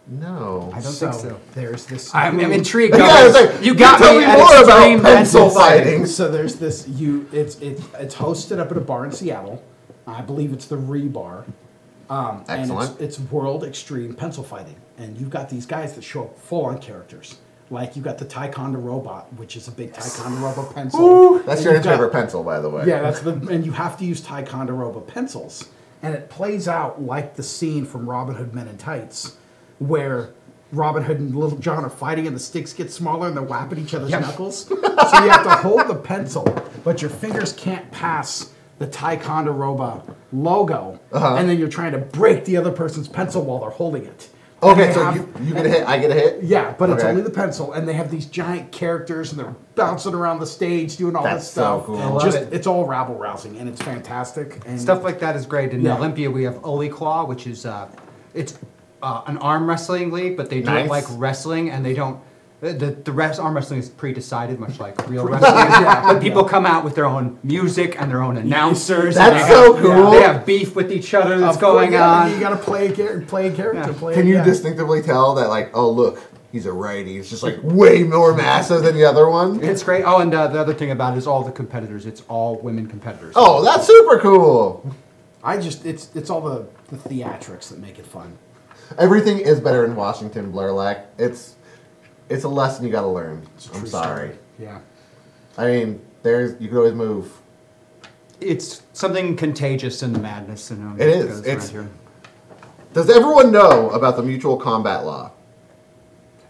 No. I don't think so. There's this. I'm intrigued. Yeah, it's like, you got tell me me at more about extreme pencil fighting. So there's this. It's hosted up at a bar in Seattle. I believe it's the Rebar. And Excellent. it's World Extreme Pencil Fighting, and you've got these guys that show up full on characters. Like you've got the Taekwondo robot, which is a big Taekwondo robot pencil. Ooh, that's And your you've got- favorite pencil, by the way. Yeah, and you have to use Ticonderoga pencils. And it plays out like the scene from Robin Hood Men in Tights, where Robin Hood and Little John are fighting and the sticks get smaller and they're whapping each other's knuckles. So you have to hold the pencil, but your fingers can't pass the Ticonderoga logo. And then you're trying to break the other person's pencil while they're holding it. And Okay, they so have- you get a hit, I get a hit? yeah, but it's Okay. only the pencil, and they have these giant characters, and they're bouncing around the stage doing all That's this so stuff. cool. I love Just it. it's all rabble rousing, and it's fantastic. And Stuff like that is great. In Yeah. Olympia, we have Oli Claw, which is it's an arm wrestling league, but they do Nice. it like wrestling, and they don't. Arm wrestling is pre-decided, much like real wrestling. But people come out with their own music and their own announcers. That's and they so have, cool. They have beef with each other that's Of course, going yeah, on. You got to play a character. Yeah. Play Can it, you yeah. distinctively tell that, like, oh, look, he's a righty. He's just, like, way more massive than the other one? It's great. Oh, and the other thing about it is all the competitors. It's all women competitors. Oh, that's super cool. It's all the theatrics that make it fun. Everything is better in Washington, Blurlack. It's a lesson you got to learn. It's a I'm true sorry. story. Yeah. I mean, you could always move. It's something contagious in the madness. You know, It is. goes It's- around here. Does everyone know about the mutual combat law?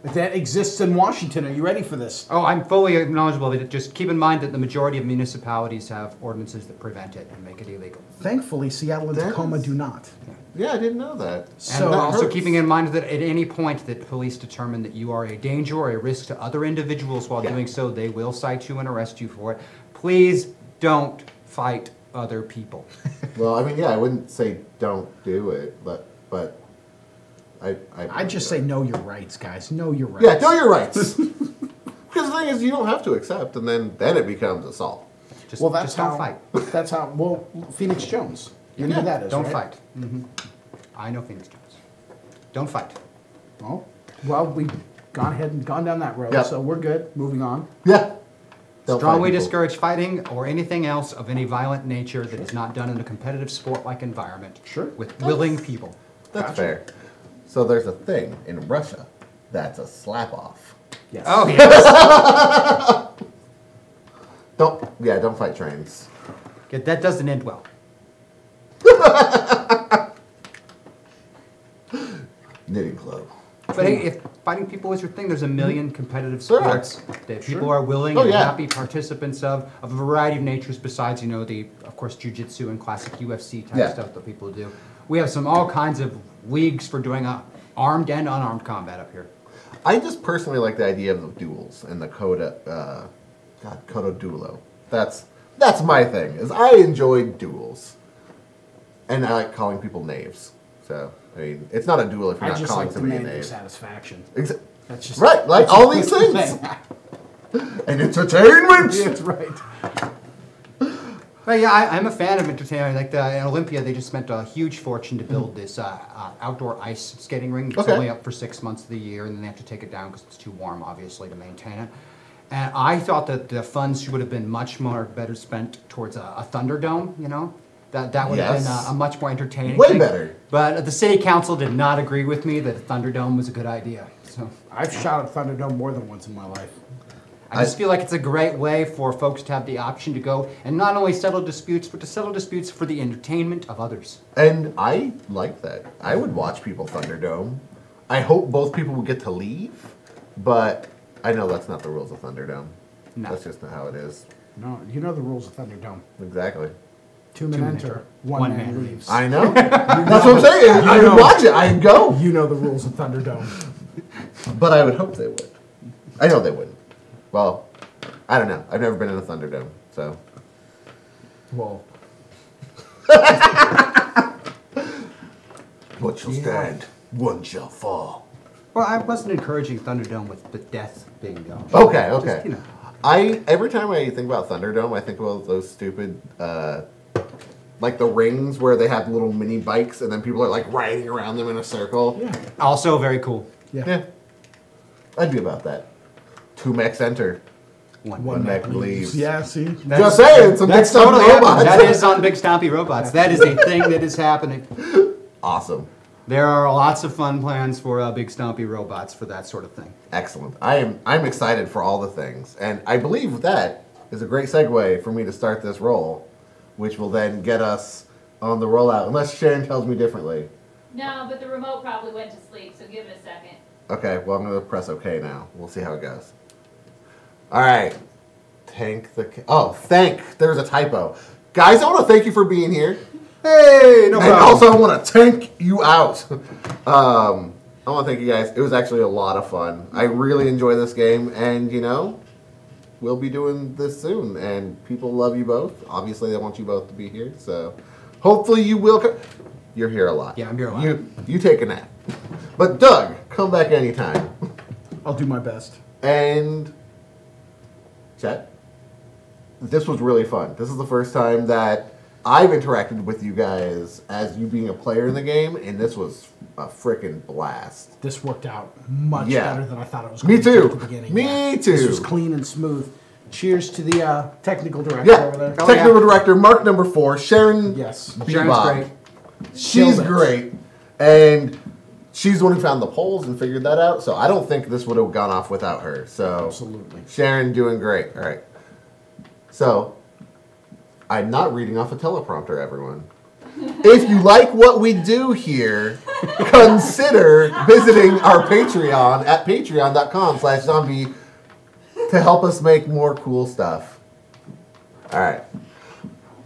That exists in Washington. Are you ready for this? Oh, I'm fully knowledgeable of it. Just keep in mind that the majority of municipalities have ordinances that prevent it and make it illegal. Thankfully, Seattle and That Tacoma is- do not. Yeah, I didn't know that. So And that also hurts. keeping in mind that at any point that police determine that you are a danger or a risk to other individuals while Yeah. doing so, they will cite you and arrest you for it. Please don't fight other people. Well, I mean, yeah, I wouldn't say don't do it, but I just say know your rights, guys. Know your rights. yeah, know your rights. Because the thing is, you don't have to accept, and then it becomes assault. Just, Well, that's just don't how. fight. That's how. Well, Phoenix Jones. You know who that is. Don't right? fight. I know Phoenix Jones. Don't fight. Oh, well, we've gone ahead and gone down that road, Yep. so we're good. Moving on. Yeah. Don't Strongly fight people. discourage fighting or anything else of any violent nature that is not done in a competitive sport-like environment. Sure. With willing people. That's Gotcha. fair. So there's a thing in Russia that's a slap off. Yes. Oh, yes. Don't fight trains. Yeah, that doesn't end well. Knitting club. But hey, if fighting people is your thing, there's a million competitive There are. sports that people are willing Oh, and yeah. happy participants of a variety of natures besides, of course, jiu-jitsu and classic UFC type Yeah. stuff that people do. We have all kinds of leagues for doing armed and unarmed combat up here. I just personally like the idea of the duels and the Coda Duelo. That's my thing. Is I enjoy duels, and I like calling people knaves. So I mean, it's not a duel if you're I not just calling like the somebody a name of knave. satisfaction. That's just Right, like that's all just these the things. thing. And entertainment. That's right. But yeah, I'm a fan of entertainment. Like in Olympia, they just spent a huge fortune to build this outdoor ice skating ring. It's Okay. only up for 6 months of the year, and then they have to take it down because it's too warm, obviously, to maintain it. And I thought that the funds would have been much more better spent towards a Thunderdome. That would have been Yes. a much more entertaining. Way thing. better. But the city council did not agree with me that a Thunderdome was a good idea. So I've shot at Thunderdome more than once in my life. I just feel like it's a great way for folks to have the option to go and not only settle disputes, but to settle disputes for the entertainment of others. And I like that. I would watch people Thunderdome. I hope both people will get to leave, but I know that's not the rules of Thunderdome. No. That's just not how it is. No, you know the rules of Thunderdome. Exactly. Two men enter, one man leaves. I know. That's what I'm saying. I would watch it. I'd go. You know the rules of Thunderdome. But I would hope they would. I know they wouldn't. Well, I don't know. I've never been in a Thunderdome, so. Well, One shall stand, one shall fall. Well, I wasn't encouraging Thunderdome with the death bingo. Okay, Just, okay. you know. Every time I think about Thunderdome, I think about those stupid, like the rings where they have little mini bikes and then people are like riding around them in a circle. Yeah. Also very cool. Yeah. I'd be about that. 2 mechs enter. One mech leaves. Yeah, see? Just saying, some big That's stuff totally happening. robots. That is on Big Stompy Robots. That is a thing that is happening. Awesome. There are lots of fun plans for Big Stompy Robots for that sort of thing. Excellent. I'm excited for all the things. And I believe that is a great segue for me to start this roll, which will then get us on the rollout, unless Sharon tells me differently. No, but the remote probably went to sleep, so give it a second. Okay, well, I'm going to press OK now. We'll see how it goes. All right. Thank. There's a typo. Guys, I want to thank you for being here. Hey, no And problem. also, I want to tank you out. I want to thank you guys. It was actually a lot of fun. I really enjoy this game, and you know, we'll be doing this soon. And people love you both. Obviously, they want you both to be here. So, hopefully, you will. You're here a lot. Yeah, I'm here a lot. You take a nap. But Doug, come back anytime. I'll do my best. And Chet, this was really fun. This is the first time that I've interacted with you guys as you being a player in the game, and this was a freaking blast. This worked out much Yeah. better than I thought it was Me going to too. at the beginning. Me This too. was clean and smooth. Cheers to the technical director Yeah, over there. Oh, technical yeah. director, Mark number 4, Sharon. Yes. Sharon's Bebop. great. She's Killed it. great, and she's the one who found the polls and figured that out. So I don't think this would have gone off without her. So Absolutely. Sharon doing great. All right. So I'm not reading off a teleprompter, everyone. If you like what we do here, consider visiting our Patreon at patreon.com/zombie to help us make more cool stuff. All right.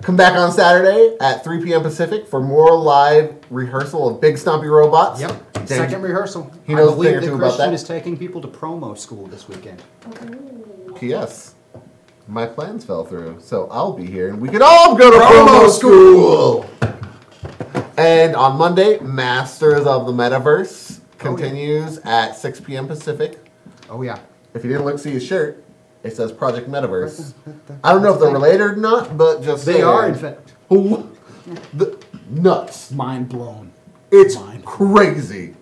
Come back on Saturday at 3 p.m. Pacific for more live rehearsal of Big Stompy Robots. Yep. Dan- Second rehearsal. He knows a I believe thing or that two about Christian that. is taking people to promo school this weekend. P.S. My plans fell through, so I'll be here, and we can all go to promo school. And on Monday, Masters of the Metaverse continues at 6 p.m. Pacific. Oh yeah. If you didn't see his shirt, it says Project Metaverse. I don't know if they're related or not, but just They saying. are, in fact. Nuts. Mind blown. It's Mind. crazy.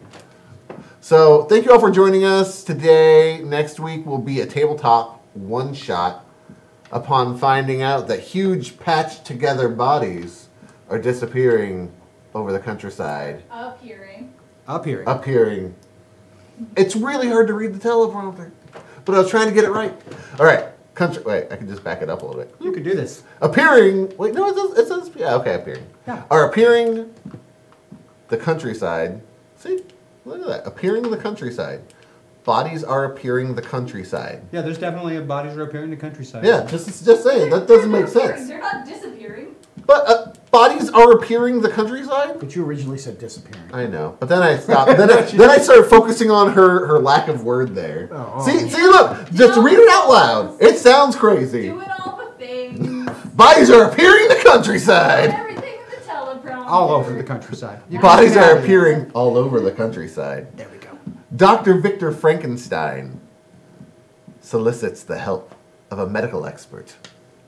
So thank you all for joining us today. Next week will be a tabletop one-shot upon finding out that huge patched together bodies are disappearing over the countryside. Appearing. It's really hard to read the teleprompter, but I was trying to get it right. All right. Wait, I can just back it up a little bit. You can do this. Appearing. Wait, no, it says yeah, okay, appearing. Yeah. Are appearing the countryside. See? Look at that. Appearing the countryside. Bodies are appearing the countryside. Yeah, there's definitely bodies are appearing in the countryside. Yeah, just saying. That doesn't make sense. They're not disappearing. But bodies are appearing the countryside? But you originally said disappearing. I know. But then I stopped. then I started focusing on her lack of word there. Oh. See, look. Just read it out loud. It sounds crazy. Doing all the things. Bodies are appearing the countryside. Everything in the teleprompter. All over the countryside. You Bodies can are have it. appearing all over the countryside. There we go. Dr. Victor Frankenstein solicits the help of a medical expert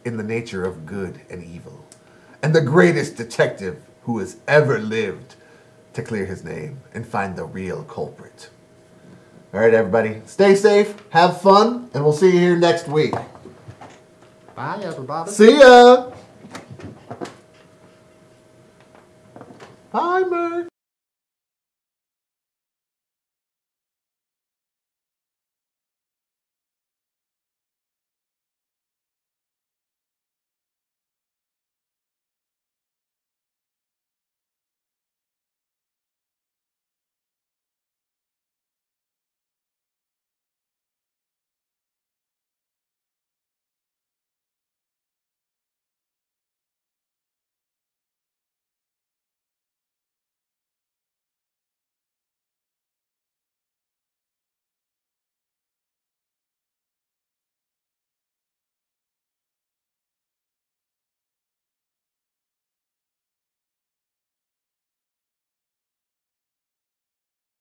in the nature of good and evil, and the greatest detective who has ever lived to clear his name and find the real culprit. All right, everybody, stay safe, have fun, and we'll see you here next week. Bye, everybody. See ya! Bye, Merc.